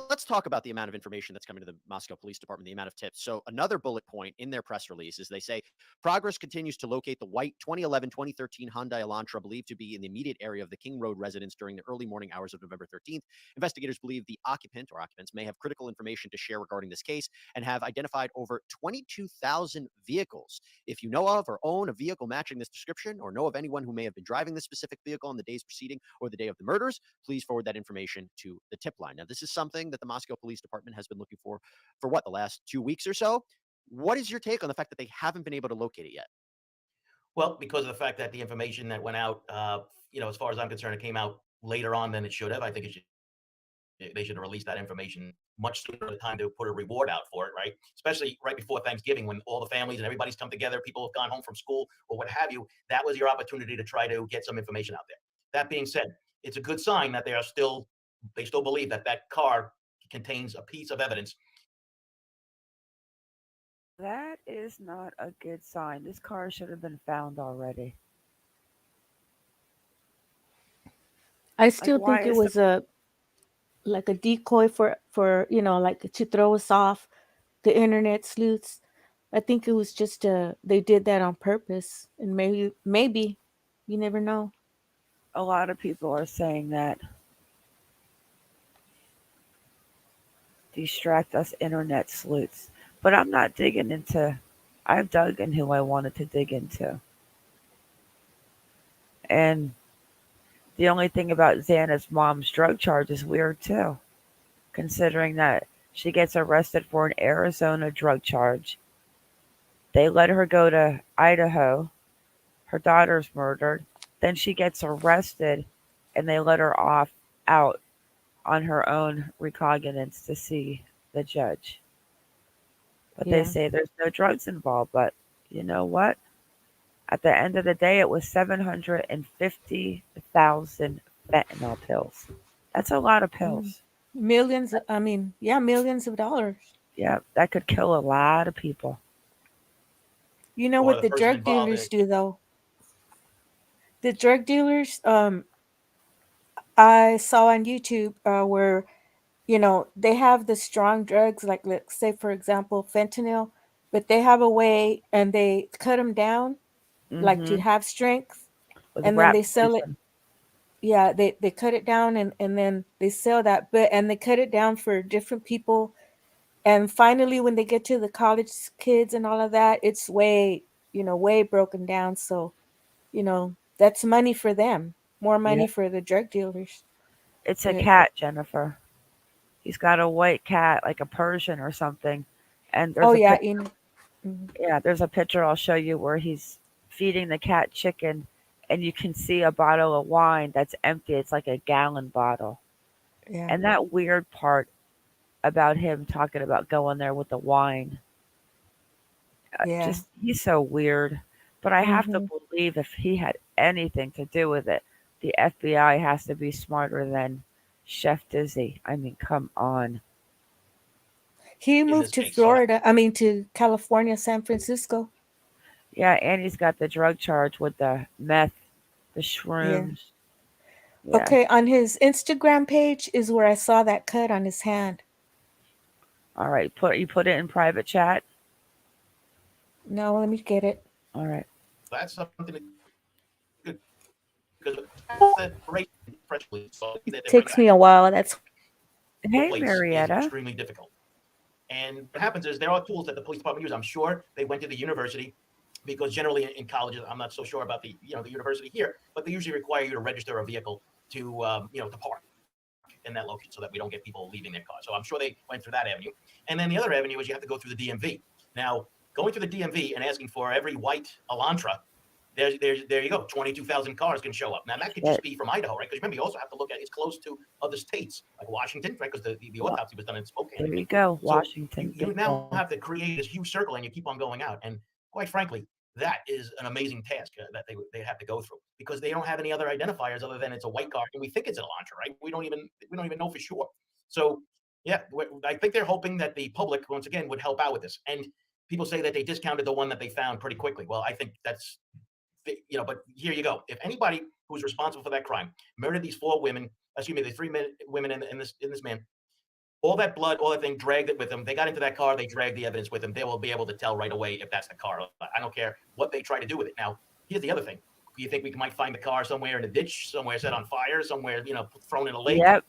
Let's talk about the amount of information that's coming to the Moscow Police Department, the amount of tips. So another bullet point in their press release is they say progress continues to locate the white 2011-2013 Hyundai Elantra believed to be in the immediate area of the King Road residence during the early morning hours of November 13th. Investigators believe the occupant or occupants may have critical information to share regarding this case and have identified over 22,000 vehicles. If you know of or own a vehicle matching this description or know of anyone who may have been driving this specific vehicle on the days preceding or the day of the murders, please forward that information to the tip line. Now, this is something that the Moscow Police Department has been looking for what, the last 2 weeks or so? What is your take on the fact that they haven't been able to locate it yet? Well, because of the fact that the information that went out, as far as I'm concerned, it came out later on than it should have. I think they should have released that information much sooner at the time to put a reward out for it, right? Especially right before Thanksgiving when all the families and everybody's come together, people have gone home from school or what have you. That was your opportunity to try to get some information out there. That being said, it's a good sign that they still believe that car contains a piece of evidence. That is not a good sign. This car should have been found already. I Like, still why think it is the was a decoy for like to throw us off, the internet sleuths. I think it was just they did that on purpose, and maybe you never know. a lot of people are saying that distract us internet sleuths, but I'm not digging into. I've dug in who I wanted to dig into, and the only thing about Xana's mom's drug charge is weird too, considering that she gets arrested for an Arizona drug charge. They let her go to Idaho. Her daughter's murdered. Then she gets arrested, and they let her off out on her own recognizance to see the judge. But they Yeah. say there's no drugs involved. But you know what? At the end of the day, it was 750,000 fentanyl pills. That's a lot of Mm. pills. Millions. I mean, yeah, millions of dollars. Yeah, that could kill a lot of people. You know Or what the the person drug involved in dealers it. do though? The drug dealers, I saw on YouTube where they have the strong drugs, like let's say for example fentanyl, but they have a way and they cut them down like to Hmm. have strength, With and then rat they sell it. poison. Yeah, they cut it down, and then they sell that, but and they cut it down for different people, and finally when they get to the college kids and all of that, it's way broken down. So that's money for them, more Yeah, money for the drug dealers. it's a But cat, Jennifer. He's got a white cat, like a Persian or something. And oh there's a yeah, picture. mhm. Yeah, there's a picture I'll show you where he's feeding the cat chicken, and you can see a bottle of wine that's empty. It's like a gallon bottle. Yeah, And that weird part about him talking about going there with the wine, yeah. just he's so weird. But I have to Hmm. believe if he had anything to do with it, the FBI has to be smarter than Chef Dizzy. I mean, come on. He In moved this to case. So Florida. I mean, to California, San Francisco. Yeah, and he's got the drug charge with the meth, the Yeah. shrooms. Yeah. Okay, on his Instagram page is where I saw that cut on his hand. All right. Put it in private chat. No, let me get it. All right. that's something good because the press release It that they bring takes back me a while. That's Hey, place is Marietta. extremely difficult. And what happens is there are tools that the police department use. I'm sure they went to the university because generally in colleges, I'm not so sure about the university here, but they usually require you to register a vehicle to to park in that location so that we don't get people leaving their cars. So I'm sure they went through that avenue. And then the other avenue is you have to go through the DMV. Now, going through the DMV and asking for every white Elantra there you go. 22,000 cars can show up. Now that could just be from Idaho, right? Because remember, you also have to look at it's close to other states like Washington, right? Because the autopsy was done in Spokane. There you go, So Washington. you now have to create this huge circle, and you keep on going out. And quite frankly, that is an amazing task that they have to go through because they don't have any other identifiers other than it's a white car, and we think it's an Elantra, right? We don't even know for sure. So yeah, I think they're hoping that the public once again would help out with this. And people say that they discounted the one that they found pretty quickly. Well, I think that's but here you go. If anybody who's responsible for that crime murdered these four women, excuse me, the three women in this man, all that blood, all that thing, dragged it with them. They got into that car, they dragged the evidence with them. They will be able to tell right away if that's the car. I don't care what they try to do with it. Now, here's the other thing. Do you think we might find the car somewhere in a ditch, somewhere set on fire, somewhere, thrown in a lake? Yep.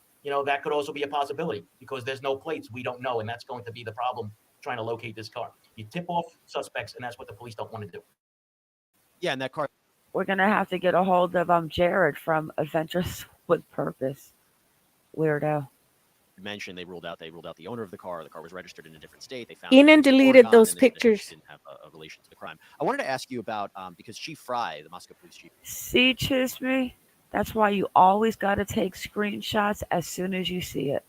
That could also be a possibility because there's no plates. We don't know. And that's going to be the problem trying to locate this car. You tip off suspects, and that's what the police don't want to do. Yeah, and that car. We're gonna have to get a hold of Jared from Adventures with Purpose. Weirdo. Mentioned they ruled out the owner of the car. The car was registered in a different state. They found Enan deleted those pictures. Didn't have a relation to the crime. I wanted to ask you about because Chief Fry, the Moscow police chief. See, Chisme, that's why you always got to take screenshots as soon as you see it.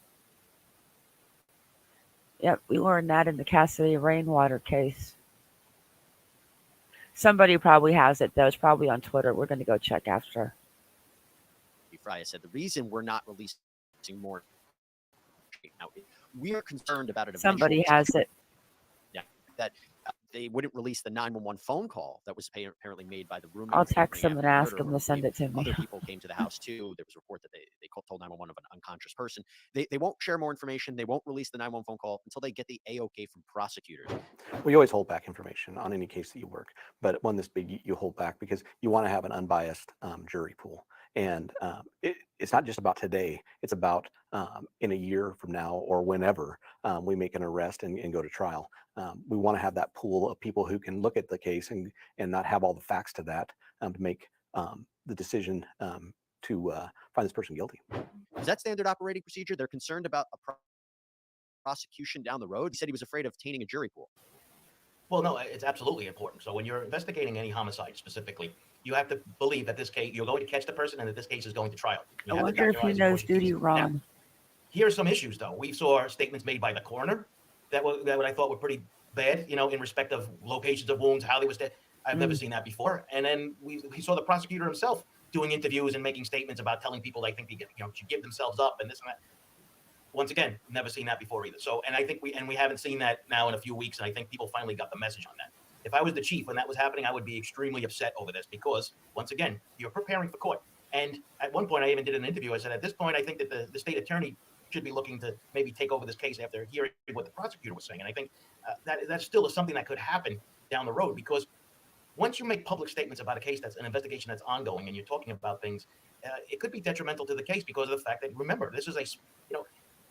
Yep, we learned that in the Cassidy Rainwater case. Somebody probably has it, though. It's probably on Twitter. We're going to go check after. Chief Fry said the reason we're not releasing more. Now, we are concerned about it. Somebody has it. Yeah, that they wouldn't release the 911 phone call that was apparently made by the roommate. I'll text them and ask them to send it to me. Other people came to the house too. There was a report that they told 911 of an unconscious person. They won't share more information. They won't release the 911 phone call until they get the AOK from prosecutors. Well, you always hold back information on any case that you work, but one this big, you hold back because you want to have an unbiased jury pool. And it's not just about today. It's about in a year from now or whenever we make an arrest and go to trial. We want to have that pool of people who can look at the case and not have all the facts to that to make the decision to find this person guilty. Is that standard operating procedure? They're concerned about a prosecution down the road. He said he was afraid of tainting a jury pool. Well, no, it's absolutely important. So when you're investigating any homicide specifically, you have to believe that this case, you're going to catch the person and that this case is going to trial. I wonder if he knows Duty Ron. Now, here are some issues, though. We saw statements made by the coroner that I thought were pretty bad, in respect of locations of wounds, how they was dead. I've never seen that before. And then we saw the prosecutor himself doing interviews and making statements about telling people they think they should give themselves up and this and that. Once again, never seen that before either. So, and I think we haven't seen that now in a few weeks. And I think people finally got the message on that. If I was the chief when that was happening, I would be extremely upset over this because once again, you're preparing for court. And at one point I even did an interview. I said, at this point, I think that the state attorney should be looking to maybe take over this case after hearing what the prosecutor was saying. And I think that still is something that could happen down the road because once you make public statements about a case that's an investigation that's ongoing and you're talking about things, it could be detrimental to the case because of the fact that, remember, this is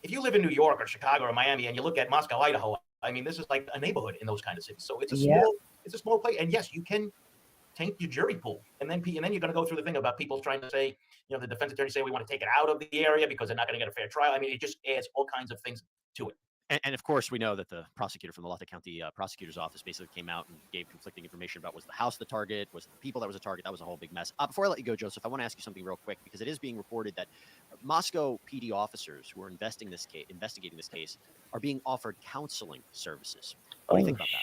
if you live in New York or Chicago or Miami and you look at Moscow, Idaho, I mean, this is like a neighborhood in those kind of cities. So it's a small place. And yes, you can taint your jury pool. And then you're going to go through the thing about people trying to say, the defense attorney say we want to take it out of the area because they're not going to get a fair trial. I mean, it just adds all kinds of things to it. And of course, we know that the prosecutor from the Lafayette County prosecutor's office basically came out and gave conflicting information about was the house the target, was the people that was a target. That was a whole big mess. Before I let you go, Joseph, I want to ask you something real quick because it is being reported that Moscow PD officers who are investigating this case are being offered counseling services. What do you think about that?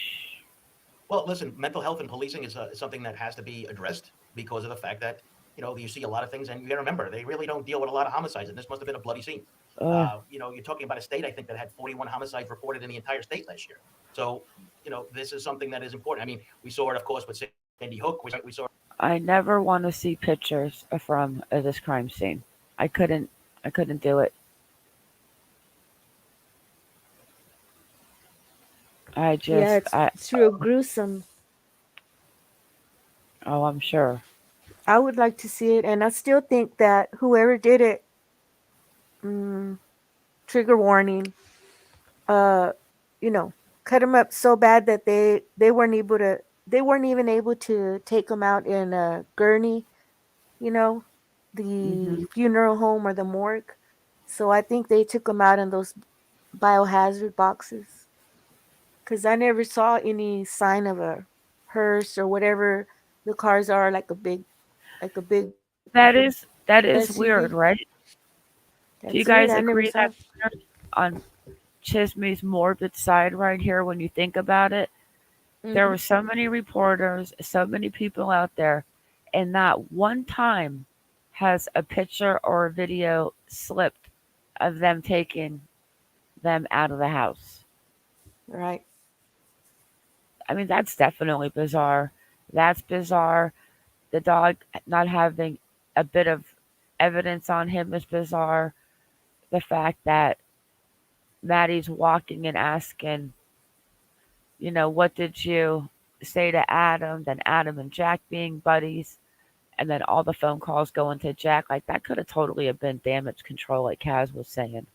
Well, listen, mental health and policing is something that has to be addressed because of the fact that, you see a lot of things and you got to remember, they really don't deal with a lot of homicides and this must have been a bloody scene. You're talking about a state, I think, that had 41 homicides reported in the entire state last year. So, this is something that is important. I mean, we saw it, of course, with Sandy Hook. We saw. I never want to see pictures from this crime scene. I couldn't do it. It's real gruesome. Oh, I'm sure. I would like to see it, and I still think that whoever did it, trigger warning, cut them up so bad that they weren't even able to take them out in a gurney, the funeral home or the morgue. So I think they took them out in those biohazard boxes. Because I never saw any sign of a hearse or whatever the cars are like a big That is weird, SUV. right? Do you That's weird. guys I never agree saw. that's weird on Chisme's morbid side right here when you think about it? There Hmm. were so many reporters, so many people out there, and not one time has a picture or a video slipped of them taking them out of the house. Right. I mean, that's definitely bizarre. That's bizarre. The dog not having a bit of evidence on him is bizarre. The fact that Maddie's walking and asking, what did you say to Adam? Then Adam and Jack being buddies, and then all the phone calls going to Jack. Like that could have totally have been damage control, like Kaz was saying.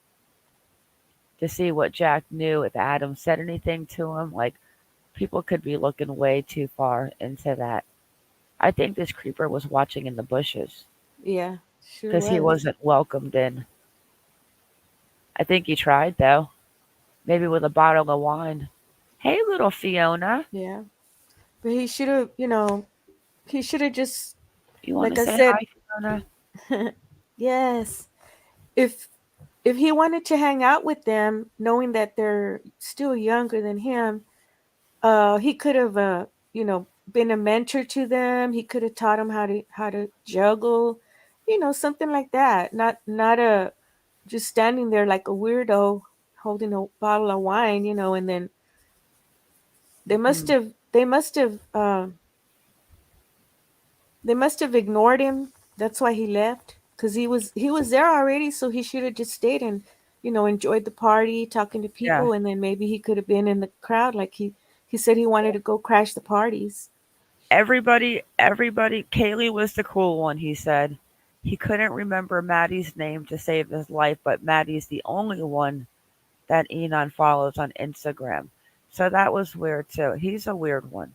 To see what Jack knew if Adam said anything to him, like people could be looking way too far into that. I think this creeper was watching in the bushes Yeah. Sure because he was. wasn't welcomed in. I think he tried though, maybe with a bottle of wine. Hey, little Fiona. Yeah. But he should have, he should have just, You want like to I say said, hi, Fiona? yes. If if he wanted to hang out with them, knowing that they're still younger than him, he could have, been a mentor to them. He could have taught them how to juggle, something like that. Not a just standing there like a weirdo holding a bottle of wine, and then they must Mhm. have they must have they must have ignored him. That's why he left, because he was there already, so he should have just stayed and enjoyed the party, talking to Yeah. people, and then maybe he could have been in the crowd like he said he wanted to go crash the parties. Everybody, Kaylee was the cool one, he said. He couldn't remember Maddie's name to save his life, but Maddie's the only one that Enon follows on Instagram. So that was weird too. He's a weird one.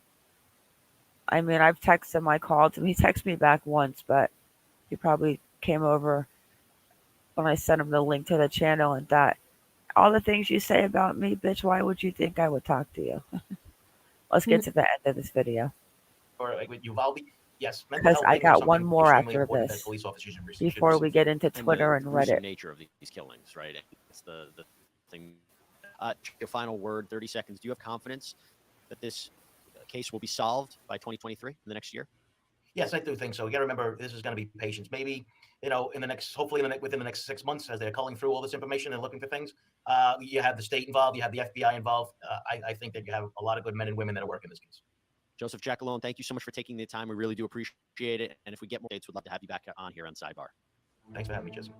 I mean, I've texted him, I called him. He texted me back once, but he probably came over when I sent him the link to the channel and that. All the things you say about me, bitch, why would you think I would talk to you? Let's get to the end of this video. Or like with Uvalde, yes, mental Because health I things are got one something more extremely after important that this police officers should before we receive. get into And Twitter the and gruesome Reddit. nature of these killings, right? It's the thing. Your final word, 30 seconds. Do you have confidence that this case will be solved by 2023 in the next year? Yes, I do think so. You got to remember, this is going to be patience. Maybe in the next, hopefully, within the next 6 months, as they're culling through all this information and looking for things, you have the state involved, you have the FBI involved. I think that you have a lot of good men and women that are working this case. Joseph Jackalone, thank you so much for taking the time. We really do appreciate it. And if we get more dates, we'd love to have you back on here on Sidebar. Thanks for having me, Jesse.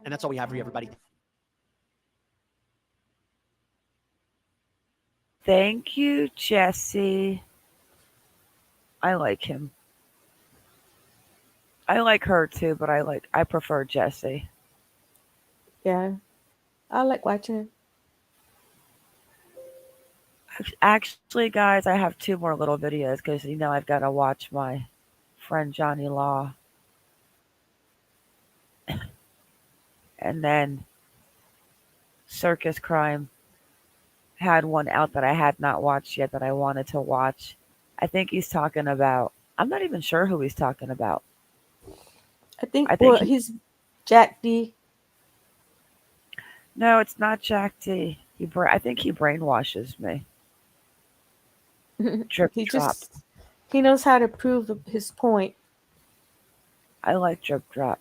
And that's all we have for you, everybody. Thank you, Jesse. I like him. I like her too, but I prefer Jesse. Yeah, I like watching it. Actually, guys, I have two more little videos because I've got to watch my friend Johnny Law, and then Circus Crime had one out that I had not watched yet that I wanted to watch. I think he's talking about. I'm not even sure who he's talking about. I think I think well, he's Jack D. No, it's not Jack D. I think he brainwashes me. Drip he drop. just he knows how to prove his point. I like drip drop.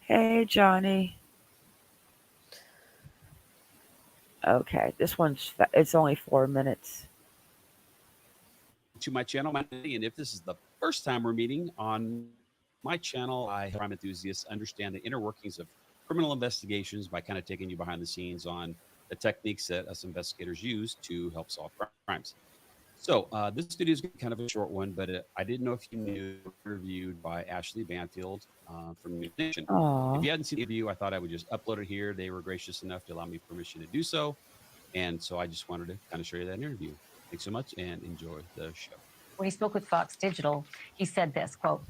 Hey, Johnny. Okay, this it's only 4 minutes. To my channel, and if this is the first time we're meeting on my channel, I help crime enthusiasts understand the inner workings of criminal investigations by kind of taking you behind the scenes on the techniques that us investigators use to help solve crimes. So this video is kind of a short one, but I didn't know if you knew, interviewed by Ashley Banfield from NewsNation. Aw. If you hadn't seen the interview, I thought I would just upload it here. They were gracious enough to allow me permission to do so. And so I just wanted to kind of show you that interview. Thanks so much and enjoy the show. When he spoke with Fox Digital, he said this, quote,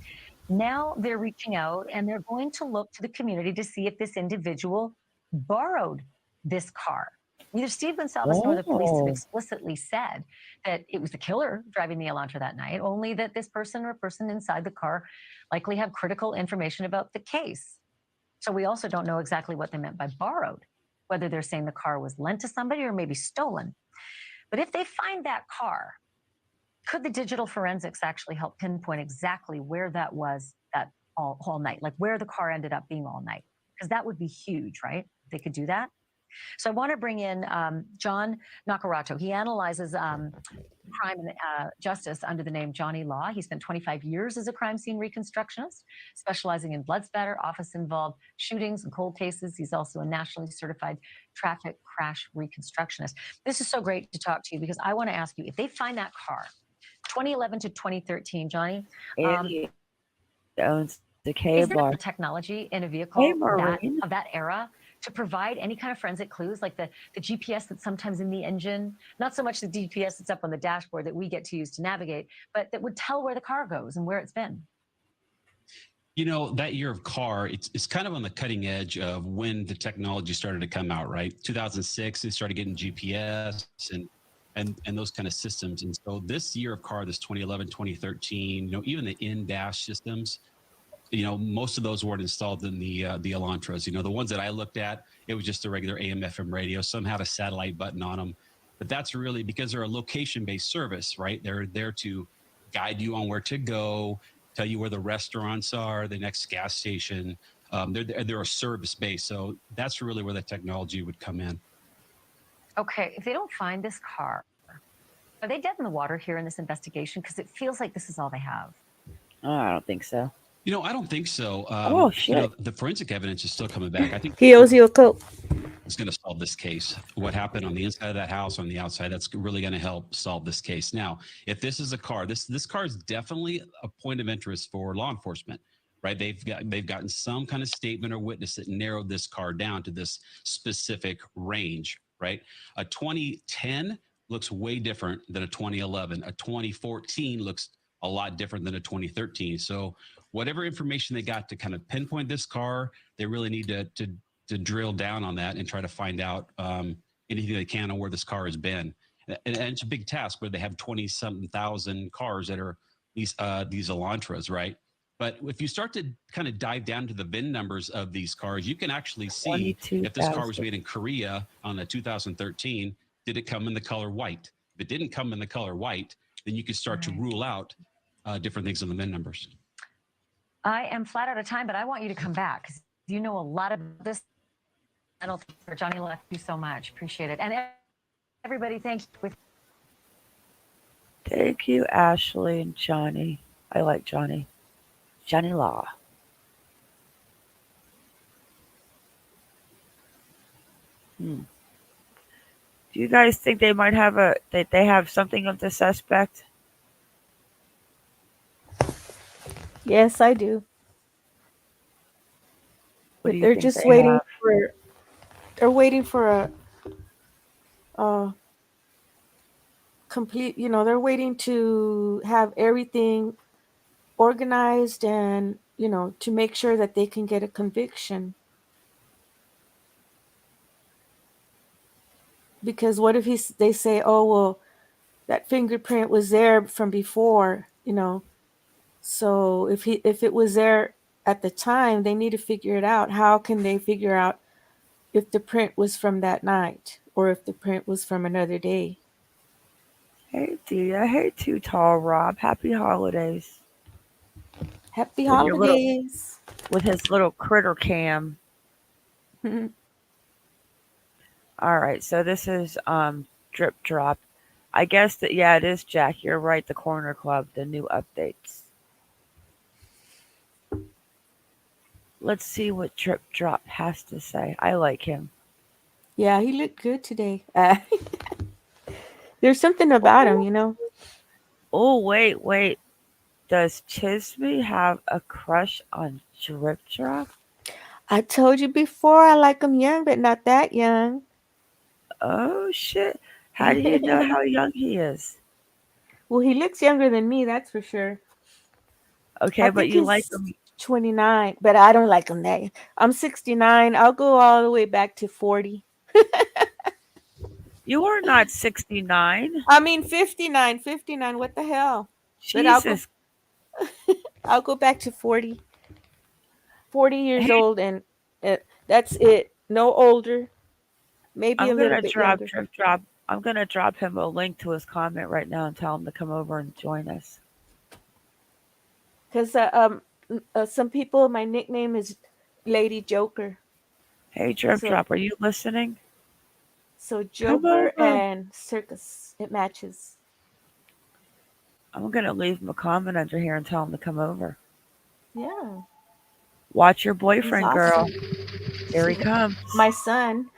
"Now they're reaching out and they're going to look to the community to see if this individual borrowed this car." Neither Steve Gonsalves nor the police have Oh. explicitly said that it was the killer driving the Elantra that night, only that this person or person inside the car likely have critical information about the case. So we also don't know exactly what they meant by borrowed, whether they're saying the car was lent to somebody or maybe stolen. But if they find that car, could the digital forensics actually help pinpoint exactly where that was that all night, like where the car ended up being all night? Because that would be huge, right? If they could do that. So I want to bring in John Nacarrato. He analyzes crime and justice under the name Johnny Law. He spent 25 years as a crime scene reconstructionist, specializing in blood spatter, office-involved shootings and cold cases. He's also a nationally certified traffic crash reconstructionist. This is so great to talk to you because I want to ask you, if they find that car, 2011 to 2013, Johnny, Andy owns the K is there bar. technology in a Hey, vehicle Maureen. of that era to provide any kind of forensic clues, like the GPS that's sometimes in the engine, not so much the GPS that's up on the dashboard that we get to use to navigate, but that would tell where the car goes and where it's been? You know, that year of car, it's kind of on the cutting edge of when the technology started to come out, right? 2006, they started getting GPS and those kind of systems. And so this year of car, this 2011, 2013, you know, even the in-dash systems, you know, most of those weren't installed in the Elantras. You know, the ones that I looked at, it was just a regular AM/FM radio. Some had a satellite button on them, but that's really because they're a location-based service, right? They're there to guide you on where to go, tell you where the restaurants are, the next gas station. They're a service base, so that's really where the technology would come in. Okay, if they don't find this car, are they dead in the water here in this investigation? Because it feels like this is all they have. Oh, I don't think so. You know, I don't think so. Oh, shit. You know, the forensic evidence is still coming back. I think He owes you a coat. it's going to solve this case. What happened on the inside of that house, on the outside, that's really going to help solve this case. Now, if this is a car, this car is definitely a point of interest for law enforcement, right? They've gotten some kind of statement or witness that narrowed this car down to this specific range, right? A 2010 looks way different than a 2011. A 2014 looks a lot different than a 2013. So whatever information they got to kind of pinpoint this car, they really need to drill down on that and try to find out anything they can on where this car has been. And it's a big task where they have 20-something thousand cars that are these Elantras, right? But if you start to kind of dive down to the VIN numbers of these cars, you can actually see if this car was made in Korea on a 2013, did it come in the color white? If it didn't come in the color white, then you can start to rule out different things on the VIN numbers. I am flat out of time, but I want you to come back because you know a lot of this. I don't think for Johnny left you so much. Appreciate it. And everybody, thank you. Thank you, Ashley and Johnny. I like Johnny. Johnny Law. Do you guys think they might have they have something of the suspect? Yes, I do. What But do you they're think just they waiting have? for. They're waiting for a complete. You know, they're waiting to have everything organized and to make sure that they can get a conviction. Because what if they say, oh well, that fingerprint was there from before, so if it was there at the time, they need to figure it out. How can they figure out if the print was from that night or if the print was from another day? Hey, Dia. Hey, Too Tall Rob. Happy holidays. Happy With your little, holidays. with his little critter cam. All right, so this is Drip Drop. I guess that, yeah, it is Jack. You're right. The Corner Club, the new updates. Let's see what Drip Drop has to say. I like him. Yeah, he looked good today. There's something about him. Oh, wait. Does Chisme have a crush on Drip Drop? I told you before I like him young, but not that young. Oh, shit. How do you know how young he is? Well, he looks younger than me, that's for sure. Okay, I but think you he's like him. 29, but I don't like him that. I'm 69. I'll go all the way back to 40. You are not 69. I mean 59. 59. What the hell? But Jesus. I'll go back to 40. 40 years Hey, old, and that's it. No older. Maybe a I'm little gonna bit drop younger. drip drop. I'm gonna drop him a link to his comment right now and tell him to come over and join us. Because some people, my nickname is Lady Joker. Hey, drip So drop, are you listening? so Come Joker over. and Circus, it matches. I'm gonna leave him a comment under here and tell him to come over. Yeah, Watch your he's boyfriend, girl. awesome. Here he comes. My son.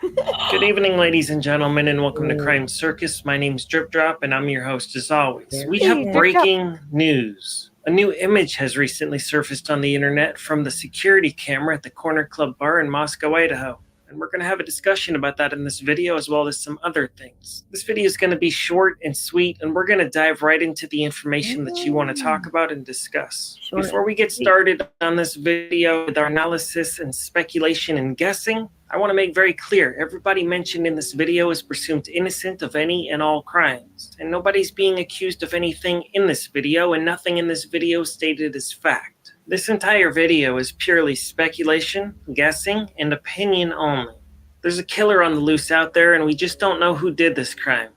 Good evening, ladies and gentlemen, and welcome to Crime Circus. My name's Drip Drop, and I'm your host as always. We Hey, have Drip Drop. breaking news. A new image has recently surfaced on the internet from the security camera at the Corner Club Bar in Moscow, Idaho. And we're going to have a discussion about that in this video, as well as some other things. This video is going to be short and sweet, and we're going to dive right into the information that you want to talk about and discuss. Short Before we get started on this video with our analysis and speculation and guessing, I want to make very clear, everybody mentioned in this video is presumed innocent of any and all crimes, and nobody's being accused of anything in this video, and nothing in this video stated as fact. This entire video is purely speculation, guessing, and opinion only. There's a killer on the loose out there, and we just don't know who did this crime.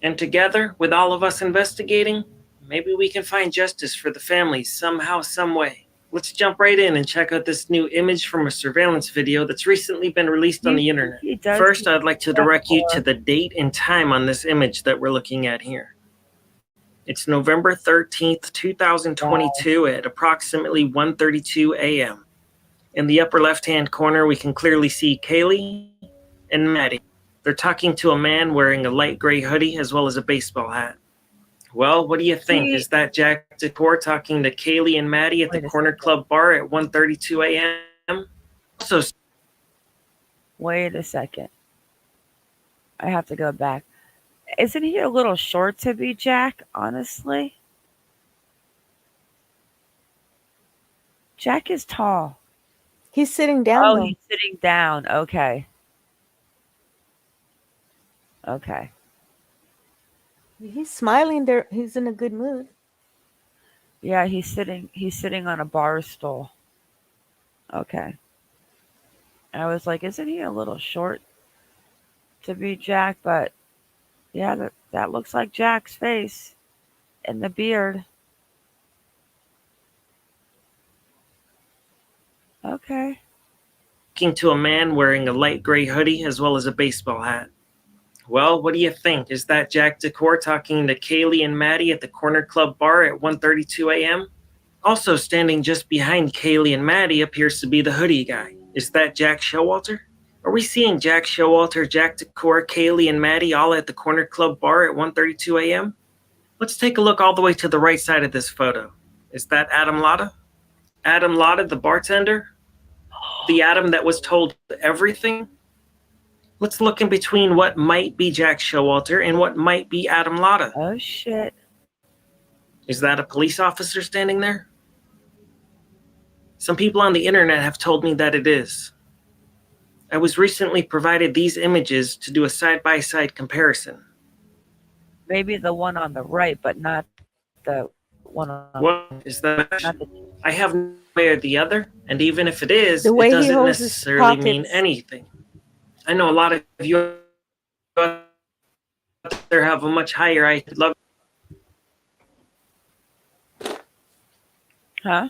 And together, with all of us investigating, maybe we can find justice for the families somehow, some way. Let's jump right in and check out this new image from a surveillance video that's recently been released on the internet. First, I'd like to direct you to the date and time on this image that we're looking at here. It's November 13th, 2022 at approximately 1:32 a.m. In the upper left-hand corner, we can clearly see Kaylee and Maddie. They're talking to a man wearing a light gray hoodie as well as a baseball hat. Well, what do you think? Is that Jack Decor talking to Kaylee and Maddie at the Corner Club Bar at 1:32 a.m.? Also, Wait a second. I have to go back. Isn't he a little short to be Jack, honestly? Jack is tall. He's sitting down Oh, though. he's sitting down. Okay. Okay. He's smiling there. He's in a good mood. Yeah, he's sitting on a bar stool. Okay. I was like, isn't he a little short to be Jack? But yeah, that looks like Jack's face and the beard. Okay. talking to a man wearing a light gray hoodie as well as a baseball hat. Well, what do you think? Is that Jack Decor talking to Kaylee and Maddie at the Corner Club Bar at 1:32 a.m.? Also standing just behind Kaylee and Maddie appears to be the hoodie guy. Is that Jack Showalter? Are we seeing Jack Showalter, Jack Decor, Kaylee, and Maddie all at the Corner Club Bar at 1:32 a.m.? Let's take a look all the way to the right side of this photo. Is that Adam Latta? Adam Latta, the bartender? The Adam that was told everything? Let's look in between what might be Jack Showalter and what might be Adam Latta. Oh, shit. Is that a police officer standing there? Some people on the internet have told me that it is. I was recently provided these images to do a side-by-side comparison. Maybe the one on the right, but not the one on What is that? not the, I have no idea the other, and even if it is, The way it he doesn't holds his necessarily mean pockets. anything. I know a lot of you out there have a much higher IQ. Love. Huh?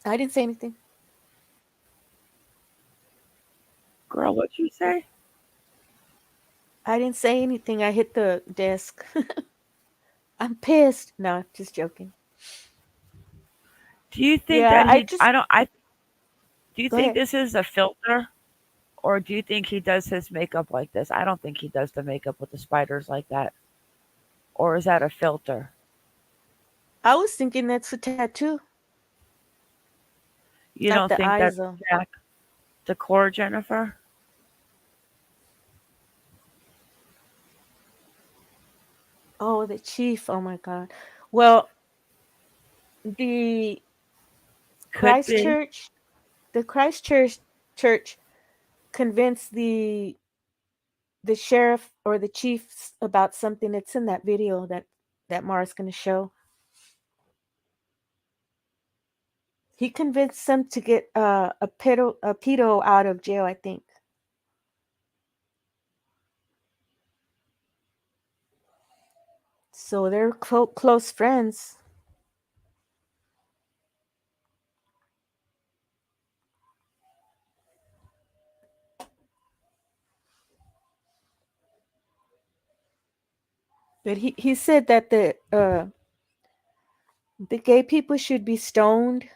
I didn't say anything. Girl, what'd you say? I didn't say anything. I hit the desk. I'm pissed. No, just joking. Do you think Yeah, that I he just do you Go think ahead. this is a filter? Or do you think he does his makeup like this? I don't think he does the makeup with the spiders like that. Or is that a filter? I was thinking that's a tattoo. You Like don't the think eyes that's though. Jack Decor, Jennifer? Oh, the chief. Oh my god. Well, the Could be. Christchurch church convinced the the sheriff or the chief about something that's in that video that Mara's going to show. He convinced them to get a pedo out of jail, I think. So they're close friends. But he said that the gay people should be stoned.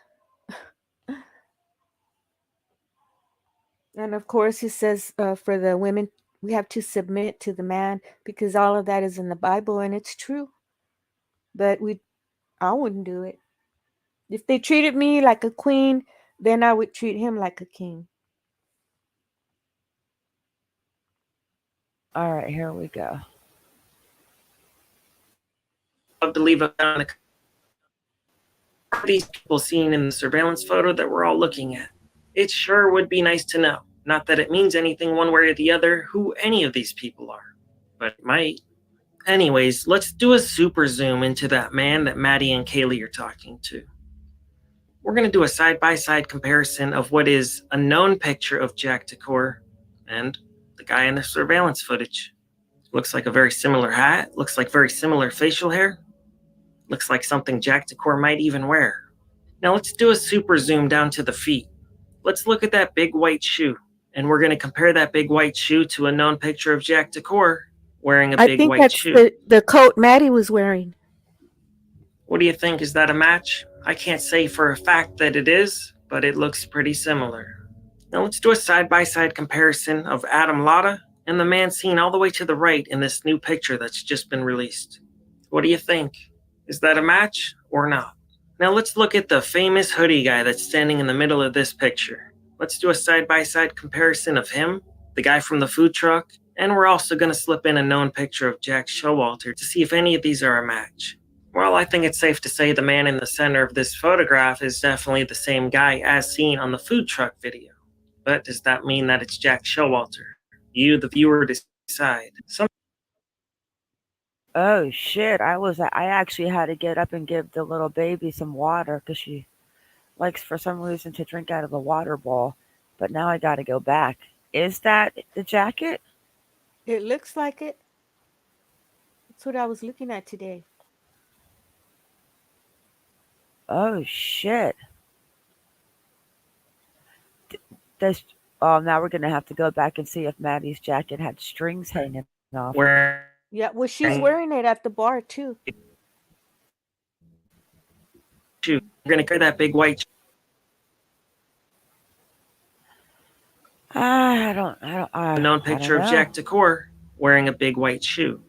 And of course, he says for the women, we have to submit to the man because all of that is in the Bible and it's true. But I wouldn't do it. If they treated me like a queen, then I would treat him like a king. All right, here we go. Love to leave a comment. These people seen in the surveillance photo that we're all looking at. It sure would be nice to know. Not that it means anything one way or the other who any of these people are, but it might. Anyways, let's do a super zoom into that man that Maddie and Kaylee are talking to. We're going to do a side-by-side comparison of what is a known picture of Jack Decor and the guy in the surveillance footage. Looks like a very similar hat, looks like very similar facial hair, looks like something Jack Decor might even wear. Now let's do a super zoom down to the feet. Let's look at that big white shoe, and we're going to compare that big white shoe to a known picture of Jack Decor wearing a big white shoe. I think that's the coat Maddie was wearing. What do you think? Is that a match? I can't say for a fact that it is, but it looks pretty similar. Now let's do a side-by-side comparison of Adam Latta and the man seen all the way to the right in this new picture that's just been released. What do you think? Is that a match or not? Now let's look at the famous hoodie guy that's standing in the middle of this picture. Let's do a side-by-side comparison of him, the guy from the food truck, and we're also going to slip in a known picture of Jack Showalter to see if any of these are a match. Well, I think it's safe to say the man in the center of this photograph is definitely the same guy as seen on the food truck video. But does that mean that it's Jack Showalter? You, the viewer, decide. Oh shit! I actually had to get up and give the little baby some water because she likes for some reason to drink out of a water bowl. But now I got to go back. Is that the jacket? It looks like it. That's what I was looking at today. Oh shit! Now we're gonna have to go back and see if Maddie's jacket had strings hanging off. Yeah, well, she's wearing it at the bar too. We're gonna carry that big white. I don't. A known picture of Jack Decor wearing a big white shoe.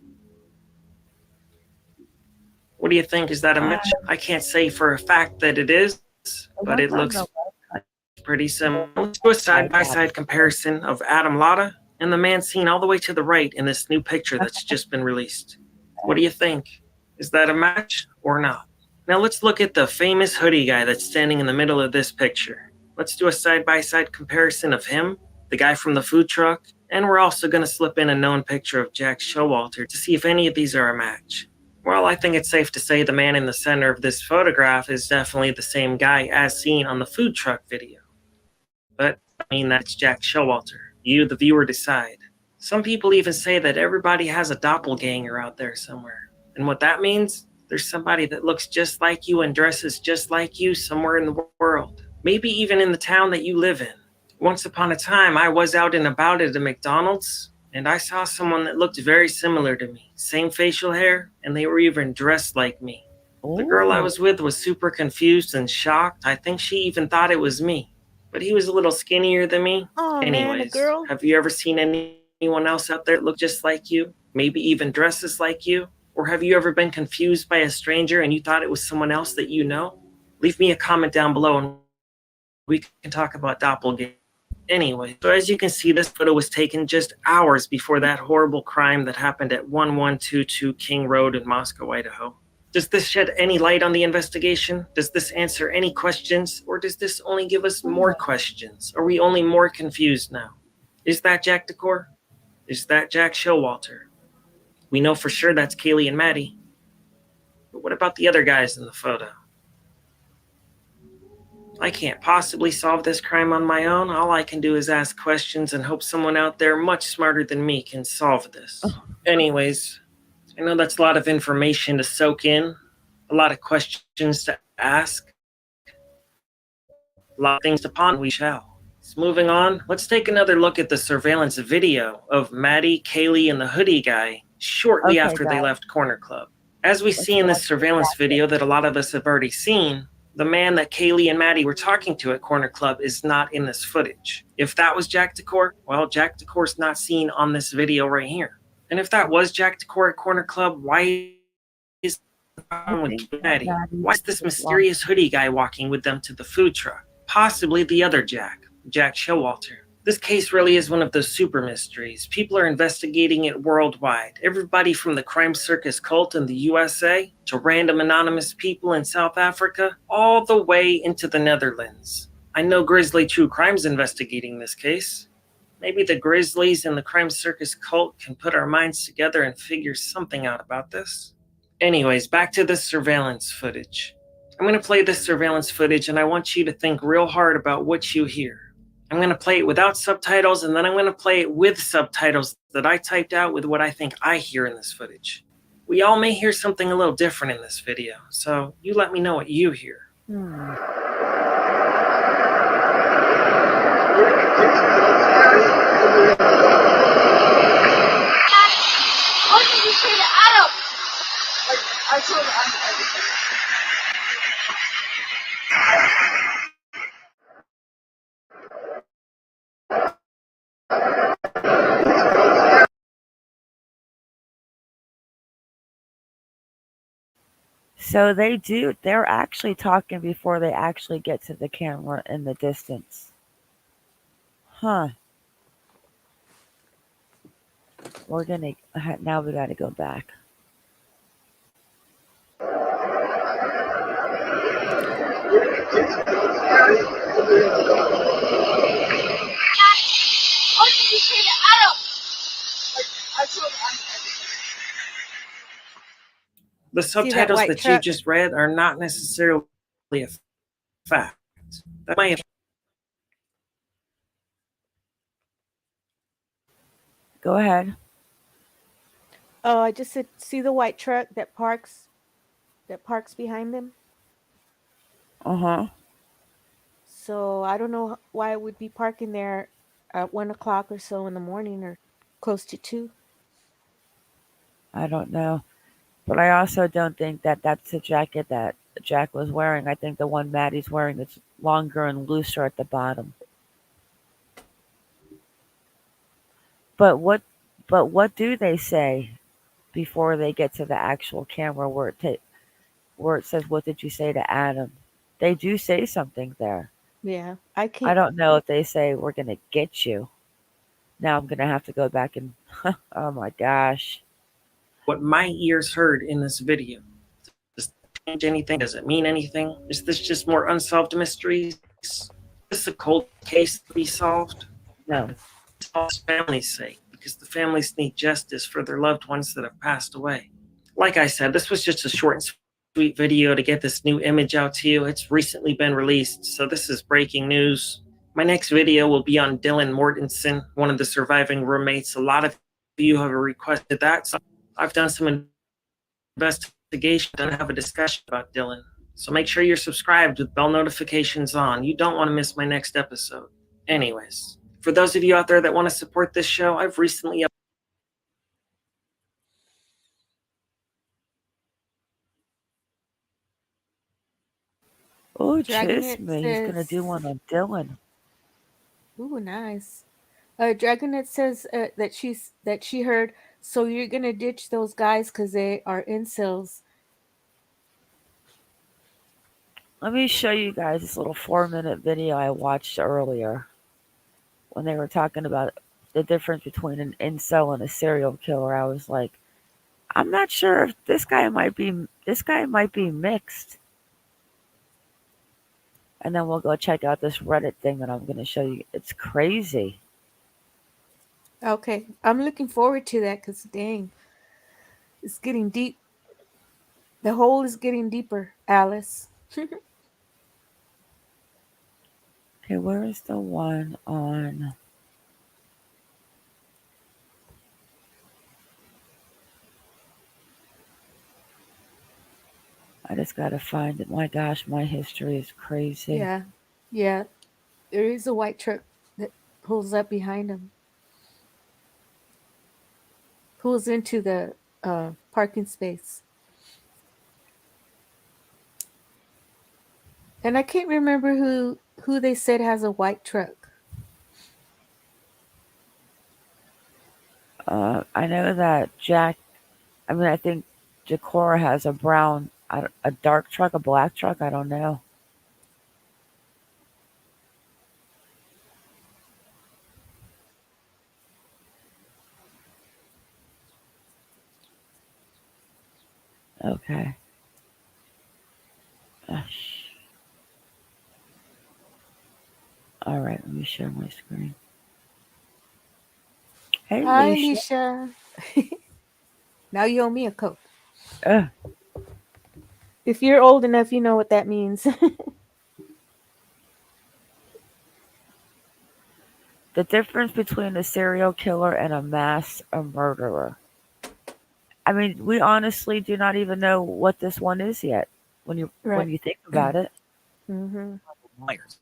What do you think? Is that a match? I can't say for a fact that it is, but it looks pretty similar. Let's do a side-by-side comparison of Adam Latta and the man seen all the way to the right in this new picture that's just been released. What do you think? Is that a match or not? Now let's look at the famous hoodie guy that's standing in the middle of this picture. Let's do a side-by-side comparison of him, the guy from the food truck, and we're also going to slip in a known picture of Jack Showalter to see if any of these are a match. Well, I think it's safe to say the man in the center of this photograph is definitely the same guy as seen on the food truck video. But I mean, that's Jack Showalter. You, the viewer, decide. Some people even say that everybody has a doppelganger out there somewhere. And what that means, there's somebody that looks just like you and dresses just like you somewhere in the world. Maybe even in the town that you live in. Once upon a time, I was out and about at a McDonald's, and I saw someone that looked very similar to me. Same facial hair, and they were even dressed like me. The girl I was with was super confused and shocked. I think she even thought it was me. But he was a little skinnier than me. Oh, Anyways, man, a girl. have you ever seen anyone else out there that look just like you? Maybe even dresses like you? Or have you ever been confused by a stranger and you thought it was someone else that you know? Leave me a comment down below and we can talk about doppelganger. Anyway, so as you can see, this photo was taken just hours before that horrible crime that happened at 1122 King Road in Moscow, Idaho. Does this shed any light on the investigation? Does this answer any questions? Or does this only give us more questions? Are we only more confused now? Is that Jack Decor? Is that Jack Showalter? We know for sure that's Kaylee and Maddie. But what about the other guys in the photo? I can't possibly solve this crime on my own. All I can do is ask questions and hope someone out there much smarter than me can solve this. Anyways, I know that's a lot of information to soak in, a lot of questions to ask, a lot of things to ponder. We shall. So moving on, let's take another look at the surveillance video of Maddie, Kaylee, and the hoodie guy shortly Okay, after they guys. left Corner Club. As we see in this surveillance video that a lot of us have already seen, the man that Kaylee and Maddie were talking to at Corner Club is not in this footage. If that was Jack Decor, well, Jack Decor's not seen on this video right here. And if that was Jack Decor at Corner Club, why is Maddie? Why is this mysterious hoodie guy walking with them to the food truck? Possibly the other Jack, Jack Showalter. This case really is one of those super mysteries. People are investigating it worldwide. Everybody from the crime circus cult in the USA to random anonymous people in South Africa, all the way into the Netherlands. I know Grizzly True Crime's investigating this case. Maybe the Grizzlies and the crime circus cult can put our minds together and figure something out about this. Anyways, back to this surveillance footage. I'm going to play this surveillance footage and I want you to think real hard about what you hear. I'm going to play it without subtitles, and then I'm going to play it with subtitles that I typed out with what I think I hear in this footage. We all may hear something a little different in this video, so you let me know what you hear. What did you say to Adam? Like, I told Adam everything. So they're actually talking before they actually get to the camera in the distance. Huh. Now we gotta go back. What did you say to Adam? Like, I told Adam everything. The subtitles that you just read are not necessarily a fact. That might have Go ahead. Oh, I just said, see the white truck that parks behind them? Uh-huh. So I don't know why it would be parking there at 1 o'clock or so in the morning or close to 2. I don't know. But I also don't think that that's the jacket that Jack was wearing. I think the one Maddie's wearing is longer and looser at the bottom. But what do they say before they get to the actual camera where it says, "What did you say to Adam?" They do say something there. Yeah, I don't know if they say, "We're gonna get you." Now I'm gonna have to go back and oh my gosh. what my ears heard in this video. Does it change anything? Does it mean anything? Is this just more unsolved mysteries? Is this a cold case to be solved? No. It's all families' sake, because the families need justice for their loved ones that have passed away. Like I said, this was just a short and sweet video to get this new image out to you. It's recently been released, so this is breaking news. My next video will be on Dylan Mortensen, one of the surviving roommates. A lot of you have requested that, so I've done some investigation and have a discussion about Dylan. So make sure you're subscribed with bell notifications on. You don't want to miss my next episode. Anyways, for those of you out there that want to support this show, I've recently Oh, Dragonet Chisme. He's gonna do says, one on Dylan. ooh, nice. Dragonet says that she heard, so you're gonna ditch those guys because they are incels. Let me show you guys this little 4-minute video I watched earlier when they were talking about the difference between an incel and a serial killer. I was like, I'm not sure if this guy might be mixed. And then we'll go check out this Reddit thing that I'm going to show you. It's crazy. Okay, I'm looking forward to that because dang, it's getting deep. The hole is getting deeper, Alice. Okay, where is the one on? I just gotta find it. My gosh, my history is crazy. Yeah, yeah. There is a white truck that pulls up behind him, pulls into the parking space, and I can't remember who they said has a white truck. I know that Jack. I mean, I think Jacora has a brown, a dark truck, a black truck. I don't know. Okay. All right, let me share my screen. Hey, Hi, Leisha. Alicia. Now you owe me a coat. Uh, If you're old enough, you know what that means. the difference between a serial killer and a mass murderer. I mean, we honestly do not even know what this one is yet. Right. When you think about it, Mm-hmm. Myers.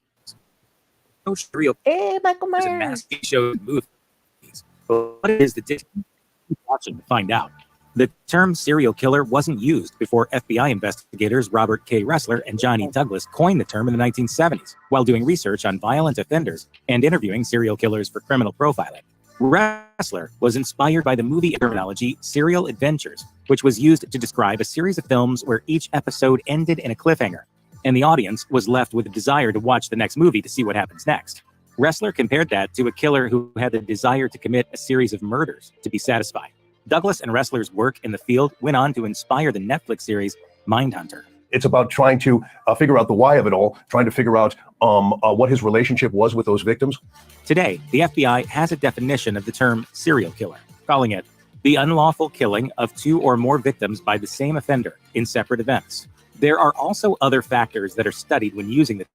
No serial Hey, Michael killers in Myers. mass shows and movies. But what is the difference? Keep watching to find out. The term serial killer wasn't used before FBI investigators Robert K. Ressler and Johnny Douglas coined the term in the 1970s while doing research on violent offenders and interviewing serial killers for criminal profiling. Ressler was inspired by the movie terminology serial adventures, which was used to describe a series of films where each episode ended in a cliffhanger, and the audience was left with a desire to watch the next movie to see what happens next. Ressler compared that to a killer who had the desire to commit a series of murders to be satisfied. Douglas and Ressler's work in the field went on to inspire the Netflix series Mindhunter. It's about trying to figure out the why of it all, trying to figure out what his relationship was with those victims. Today, the FBI has a definition of the term serial killer, calling it the unlawful killing of two or more victims by the same offender in separate events. There are also other factors that are studied when using the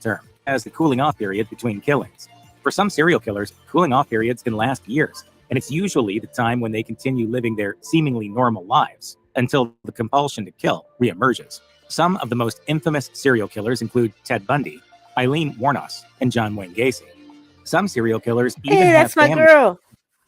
term, as the cooling off period between killings. For some serial killers, cooling off periods can last years, and it's usually the time when they continue living their seemingly normal lives until the compulsion to kill reemerges. Some of the most infamous serial killers include Ted Bundy, Eileen Wuornos, and John Wayne Gacy. Some serial killers even Hey, have that's my families girl.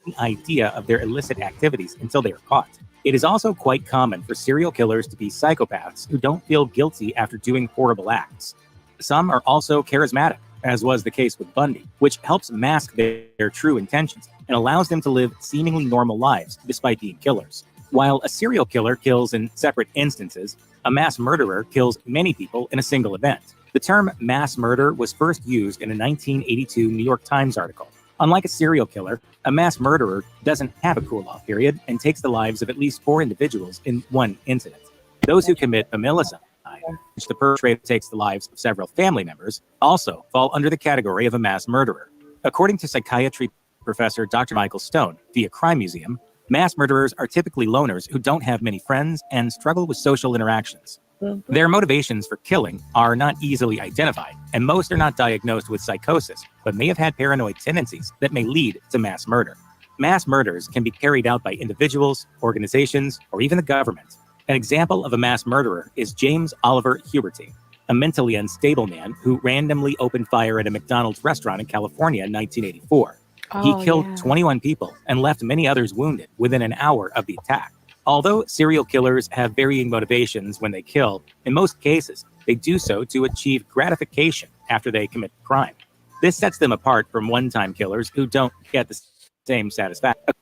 with the idea of their illicit activities until they are caught. It is also quite common for serial killers to be psychopaths who don't feel guilty after doing horrible acts. Some are also charismatic, as was the case with Bundy, which helps mask their true intentions and allows them to live seemingly normal lives despite being killers. While a serial killer kills in separate instances, a mass murderer kills many people in a single event. The term mass murder was first used in a 1982 New York Times article. Unlike a serial killer, a mass murderer doesn't have a cool-off period and takes the lives of at least 4 individuals in one incident. Those who commit familicide, which the perpetrator takes the lives of several family members, also fall under the category of a mass murderer. According to psychiatry professor Dr. Michael Stone via Crime Museum, mass murderers are typically loners who don't have many friends and struggle with social interactions. Their motivations for killing are not easily identified, and most are not diagnosed with psychosis, but may have had paranoid tendencies that may lead to mass murder. Mass murders can be carried out by individuals, organizations, or even the government. An example of a mass murderer is James Oliver Huberty, a mentally unstable man who randomly opened fire at a McDonald's restaurant in California in 1984. He killed 21 people and left many others wounded within an hour of the attack. Although serial killers have varying motivations when they kill, in most cases, they do so to achieve gratification after they commit crime. This sets them apart from one-time killers who don't get the same satisfaction.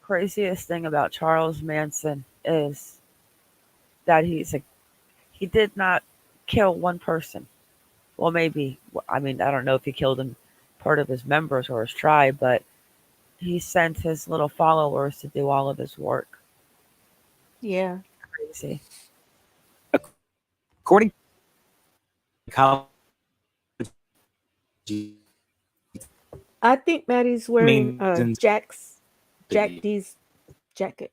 craziest thing about Charles Manson is that he did not kill one person. Well, maybe. I mean, I don't know if he killed part of his members or his tribe, but he sent his little followers to do all of his work. Yeah. Crazy. According to college I think Maddie's wearing Means Jack D's jacket.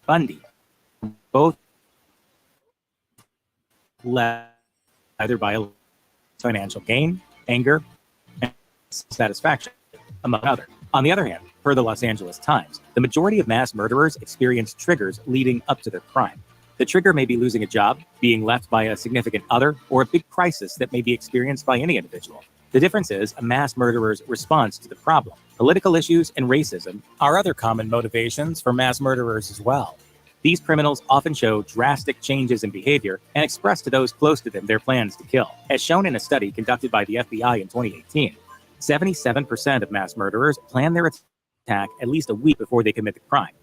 Bundy, both led either by financial gain, anger, and satisfaction, among others. On the other hand, per the Los Angeles Times, the majority of mass murderers experience triggers leading up to their crime. The trigger may be losing a job, being left by a significant other, or a big crisis that may be experienced by any individual. The difference is a mass murderer's response to the problem. Political issues and racism are other common motivations for mass murderers as well. These criminals often show drastic changes in behavior and express to those close to them their plans to kill. As shown in a study conducted by the FBI in 2018, 77% of mass murderers plan their attack at least a week before they commit the crime.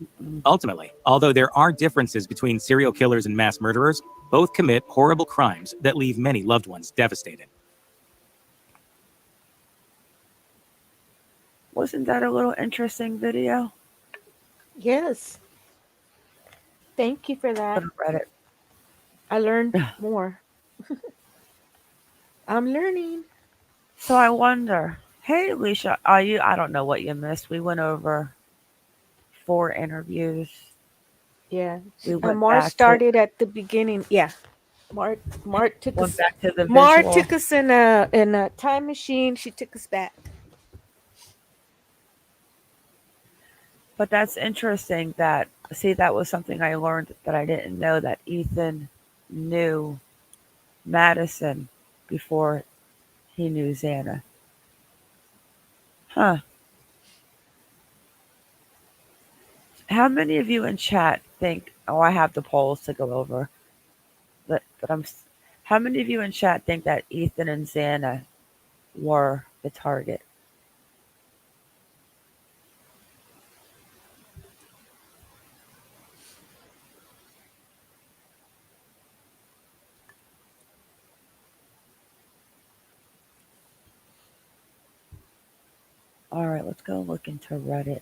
Ultimately, although there are differences between serial killers and mass murderers, both commit horrible crimes that leave many loved ones devastated. Wasn't that a little interesting video? Yes. Thank you for that. Reddit. I learned more. I'm learning. So I wonder, hey Alicia, I don't know what you missed. We went over 4 interviews. Yeah. We went Mar back started at the beginning. Yeah. Mar took went us back to the Mar visual. took us in a time machine. She took us back. But that's interesting that was something I learned that I didn't know, that Ethan knew Madison before he knew Xana. Huh. How many of you in chat think, oh, I have the polls to go over, but how many of you in chat think that Ethan and Xana were the target? All right, let's go look into Reddit.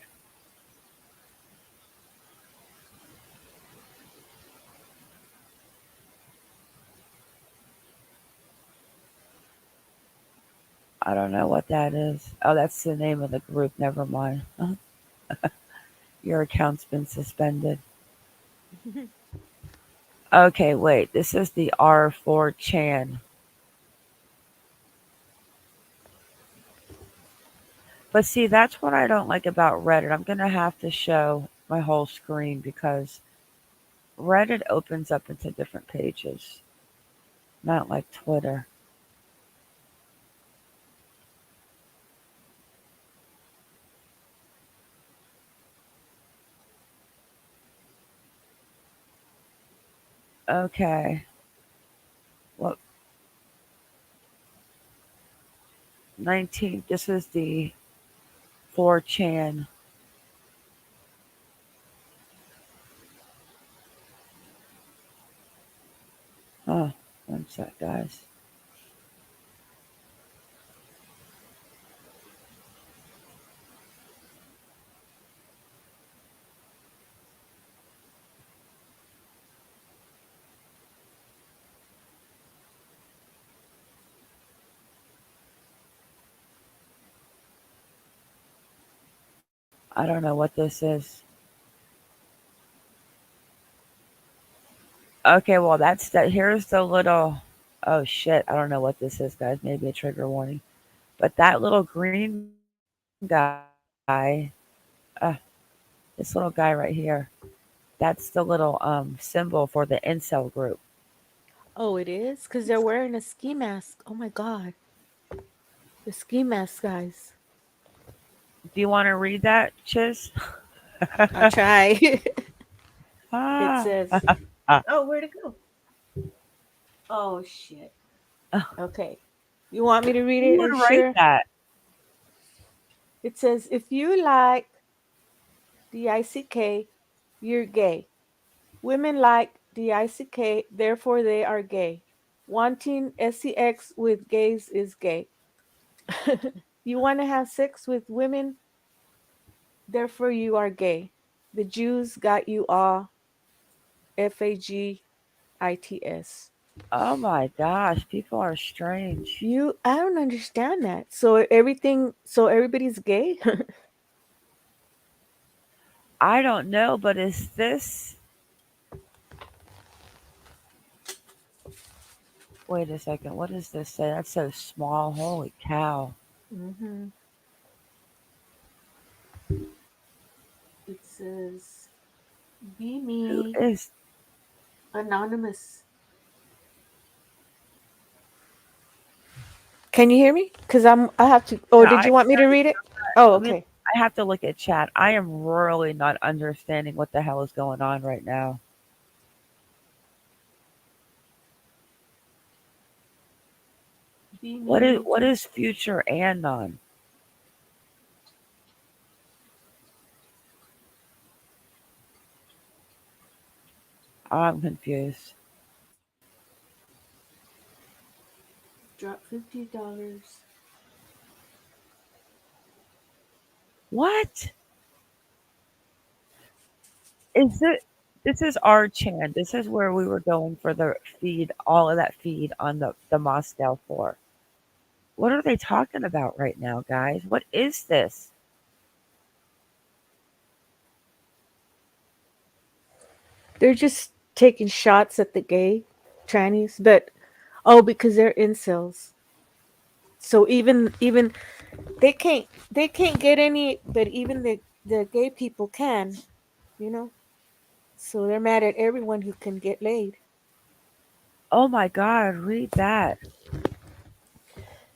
I don't know what that is. Oh, that's the name of the group. Never mind. Your account's been suspended. Okay, wait. This is the R4chan. But see, that's what I don't like about Reddit. I'm going to have to show my whole screen because Reddit opens up into different pages, not like Twitter. Okay. Well, 19. This is the 4chan. Oh, one sec, guys. I don't know what this is. Okay, well, that's that. Here's the little. Oh shit! I don't know what this is, guys. Maybe a trigger warning. But that little green guy, this little guy right here, that's the little symbol for the incel group. Oh, it is? Because they're wearing a ski mask. Oh my God. The ski mask, guys. Do you want to read that, Chiz? I'll try. Ah. It says, oh, where'd it go? Oh, shit. Okay. You want me to read You it? want Or to write sure? that? It says, if you like the ICK, you're gay. Women like the ICK, therefore they are gay. Wanting sex with gays is gay. You want to have sex with women, therefore you are gay. The Jews got you all. FAGITS. Oh my gosh, people are strange. I don't understand that. So everybody's gay? I don't know, but is this. Wait a second, what does this say? That's so small. Holy cow. hmm It says, "Be Who me, is. anonymous." Can you hear me? Cause I have to. Oh, Yeah, did I you want me to hear you. read it? Oh, I mean, okay. I have to look at chat. I am really not understanding what the hell is going on right now. Be What is me. what is future anon? I'm confused. Drop $50. What is it? This is our Chan. This is where we were going for the feed, all of that feed on the Moscow 4. What are they talking about right now, guys? What is this? They're just taking shots at the gay trannies, but because they're incels. So even they can't get any, but even the gay people can, you know. So they're mad at everyone who can get laid. Oh my God, read that.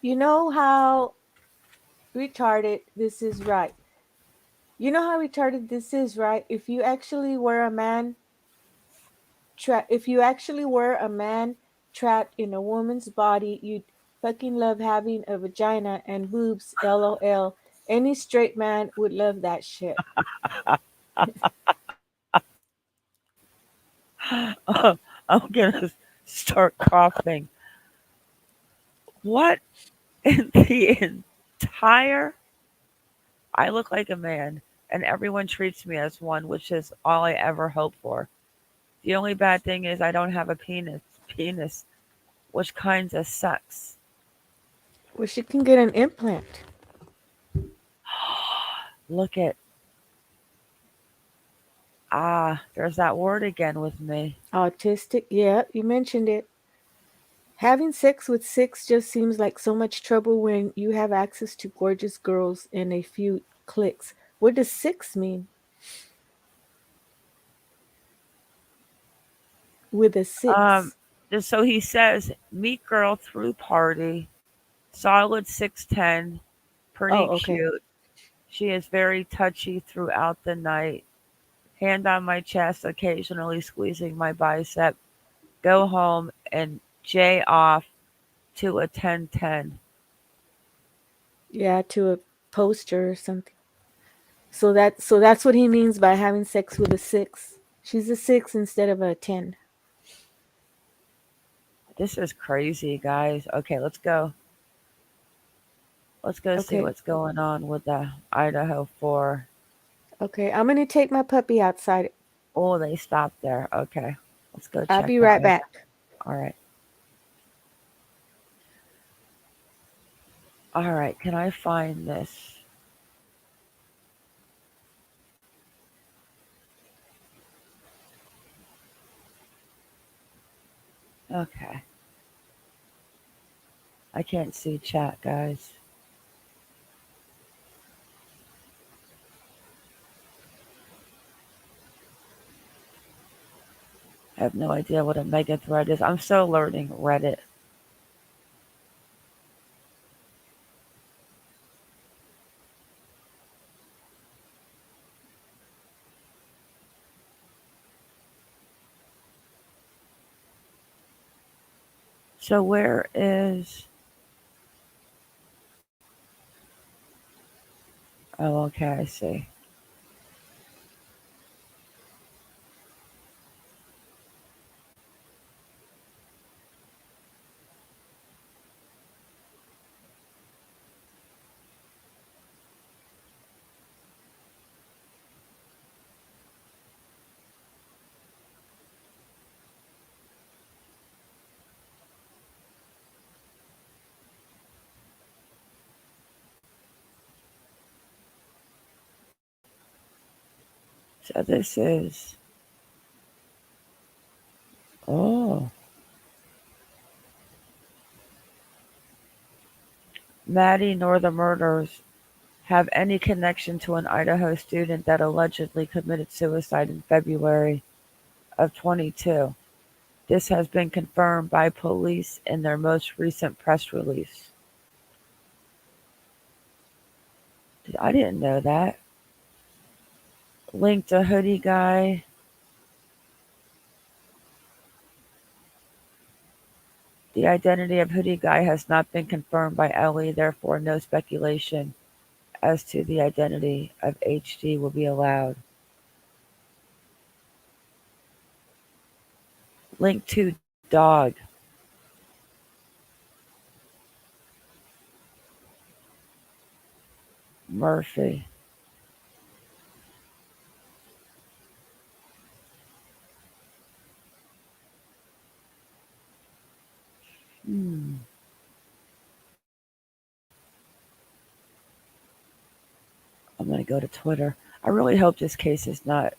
You know how retarded this is, right? You know how retarded this is, right? If you actually were a man trapped in a woman's body, you'd fucking love having a vagina and boobs, lol. Any straight man would love that shit. I'm gonna start coughing. What in the entire. I look like a man, and everyone treats me as one, which is all I ever hope for. The only bad thing is I don't have a penis, which kinda sucks. Well, she can get an implant. Look at. There's that word again with me. Autistic, yeah, you mentioned it. Having sex with six just seems like so much trouble when you have access to gorgeous girls in a few clicks. What does six mean? With a Um, six. so he says, meet girl through party, solid 6'10", pretty Oh, okay. cute. She is very touchy throughout the night. Hand on my chest, occasionally squeezing my bicep. Go home and J off to a 10-10. Yeah, to a poster or something. So that's what he means by having sex with a six. She's a six instead of a 10. This is crazy, guys. Okay, let's go. Let's go see Okay. what's going on with the Idaho 4. Okay, I'm gonna take my puppy outside. Oh, they stopped there. Okay, let's go I'll check be that right out. back. All right. All right, can I find this? Okay. I can't see chat, guys. I have no idea what a mega thread is. I'm still learning Reddit. So where is. Oh, okay, I see. So this is, oh, Maddie nor the murders have any connection to an Idaho student that allegedly committed suicide in February of 22. This has been confirmed by police in their most recent press release. I didn't know that. Linked to hoodie guy. The identity of hoodie guy has not been confirmed by Ellie, therefore no speculation as to the identity of HD will be allowed. Link to dog. Murphy. Hmm. I'm going to go to Twitter. I really hope this case is not.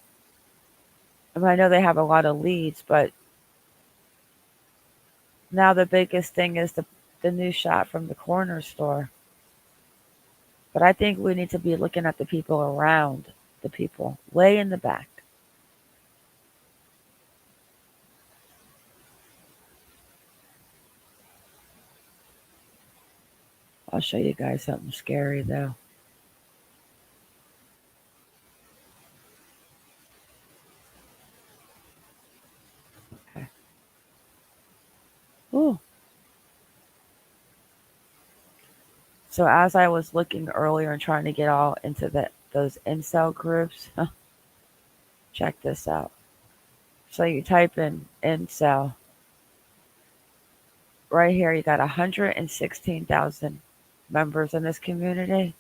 I mean, I know they have a lot of leads, but now the biggest thing is the new shot from the corner store. But I think we need to be looking at the people around the people, way in the back. I'll show you guys something scary though. Okay. Ooh. So as I was looking earlier and trying to get all into those incel groups, check this out. So you type in incel. Right here, you got 116,000 members in this community.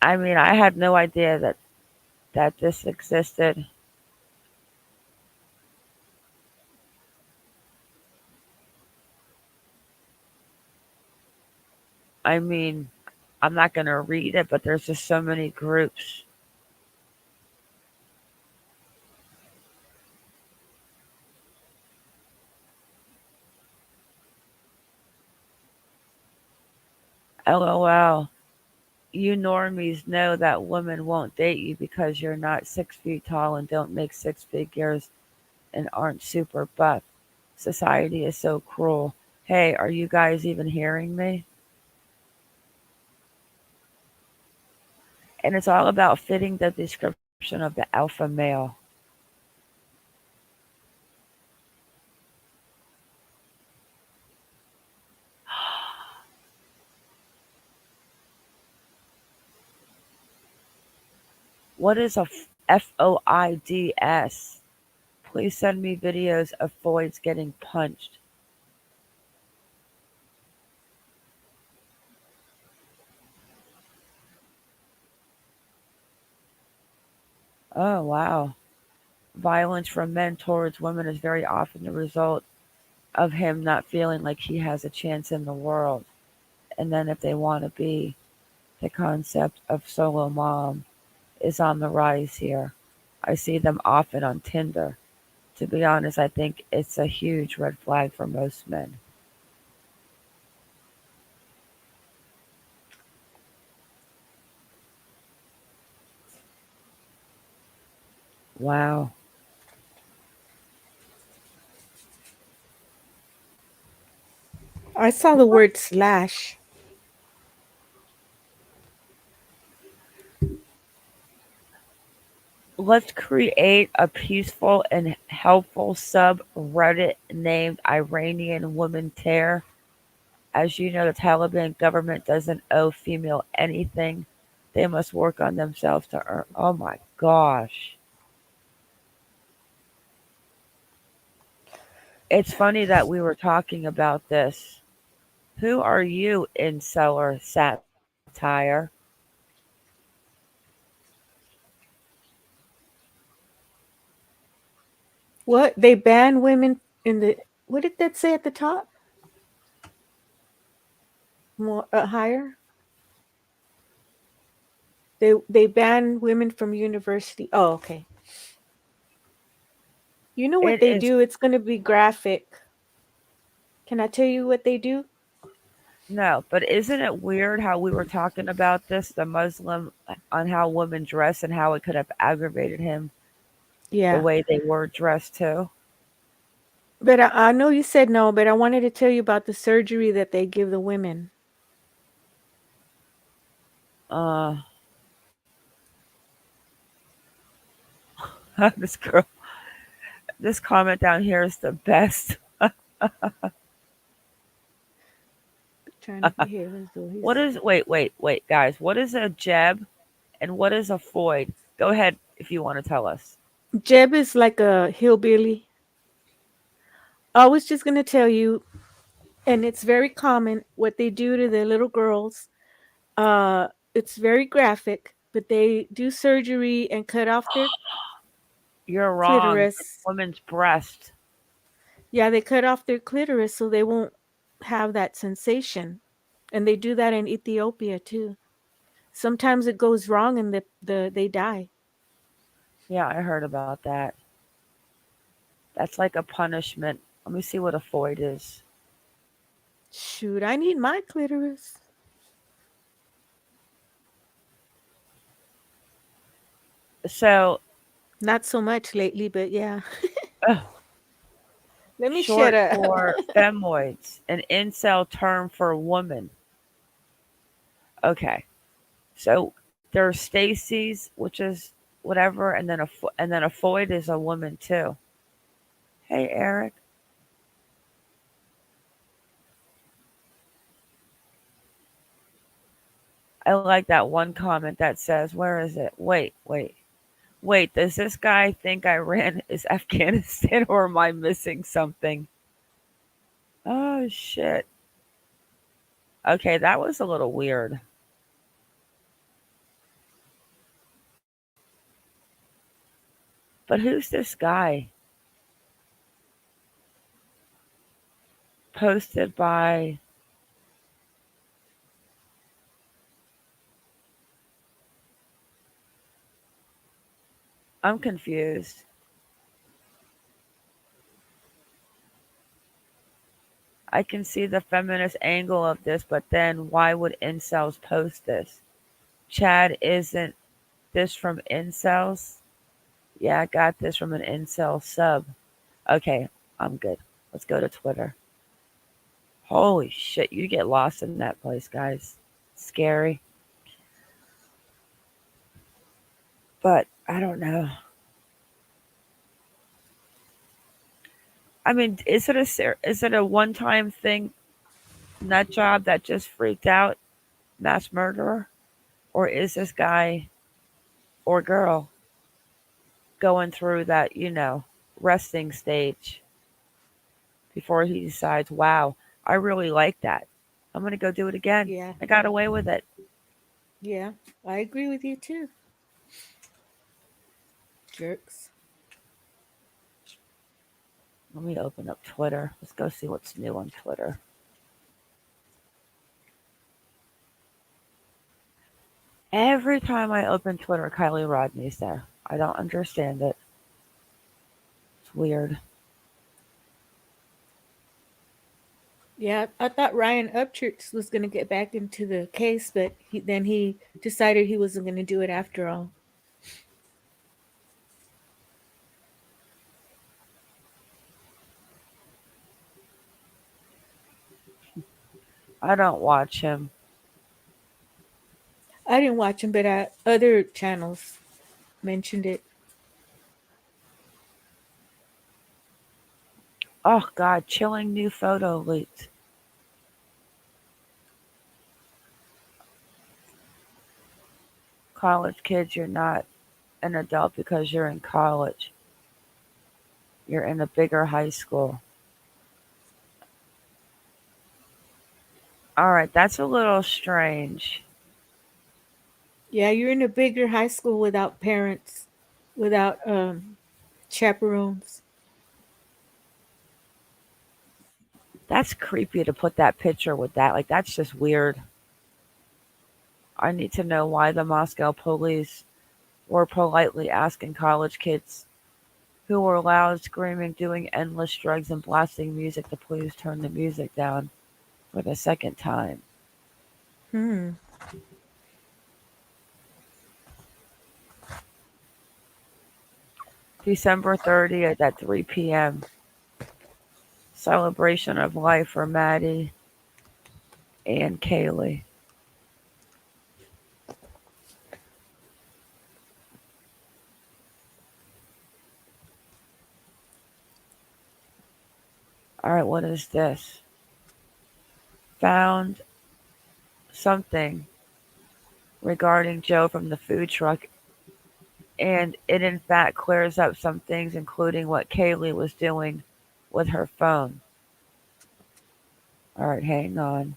I mean, I had no idea that this existed. I mean, I'm not going to read it, but there's just so many groups. LOL. You normies know that women won't date you because you're not 6 feet tall and don't make six figures and aren't super buff. Society is so cruel. Hey, are you guys even hearing me? And it's all about fitting the description of the alpha male. What is a FOIDS? Please send me videos of Floyd's getting punched. Oh, wow. Violence from men towards women is very often the result of him not feeling like he has a chance in the world. And then if they want to be, the concept of solo mom is on the rise here. I see them often on Tinder. To be honest, I think it's a huge red flag for most men. Wow. I saw the word slash. Let's create a peaceful and helpful subreddit named Iranian Woman Tear. As you know, the Taliban government doesn't owe female anything. They must work on themselves to earn. Oh my gosh. It's funny that we were talking about this. Who are you, inseller satire? What? They ban women in the. What did that say at the top? more higher. They ban women from university. Oh, okay. You know what It they is do? It's going to be graphic. Can I tell you what they do? no, but isn't it weird how we were talking about this, the Muslim, on how women dress and how it could have aggravated him the Yeah. way they were dressed too? But I know you said no, but I wanted to tell you about the surgery that they give the women. Uh, this girl, this comment down here is the best. Trying to behave as though he's. What is, wait, guys, what is a jeb and what is a foid? Go ahead if you want to tell us. Jeb is like a hillbilly. I was just going to tell you, and it's very common what they do to the little girls. It's very graphic, but they do surgery and cut off their You're wrong. It's clitoris. woman's breast. Yeah, they cut off their clitoris so they won't have that sensation. And they do that in Ethiopia too. Sometimes it goes wrong and they die. Yeah, I heard about that. That's like a punishment. Let me see what a foid is. Shoot, I need my clitoris. So, Not so much lately, but yeah. ugh, Let me shut short up. for femoids, an incel term for woman. Okay, so there's Stacy's, which is whatever, and then a foid is a woman too. Hey, Eric. I like that one comment that says, "Where is it? Wait. Does this guy think Iran is Afghanistan, or am I missing something?" Oh shit. Okay, that was a little weird. But who's this guy? Posted by. I'm confused. I can see the feminist angle of this, but then why would incels post this? Chad, isn't this from incels? Yeah, I got this from an incel sub. Okay, I'm good. Let's go to Twitter. Holy shit, you get lost in that place, guys. Scary. But I don't know. I mean, is it a one-time thing, nut job that just freaked out, mass murderer, or is this guy or girl going through that, resting stage before he decides, wow, I really like that. I'm going to go do it again. Yeah. I got away with it. Yeah. I agree with you too. Jerks. Let me open up Twitter. Let's go see what's new on Twitter. Every time I open Twitter, Kylie Rodney's there. I don't understand it. It's weird. Yeah, I thought Ryan Upchurch was going to get back into the case, but he decided he wasn't going to do it after all. I don't watch him. I didn't watch him, but other channels mentioned it. Oh, God, chilling new photo leaked. College kids, you're not an adult because you're in college. You're in a bigger high school. All right, that's a little strange. Yeah, you're in a bigger high school without parents, without chaperones. That's creepy to put that picture with that. Like, that's just weird. I need to know why the Moscow police were politely asking college kids who were loud, screaming, doing endless drugs, and blasting music to please turn the music down for the second time. Hmm. December 30th at 3 p.m. Celebration of life for Maddie and Kaylee. All right, what is this? Found something regarding Joe from the food truck, and it in fact clears up some things, including what Kaylee was doing with her phone. All right, hang on.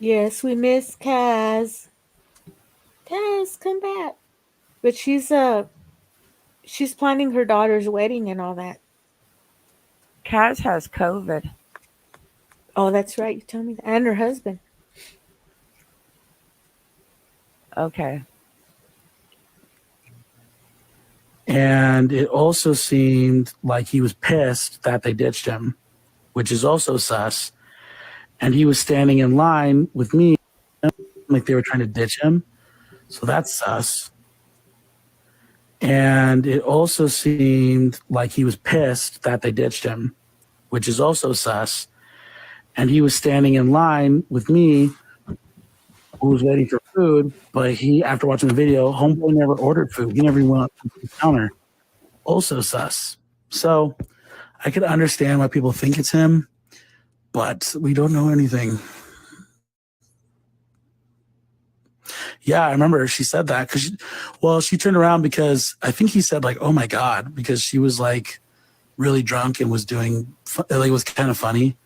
Yes, we miss Kaz. Kaz, come back. But she's planning her daughter's wedding and all that. Kaz has COVID. Oh, that's right. You told me that. And her husband. Okay. And it also seemed like he was pissed that they ditched him, which is also sus. And he was standing in line with me, like they were trying to ditch him. So that's sus. And it also seemed like he was pissed that they ditched him, which is also sus. And he was standing in line with me, who was waiting for food, but he, after watching the video, homeboy never ordered food. He never even went up to the counter. Also sus. So I could understand why people think it's him, but we don't know anything. Yeah, I remember she said that because, she turned around because I think he said like, "Oh my God," because she was like really drunk and was doing like it was kind of funny.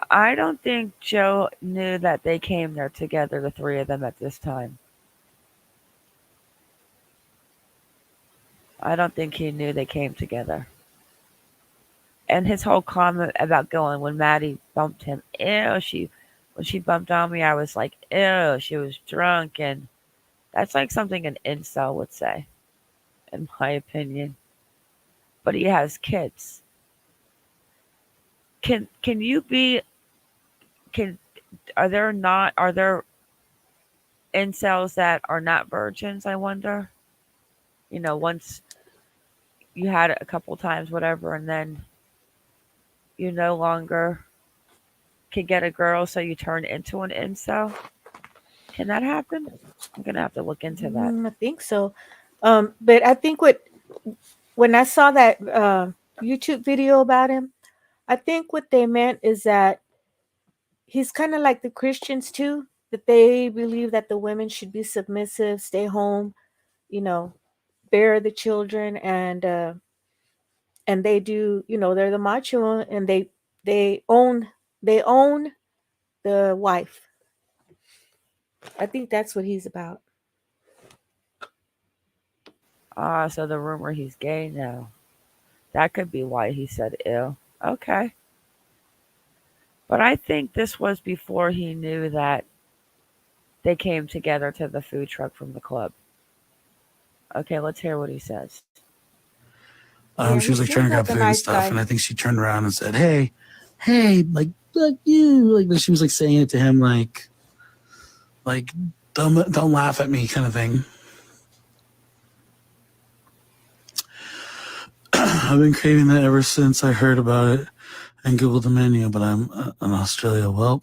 I don't think Joe knew that they came there together, the three of them, at this time. I don't think he knew they came together. And his whole comment about going when Maddie bumped him, when she bumped on me, I was like, ew, she was drunk, and that's like something an incel would say, in my opinion. But he has kids. Can you be can are there incels that are not virgins, I wonder? Once you had it a couple times, whatever, and then you no longer can get a girl, so you turn into an incel. Can that happen? I'm gonna have to look into that. I think so. But I think when I saw that YouTube video about him, I think what they meant is that he's kind of like the Christians too, that they believe that the women should be submissive, stay home, you know, bear the children, and they do, they're the macho, and they own the wife. I think that's what he's about. So the rumor he's gay now. That could be why he said ew. Okay. But I think this was before he knew that they came together to the food truck from the club. Okay, let's hear what he says. She was like trying to grab food and stuff, and I think she turned around and said, "Hey, like fuck you!" Like she was like saying it to him, like don't laugh at me, kind of thing. I've been craving that ever since I heard about it and Googled the menu, but I'm in Australia. Well,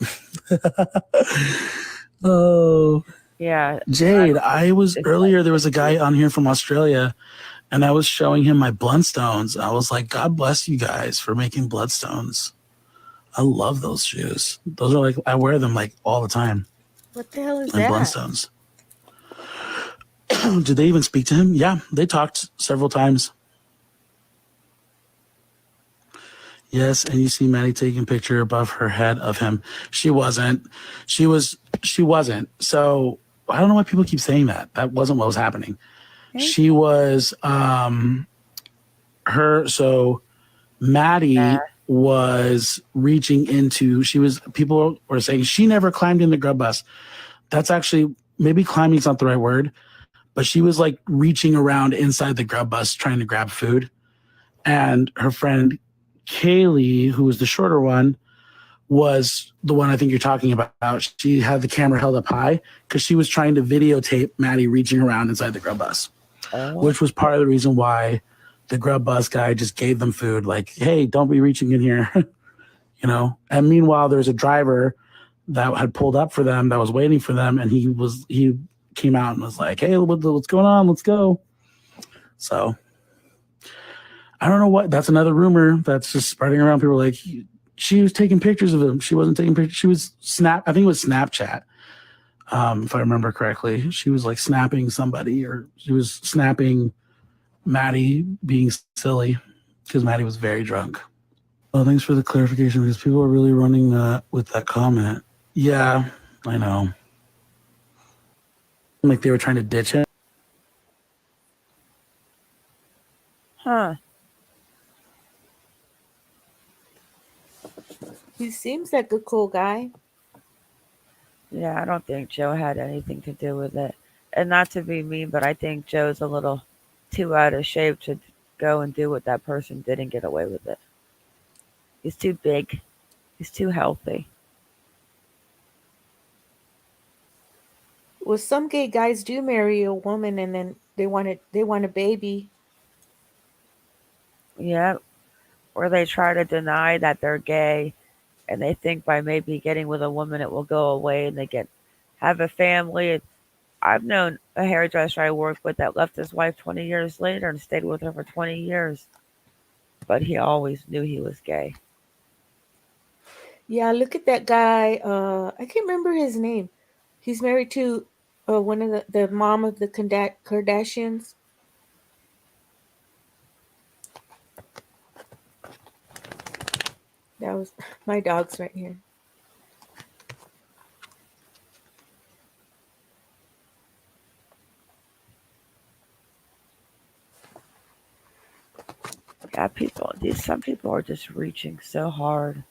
oh yeah, Jade, I was earlier. There was a guy on here from Australia. And I was showing him my bloodstones. I was like, God bless you guys for making bloodstones. I love those shoes. Those are like, I wear them like all the time. What the hell is and that? Bloodstones. Did they even speak to him? Yeah, they talked several times. Yes, and you see Maddie taking a picture above her head of him. She wasn't. She wasn't. So I don't know why people keep saying that. That wasn't what was happening. She was so Maddie was reaching into, people were saying she never climbed in the grub bus. That's actually, maybe climbing is not the right word, but she was like reaching around inside the grub bus trying to grab food. And her friend Kaylee, who was the shorter one, was the one I think you're talking about. She had the camera held up high because she was trying to videotape Maddie reaching around inside the grub bus, which was part of the reason why the grub bus guy just gave them food. Like, hey, don't be reaching in here, you know? And meanwhile, there's a driver that had pulled up for them that was waiting for them. And he came out and was like, hey, what's going on? Let's go. So I don't know what, that's another rumor that's just spreading around. People are like, she was taking pictures of him. She wasn't taking pictures. She was I think it was Snapchat. If I remember correctly, she was like snapping somebody, or she was snapping Maddie being silly because Maddie was very drunk. Oh, thanks for the clarification, because people are really running with that comment. Yeah, I know. Like they were trying to ditch him. Huh. He seems like a cool guy. Yeah, I don't think Joe had anything to do with it. And not to be mean, but I think Joe's a little too out of shape to go and do what that person did and get away with it. He's too big. He's too healthy. Well, some gay guys do marry a woman and then they want a baby. Yeah. Or they try to deny that they're gay and they think by maybe getting with a woman it will go away and they have a family. I've known a hairdresser I worked with that left his wife 20 years later and stayed with her for 20 years. But he always knew he was gay. Yeah, look at that guy. I can't remember his name. He's married to one of the mom of the Kardashians. That was my dog's right here. Yeah, some people are just reaching so hard.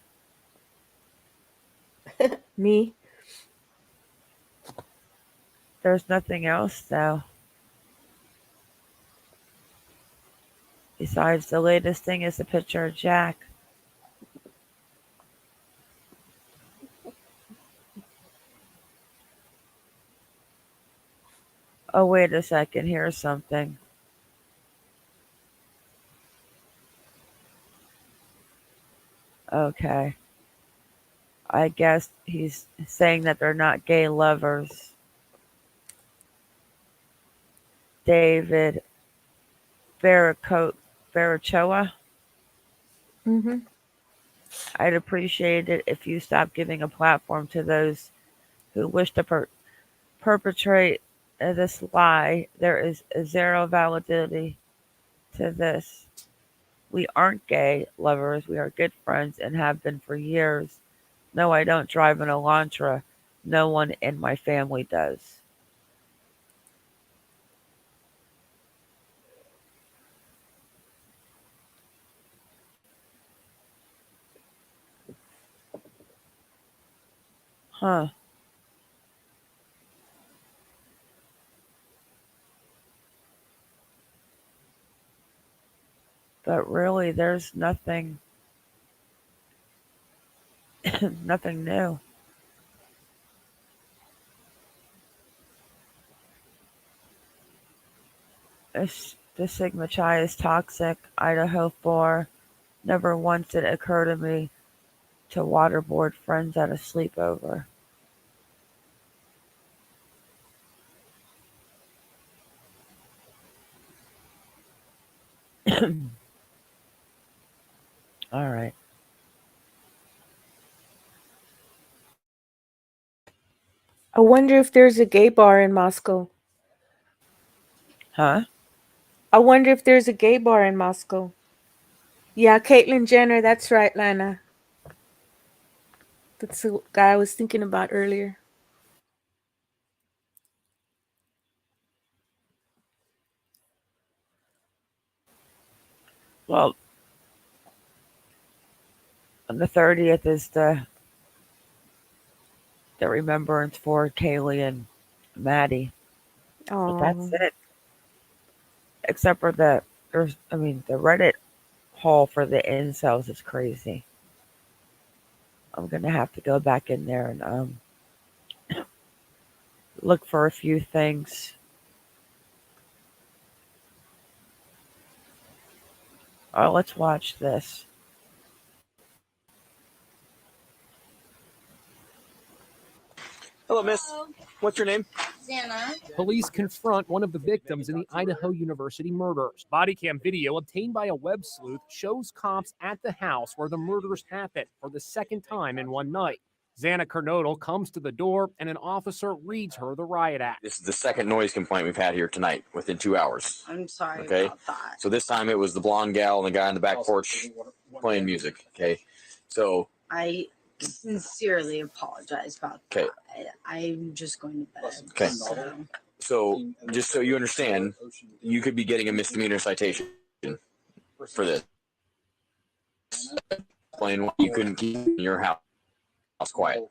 Me? There's nothing else though. Besides, the latest thing is a picture of Jack. Oh, wait a second. Here's something. Okay. I guess he's saying that they're not gay lovers. David Barachoa. Mm-hmm. I'd appreciate it if you stopped giving a platform to those who wish to perpetrate this lie. There is zero validity to this. We aren't gay lovers. We are good friends and have been for years. No, I don't drive an Elantra. No one in my family does. Huh. But really, there's nothing, nothing new. The Sigma Chi is toxic. Idaho 4. Never once did it occur to me to waterboard friends at a sleepover. All right. I wonder if there's a gay bar in Moscow. Huh? I wonder if there's a gay bar in Moscow. Yeah, Caitlyn Jenner. That's right, Lana. That's the guy I was thinking about earlier. Well, And the 30th is the remembrance for Kaylee and Maddie. But that's Oh, it. Except for the Reddit haul for the incels is crazy. I'm gonna have to go back in there and look for a few things. Oh, let's watch this. Hello, miss. What's your name? Xana. Police confront one of the victims in the Idaho University murders. Body cam video obtained by a web sleuth shows cops at the house where the murders happened for the second time in one night. Xana Kernodle comes to the door and an officer reads her the riot act. This is the second noise complaint we've had here tonight within 2 hours. I'm sorry Okay. about that. So this time it was the blonde gal and the guy on the back porch playing music. Okay. So I sincerely apologize about okay. that. I'm just going to bed. Okay. So. So just so you understand, you could be getting a misdemeanor citation for this. Playing you couldn't keep in your house quiet.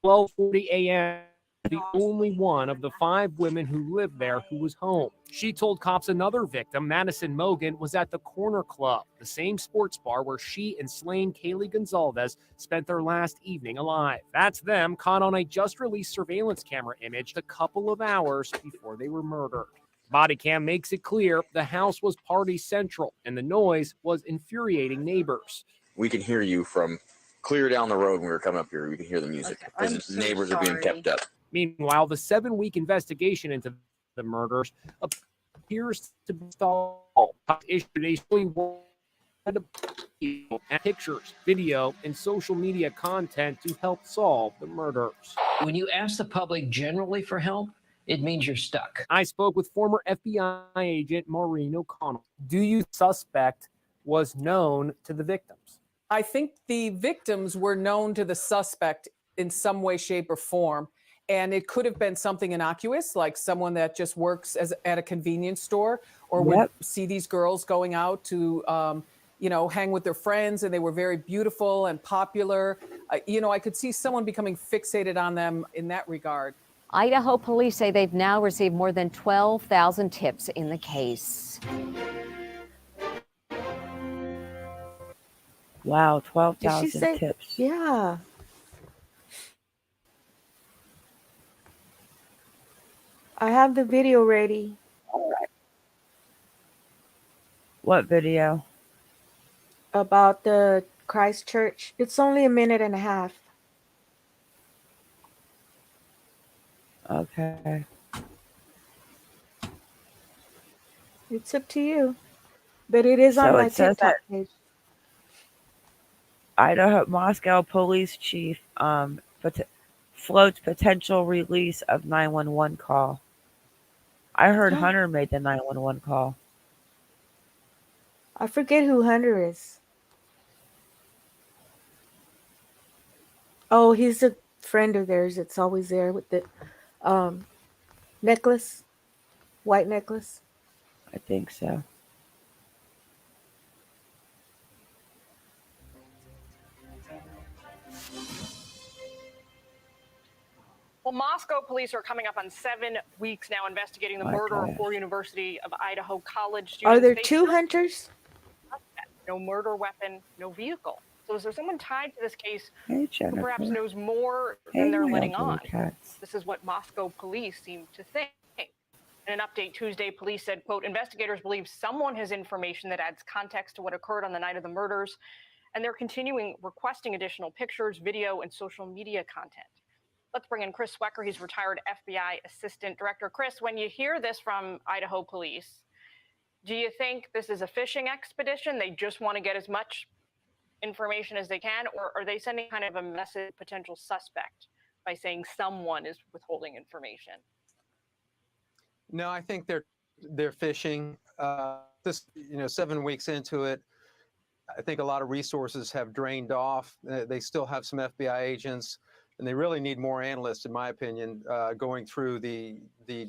12:40 a.m. The only one of the 5 women who lived there who was home. She told cops another victim, Madison Mogan, was at the Corner Club, the same sports bar where she and slain Kaylee Gonzalez spent their last evening alive. That's them caught on a just-released surveillance camera image a couple of hours before they were murdered. Body cam makes it clear the house was party central, and the noise was infuriating neighbors. We can hear you from clear down the road when we were coming up here. We can hear the music because the neighbors are being kept up. Meanwhile, the 7-week investigation into the murders appears to be stalled. Issued a pictures, video, and social media content to help solve the murders. When you ask the public generally for help, it means you're stuck. I spoke with former FBI agent Maureen O'Connell. Do you suspect was known to the victims? I think the victims were known to the suspect in some way, shape, or form. And it could have been something innocuous, like someone that just works at a convenience store, or would see these girls going out to, hang with their friends, and they were very beautiful and popular. I could see someone becoming fixated on them in that regard. Idaho police say they've now received more than 12,000 tips in the case. Wow, did she 12,000 say? tips. Yeah. I have the video ready. All right. What video? About the Christchurch. It's only a minute and a half. Okay. It's up to you. But it is on So my it says TikTok that page. Idaho Moscow police chief floats potential release of 911 call. I heard Hunter made the 911 call. I forget who Hunter is. Oh, he's a friend of theirs that's always there with the necklace, white necklace. I think so. Well, Moscow police are coming up on 7 weeks now investigating the murder of 4 University of Idaho college students. Are there They 2 still hunters? no murder weapon, no vehicle. So is there someone tied to this case Hey, who perhaps Jennifer. knows more Hey, than they're my letting ugly on? cats. This is what Moscow police seem to think. In an update Tuesday, police said, quote, investigators believe someone has information that adds context to what occurred on the night of the murders, and they're continuing requesting additional pictures, video, and social media content. Let's bring in Chris Swecker. He's retired FBI assistant director. Chris, when you hear this from Idaho police, do you think this is a fishing expedition? They just want to get as much information as they can, or are they sending kind of a message to potential suspect by saying someone is withholding information? No, I think they're fishing. 7 weeks into it, I think a lot of resources have drained off. They still have some FBI agents, and they really need more analysts, in my opinion, going through the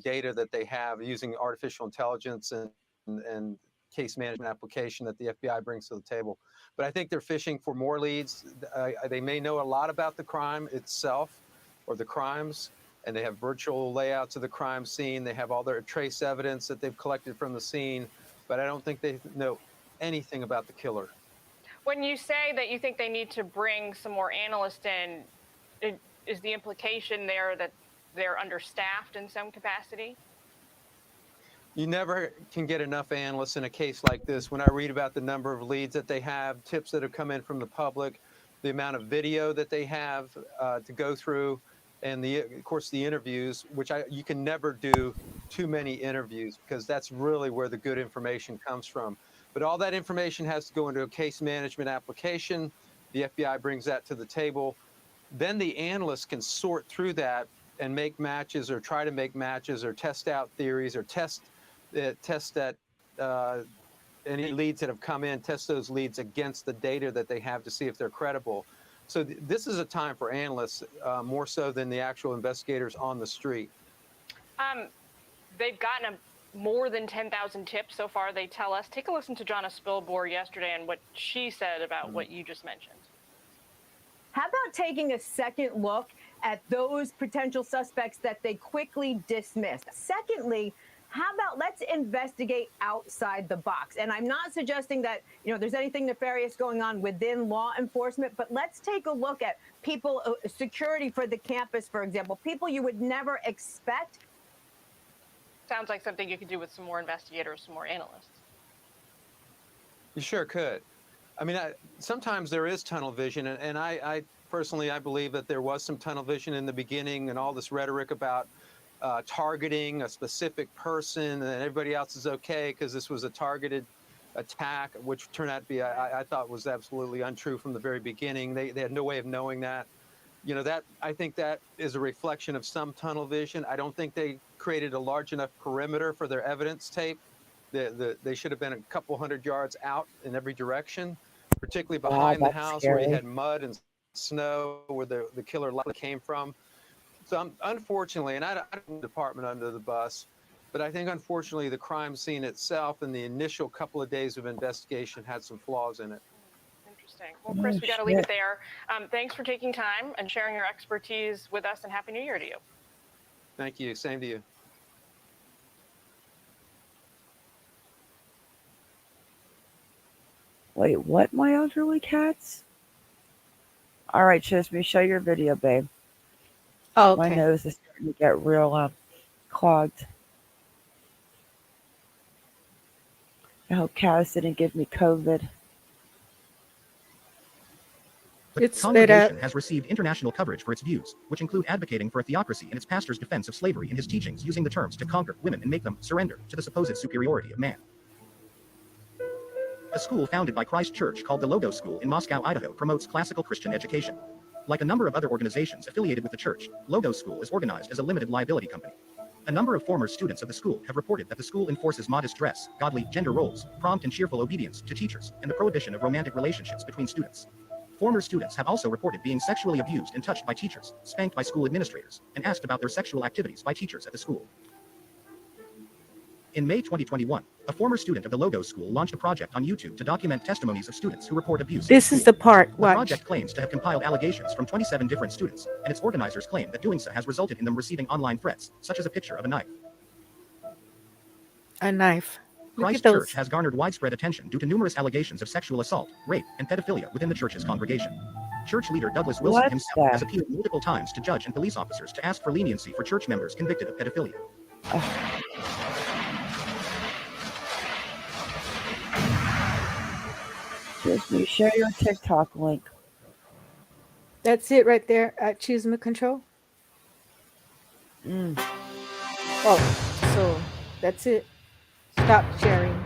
data that they have using artificial intelligence and case management application that the FBI brings to the table. But I think they're fishing for more leads. They may know a lot about the crime itself or the crimes, and they have virtual layouts of the crime scene. They have all their trace evidence that they've collected from the scene, but I don't think they know anything about the killer. When you say that you think they need to bring some more analysts in, is the implication there that they're understaffed in some capacity? You never can get enough analysts in a case like this. When I read about the number of leads that they have, tips that have come in from the public, the amount of video that they have to go through, and of course the interviews, which you can never do too many interviews because that's really where the good information comes from. But all that information has to go into a case management application. The FBI brings that to the table. Then the analysts can sort through that and make matches or try to make matches or test out theories or test that any leads that have come in, test those leads against the data that they have to see if they're credible. So this is a time for analysts more so than the actual investigators on the street. They've gotten more than 10,000 tips so far, they tell us. Take a listen to Jonna Spilbor yesterday and what she said about what you just mentioned. How about taking a second look at those potential suspects that they quickly dismissed? Secondly, how about let's investigate outside the box? And I'm not suggesting that, there's anything nefarious going on within law enforcement, but let's take a look at people, security for the campus, for example, people you would never expect. Sounds like something you could do with some more investigators, some more analysts. You sure could. I mean, sometimes there is tunnel vision, and I personally, I believe that there was some tunnel vision in the beginning and all this rhetoric about targeting a specific person and everybody else is okay because this was a targeted attack, which turned out to be, I thought was absolutely untrue from the very beginning. They had no way of knowing that. I think that is a reflection of some tunnel vision. I don't think they created a large enough perimeter for their evidence tape. They should have been a couple hundred yards out in every direction, particularly behind the house where you had mud and snow where the killer likely came from. So unfortunately, and I don't put the department under the bus, but I think unfortunately the crime scene itself and the initial couple of days of investigation had some flaws in it. Interesting. Well, Chris, we got to leave it there. Thanks for taking time and sharing your expertise with us, and Happy New Year to you. Thank you. Same to you. Wait, what, my elderly cats? All right, Chisme, show your video, babe. Oh, okay. My nose is starting to get real clogged. I hope Kaz didn't give me COVID. The congregation has received international coverage for its views, which include advocating for a theocracy in its pastor's defense of slavery in his teachings, using the terms to conquer women and make them surrender to the supposed superiority of man. A school founded by Christ Church called the Logos School in Moscow, Idaho, promotes classical Christian education. Like a number of other organizations affiliated with the church, Logos School is organized as a limited liability company. A number of former students of the school have reported that the school enforces modest dress, godly gender roles, prompt and cheerful obedience to teachers, and the prohibition of romantic relationships between students. Former students have also reported being sexually abused and touched by teachers, spanked by school administrators, and asked about their sexual activities by teachers at the school. In May 2021, a former student of the Logos School launched a project on YouTube to document testimonies of students who report abuse. This is the part. The project claims to have compiled allegations from 27 different students, and its organizers claim that doing so has resulted in them receiving online threats, such as a picture of a knife. A knife. Christ Church has garnered widespread attention due to numerous allegations of sexual assault, rape, and pedophilia within the church's congregation. Church leader Douglas Wilson himself has appealed multiple times to judge and police officers to ask for leniency for church members convicted of pedophilia. Excuse me, share your TikTok link. That's it right there at Chisme Control. Oh, so that's it. Stop sharing.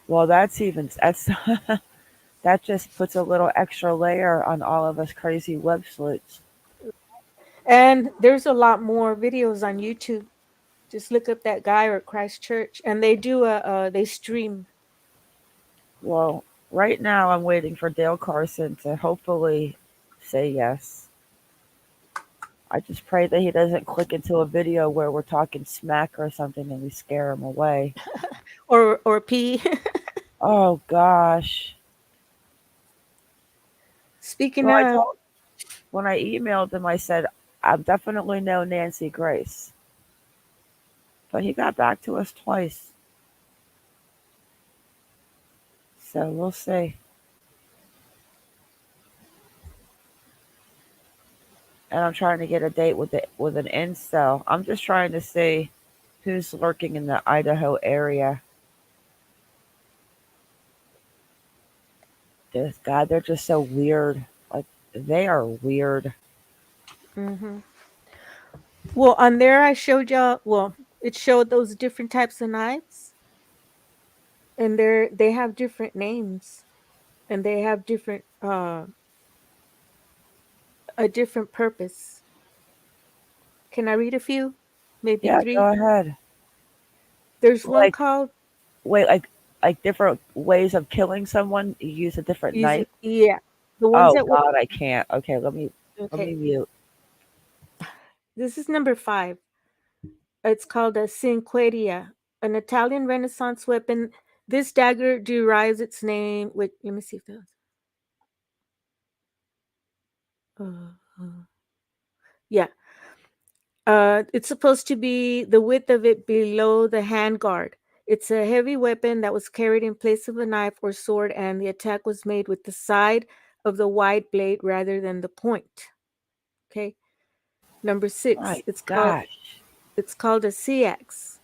Well, that's that just puts a little extra layer on all of us crazy web sleuths. And there's a lot more videos on YouTube. Just look up that guy or Christ Church, and they do they stream. Well, right now I'm waiting for Dale Carson to hopefully say yes. I just pray that he doesn't click into a video where we're talking smack or something and we scare him away. or pee. Oh gosh. Speaking Well, of, when I emailed him, I said, I'm definitely no Nancy Grace. But he got back to us twice. So we'll see. And I'm trying to get a date with an incel. I'm just trying to see who's lurking in the Idaho area. This God, they're just so weird. Like they are weird. hmm well, on there I showed y'all. Well, it showed those different types of knives, and they have different names, and they have different a different purpose. Can I read a few? Maybe Yeah, go three. ahead. There's one Like called wait, like different ways of killing someone. You use a different using, knife. yeah, the ones Oh that work. God, I can't. Okay, let me Okay, mute. this is number 5. It's called a cinqueria, an Italian Renaissance weapon. This dagger derives its name. Wait, let me see if that. Uh, yeah, it's supposed to be the width of it below the handguard. It's a heavy weapon that was carried in place of a knife or sword, and the attack was made with the side of the wide blade rather than the point. Okay. Number 6. My gosh. It's called a seax.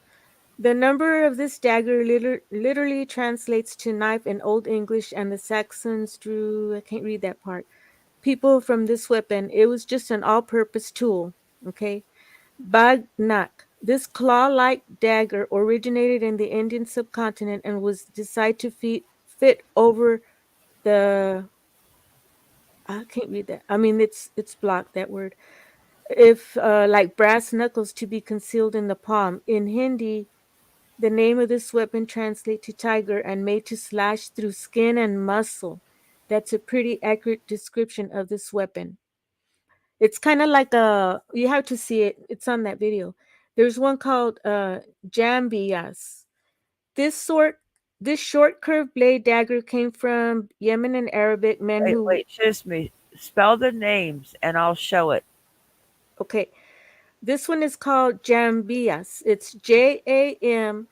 The number of this dagger literally translates to knife in Old English, and the Saxons drew. I can't read that part. People from this weapon. It was just an all-purpose tool. Okay. Bagnak. This claw-like dagger originated in the Indian subcontinent and was designed to fit over the. I can't read that. I mean, it's blocked, that word. If like brass knuckles to be concealed in the palm. In Hindi, the name of this weapon translates to tiger and made to slash through skin and muscle. That's a pretty accurate description of this weapon. It's kind of like a, you have to see it. It's on that video. There's one called Jambias. This sort this short curved blade dagger came from Yemen and Arabic men who. Wait, excuse me. Spell the names and I'll show it. Okay. This one is called Jambias. It's Jambyas.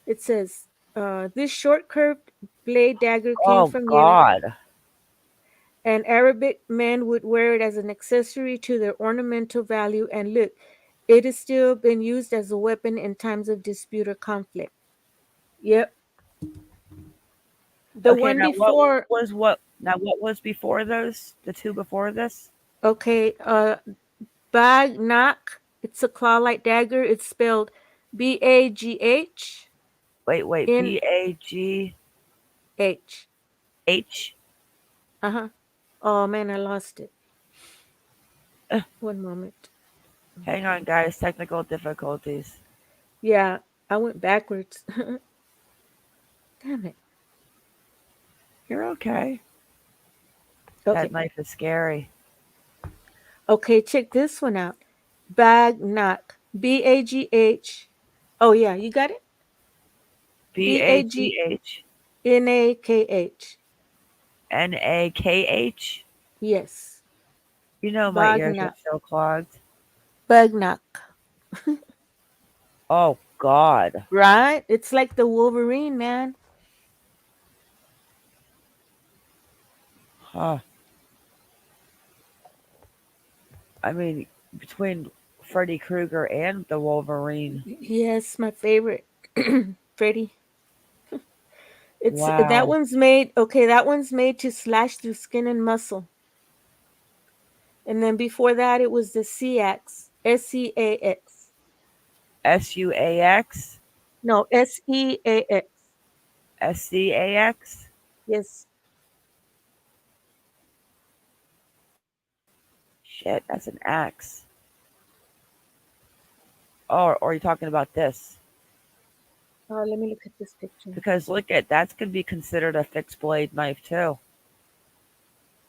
It says, this short curved blade dagger came Oh from Yemen, God. and Arabic men would wear it as an accessory to their ornamental value. And look, it has still been used as a weapon in times of dispute or conflict. Yep. The Okay, one now before, what was before those? The two before this? okay, Bagnak, it's a claw like dagger. It's spelled Bagh. Wait, In BAGH. H. Uh huh. Oh man, I lost it. One moment. Hang on, guys. Technical difficulties. Yeah, I went backwards. Damn it. You're okay. That Okay. knife is scary. Okay, check this one out. Bagnak. Bagh. Oh yeah, you got it? BAGH. Bagnakh. NAKH. Yes. You know my ears are Bagnak. so clogged. Bagnak. Oh God. Right? It's like the Wolverine, man. Huh. I mean, between Freddy Krueger and the Wolverine. Yes, my favorite. Freddy. It's that Wow. one's made, okay, that one's made to slash through skin and muscle. And then before that it was the Seax. SEAX. SUAX. No, SEAX. SCAX. Yes. Shit, that's an axe. Oh, or are you talking about this? Oh, let me look at this picture. Because look at that's could be considered a fixed blade knife too.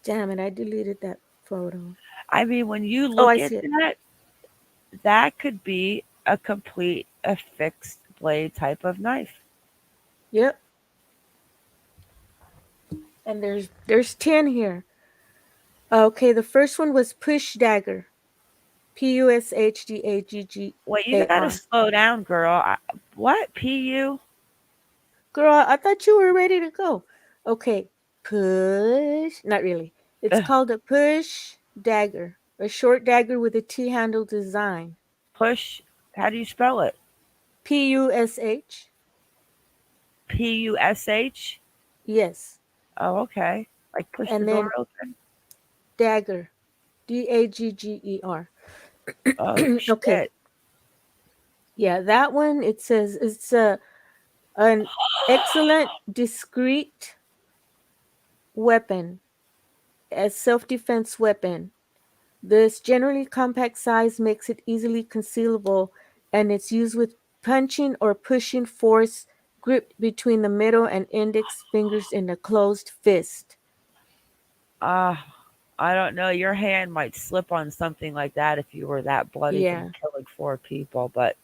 Damn it, I deleted that photo. I mean, when you Oh, look I at see it. that, that could be a fixed blade type of knife. Yep. And there's 10 here. Okay, the first one was push dagger. Wait, you gotta PUSHDAGGR. slow down, girl. What? PU? Girl, I thought you were ready to go. Okay, push. Not really. It's called a push dagger, a short dagger with a T-handle design. Push. How do you spell it? PUSH. PUSH? Yes. Oh, okay. Like push the And door then open? dagger. DAGGER. Oh, Okay. shit. Yeah, that one it says it's an excellent discreet weapon, a self-defense weapon. This generally compact size makes it easily concealable, and it's used with punching or pushing force gripped between the middle and index fingers in a closed fist. I don't know. Your hand might slip on something like that if you were that bloody from Yeah. killing 4 people, but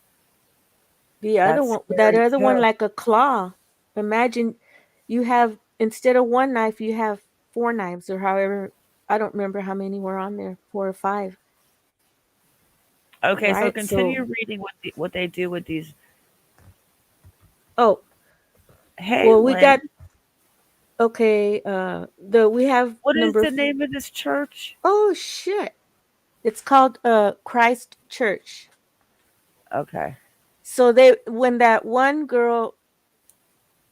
The other that's one, that scary other one, too. like a claw. Imagine you have, instead of one knife, you have 4 knives, or however, I don't remember how many were on there, 4 or 5. Okay, so Right? continue So, reading what they do with these. oh, Hey, well, we Lynn, got, okay, we have what is number, the name of this church? oh, shit. It's called Christ Church. Okay. So when that one girl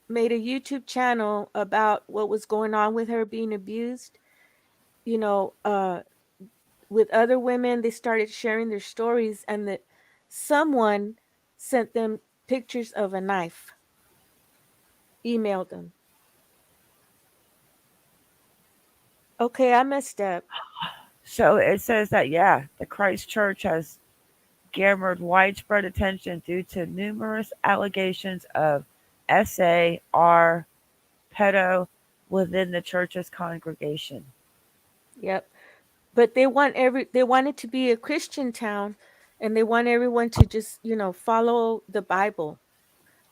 made a YouTube channel about what was going on with her being abused, you know, with other women, they started sharing their stories, and that someone sent them pictures of a knife, emailed them. Okay, I messed up. So it says that, yeah, the Christ Church has garnered widespread attention due to numerous allegations of SAR pedo within the church's congregation. Yep. But they want it to be a Christian town, and they want everyone to just, follow the Bible.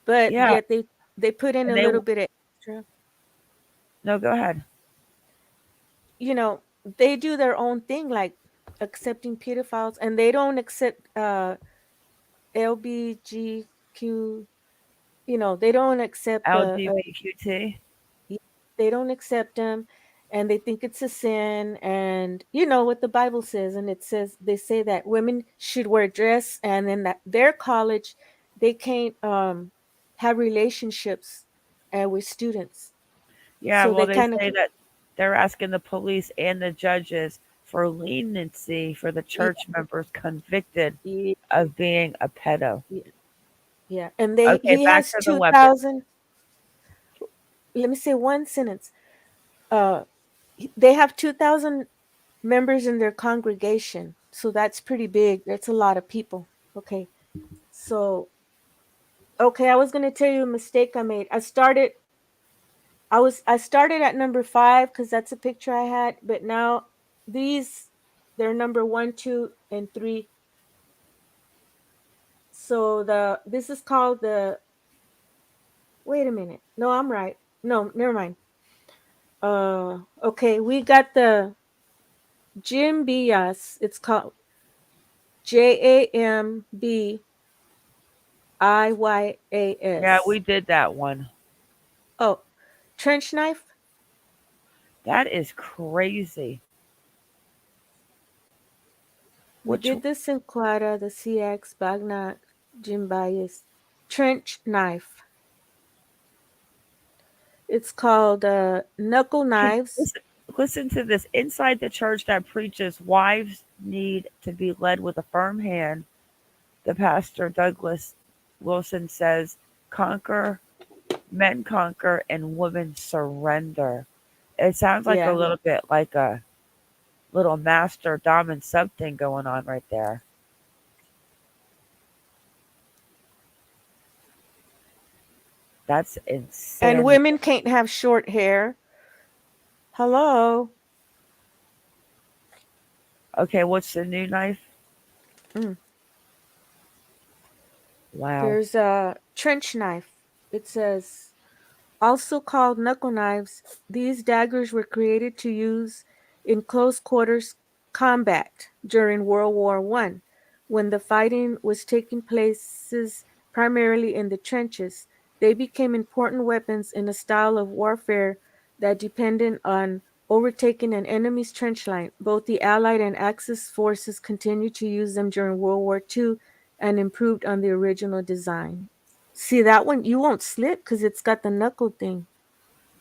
But Yeah, yet they put in and a little bit of extra. no, go ahead. You know, they do their own thing, like accepting pedophiles, and they don't accept LBGQ. They don't accept LGBTQT. they don't accept them, and they think it's a sin. And you know what the Bible says, and they say that women should wear dress, and then that their college, they can't have relationships with students. Yeah, So well, they they kind of say that they're asking the police and the judges for leniency for the church members convicted yeah, of being a pedo. yeah. And Okay, he back has to the weapon. 2,000. Let me say one sentence. Uh, they have 2,000 members in their congregation, so that's pretty big. That's a lot of people. Okay, so okay, I was gonna tell you a mistake I made. I started at number 5 because that's a picture I had, but now these they're number 1, 2, and 3. So this is called the. Wait a minute. No, I'm right. No, never mind. Okay, we got the Jim Bias. It's called Yeah, JAMBIAS. we did that one. Oh, trench knife. That is crazy. We Which did this in Quara, the CX, Bagnac, Jim Bias. Trench knife. It's called knuckle knives. listen to this. Inside the church that preaches wives need to be led with a firm hand, the pastor Douglas Wilson says, conquer, men conquer, and women surrender. It sounds like a Yeah. little bit like a little master dom and sub thing going on right there. That's And insanity. women can't have short hair. Hello. Okay, what's the new knife? Mm. Wow. There's a trench knife. It says, also called knuckle knives, these daggers were created to use in close quarters combat during World War One, when the fighting was taking places primarily in the trenches. They became important weapons in a style of warfare that depended on overtaking an enemy's trench line. Both the Allied and Axis forces continued to use them during World War II and improved on the original design. See that one? You won't slip because it's got the knuckle thing.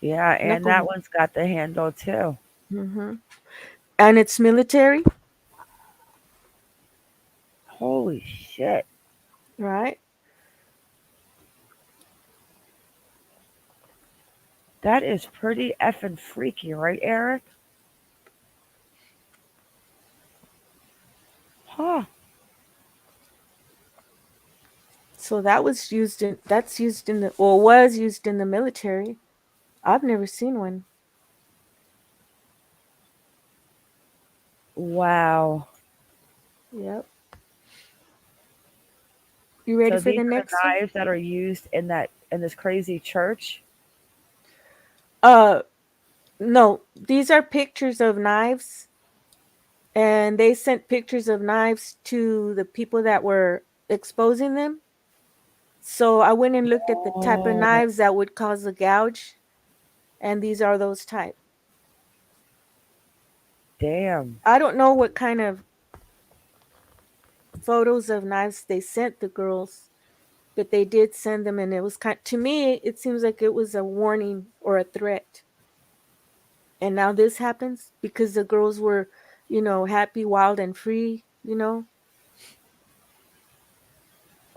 Yeah, and Knuckle. that one's got the handle too. Hmm. And it's military, Holy shit. right? That is pretty effing freaky, right, Eric? Huh. So that was used in that's used in the or was used in the military. I've never seen one. Wow. Yep. You ready So for these the are the next one? knives that are used in this crazy church. Uh no, these are pictures of knives, and they sent pictures of knives to the people that were exposing them. So I went and looked at the type of Oh, knives that would cause a gouge, and these are those type. damn. I don't know what kind of photos of knives they sent the girls, but they did send them, and it was kind. To me, it seems like it was a warning or a threat. And now this happens because the girls were, happy, wild, and free. And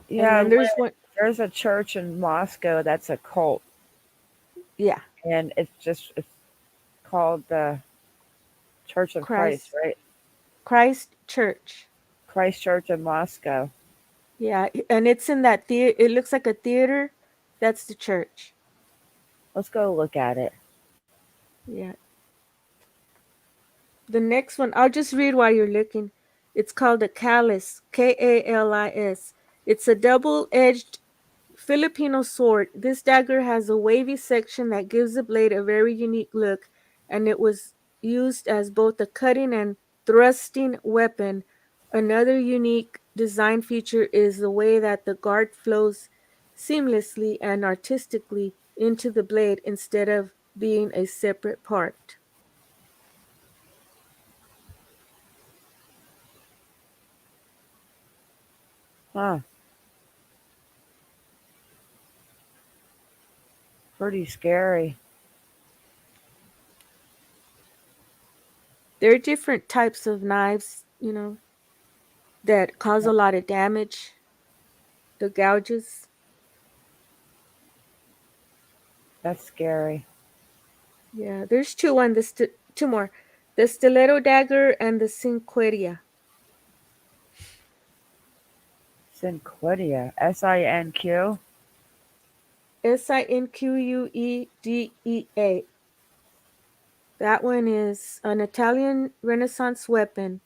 Yeah, then there's one. there's a church in Moscow that's a cult, Yeah, and it's called the Church of Christ, Christ, right? Christ Church. Christ Church in Moscow. Yeah, and it's in that theater. It looks like a theater. That's the church. Let's go look at it. Yeah. The next one, I'll just read while you're looking. It's called a Kalis, Kalis. It's a double-edged Filipino sword. This dagger has a wavy section that gives the blade a very unique look, and it was used as both a cutting and thrusting weapon. Another unique design feature is the way that the guard flows seamlessly and artistically into the blade instead of being a separate part. Huh. Pretty scary. There are different types of knives, that cause a lot of damage. The gouges. That's scary. Yeah, there's two on this. Two more. The stiletto dagger and the cinqueria. Sinquedia. Sinq. Sinquedea. That one is an Italian Renaissance weapon.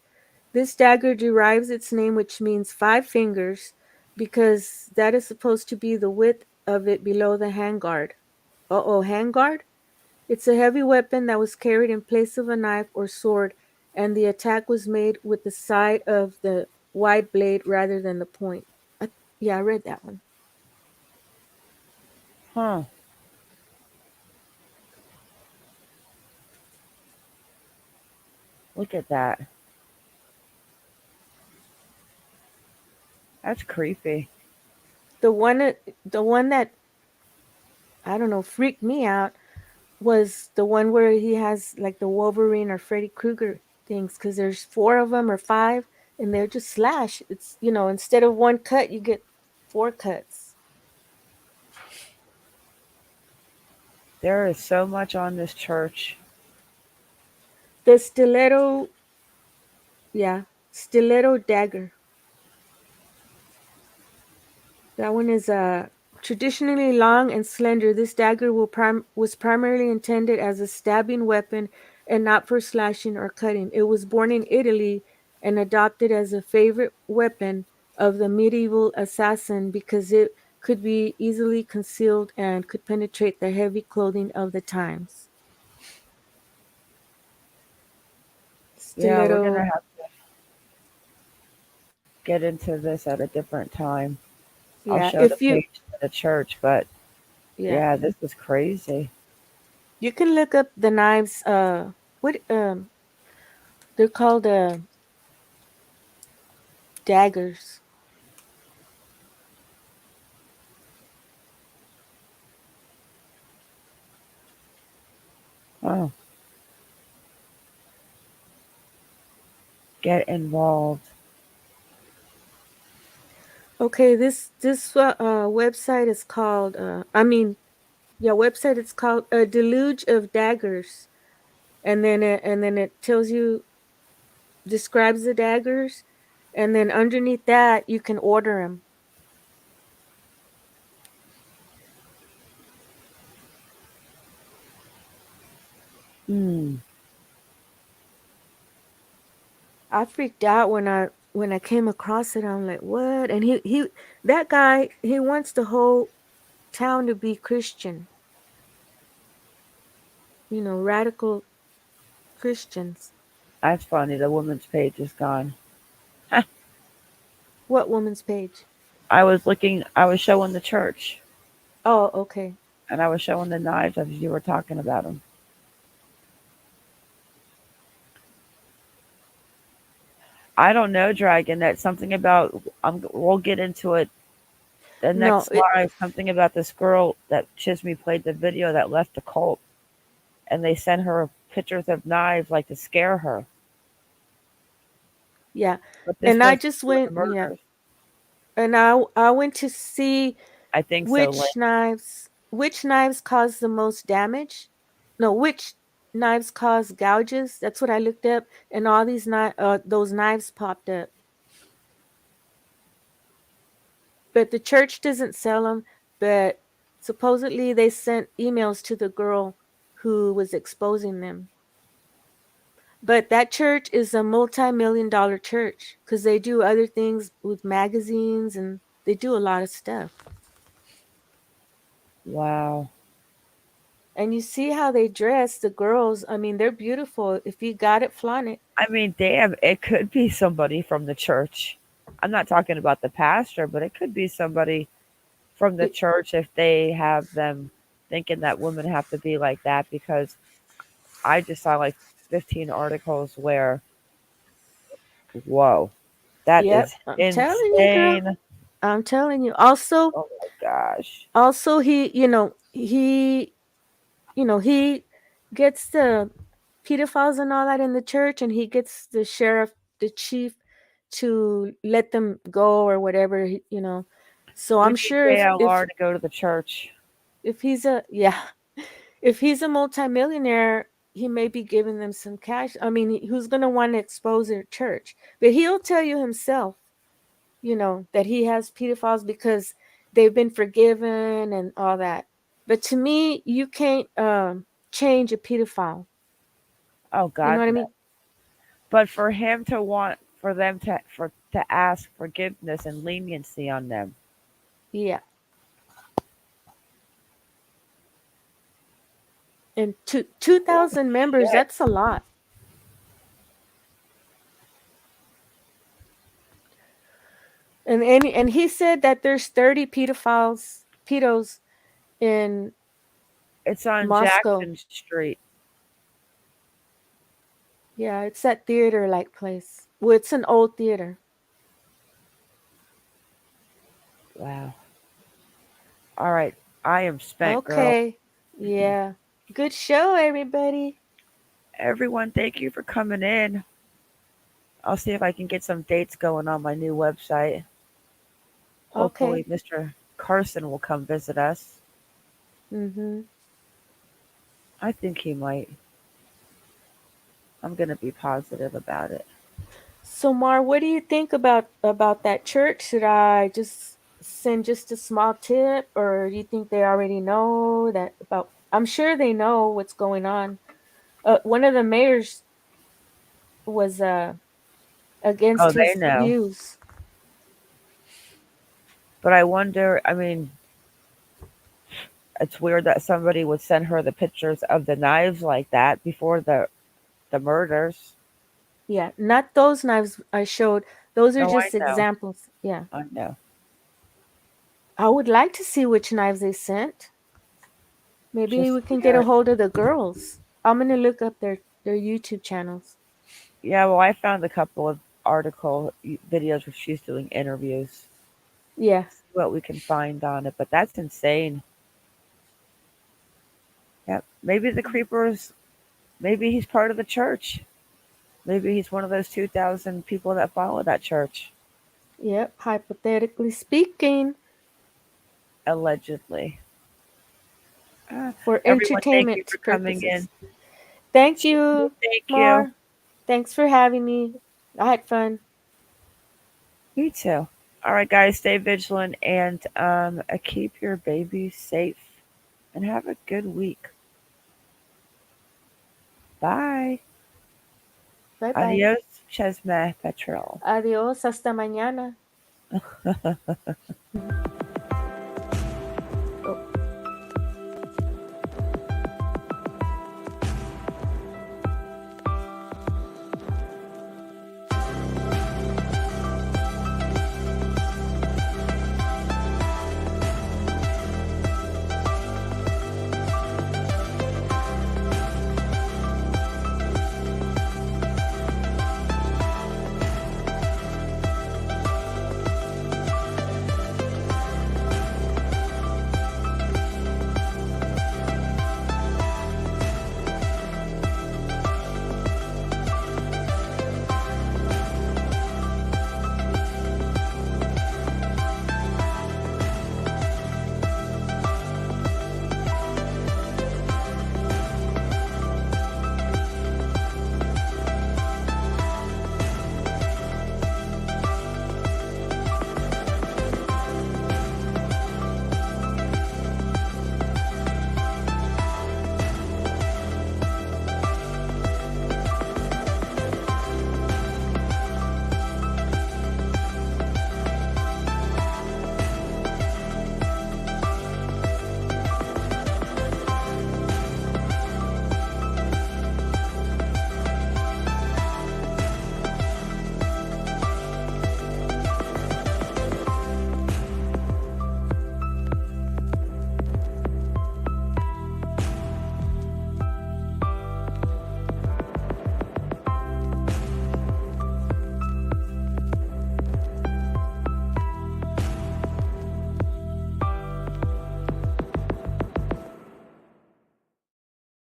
This dagger derives its name, which means 5 fingers, because that is supposed to be the width of it below the handguard. Handguard? It's a heavy weapon that was carried in place of a knife or sword, and the attack was made with the side of the wide blade rather than the point. Yeah, I read that one. Huh. Look at that. That's creepy. The one that I don't know freaked me out was the one where he has like the Wolverine or Freddy Krueger things, because there's 4 of them or 5, and they're just slash. It's instead of one cut, you get 4 cuts. There is so much on this church. The stiletto, yeah, stiletto dagger. That one is Traditionally long and slender, this dagger was primarily intended as a stabbing weapon and not for slashing or cutting. It was born in Italy and adopted as a favorite weapon of the medieval assassin because it could be easily concealed and could penetrate the heavy clothing of the times. Yeah, we're Stiletto. gonna have to get into this at a different time. I'll Yeah, show the if you page to the church, but yeah, yeah, this is crazy. you can look up the knives. What they're called daggers. Oh, get involved. Okay, this website is called. Website it's called a deluge of daggers, and then it tells you describes the daggers, and then underneath that you can order them. Hmm. I freaked out when I came across it. I'm like, what? And he that guy he wants the whole town to be Christian. Radical Christians. That's funny. The woman's page is gone. What woman's page? I was looking. I was showing the church, Oh, okay. and I was showing the knives as you were talking about them. I don't know, Dragon. That's something about. We'll get into it the No, next live. Something about this girl that Chisme played the video that left the cult, and they sent her pictures of knives like to scare her. yeah. But this And I was just for the went, yeah. murders. And I went to see I think so. Lynn. which knives cause the most damage. No, which knives cause gouges. That's what I looked up, and all those knives popped up. But the church doesn't sell them. But supposedly they sent emails to the girl who was exposing them. But that church is a multi-million-dollar church because they do other things with magazines and they do a lot of stuff. Wow. And you see how they dress, the girls. I mean, they're beautiful. If you got it, flaunt it. I mean, damn, it could be somebody from the church. I'm not talking about the pastor, but it could be somebody from the church if they have them thinking that women have to be like that, because I just saw like 15 articles where, whoa, that Yep, is I'm telling you, girl. insane. I'm telling you. Also, Oh my gosh. he gets the pedophiles and all that in the church, and he gets the sheriff, the chief, to let them go or whatever. So We I'm need sure JLR to go to the church. if he's if he's a multimillionaire, he may be giving them some cash. I mean, who's going to want to expose their church? But he'll tell you himself, that he has pedophiles because they've been forgiven and all that. But to me, you can't change a pedophile. Oh You know God, what I no. mean? But for him to want for them to ask forgiveness and leniency on them. Yeah. And 2,000 members, Shit. that's a lot. And he said that there's 30 pedos in It's on Moscow. Jackson Street. Yeah, it's that theater like place. Well, it's an old theater. Wow. All right. I am spent, girl. Okay. Yeah. Good show, everybody. Everyone, thank you for coming in. I'll see if I can get some dates going on my new website. Hopefully, Okay. Mr. Carson will come visit us. Mm-hmm. I think he might. I'm going to be positive about it. So, Mar, what do you think about that church that I just send just a small tip, or you think they already know that about? I'm sure they know what's going on. One of the mayors was Oh, against they his know. views. But I wonder, I mean, it's weird that somebody would send her the pictures of the knives like that before the murders. Yeah, not those knives I showed. Those are Oh, I just know. examples. Yeah. I know. I would like to see which knives they sent. Maybe Just we can get a weird. hold of the girls. I'm gonna look up their YouTube channels. Yeah, well, I found a couple of videos where she's doing interviews. Yeah. See what we can find on it, but that's insane. Yeah, maybe the creepers. Maybe he's part of the church. Maybe he's one of those 2,000 people that follow that church. Yep. Hypothetically speaking, Allegedly. for Everyone, thank you entertainment for coming purposes. in. Thank you, Thank you. Mar. Thanks for having me. I had fun. Me too. All right, guys, stay vigilant and keep your babies safe and have a good week. Bye. Bye bye. Adios, Chesme Petrol. Adios. Hasta mañana.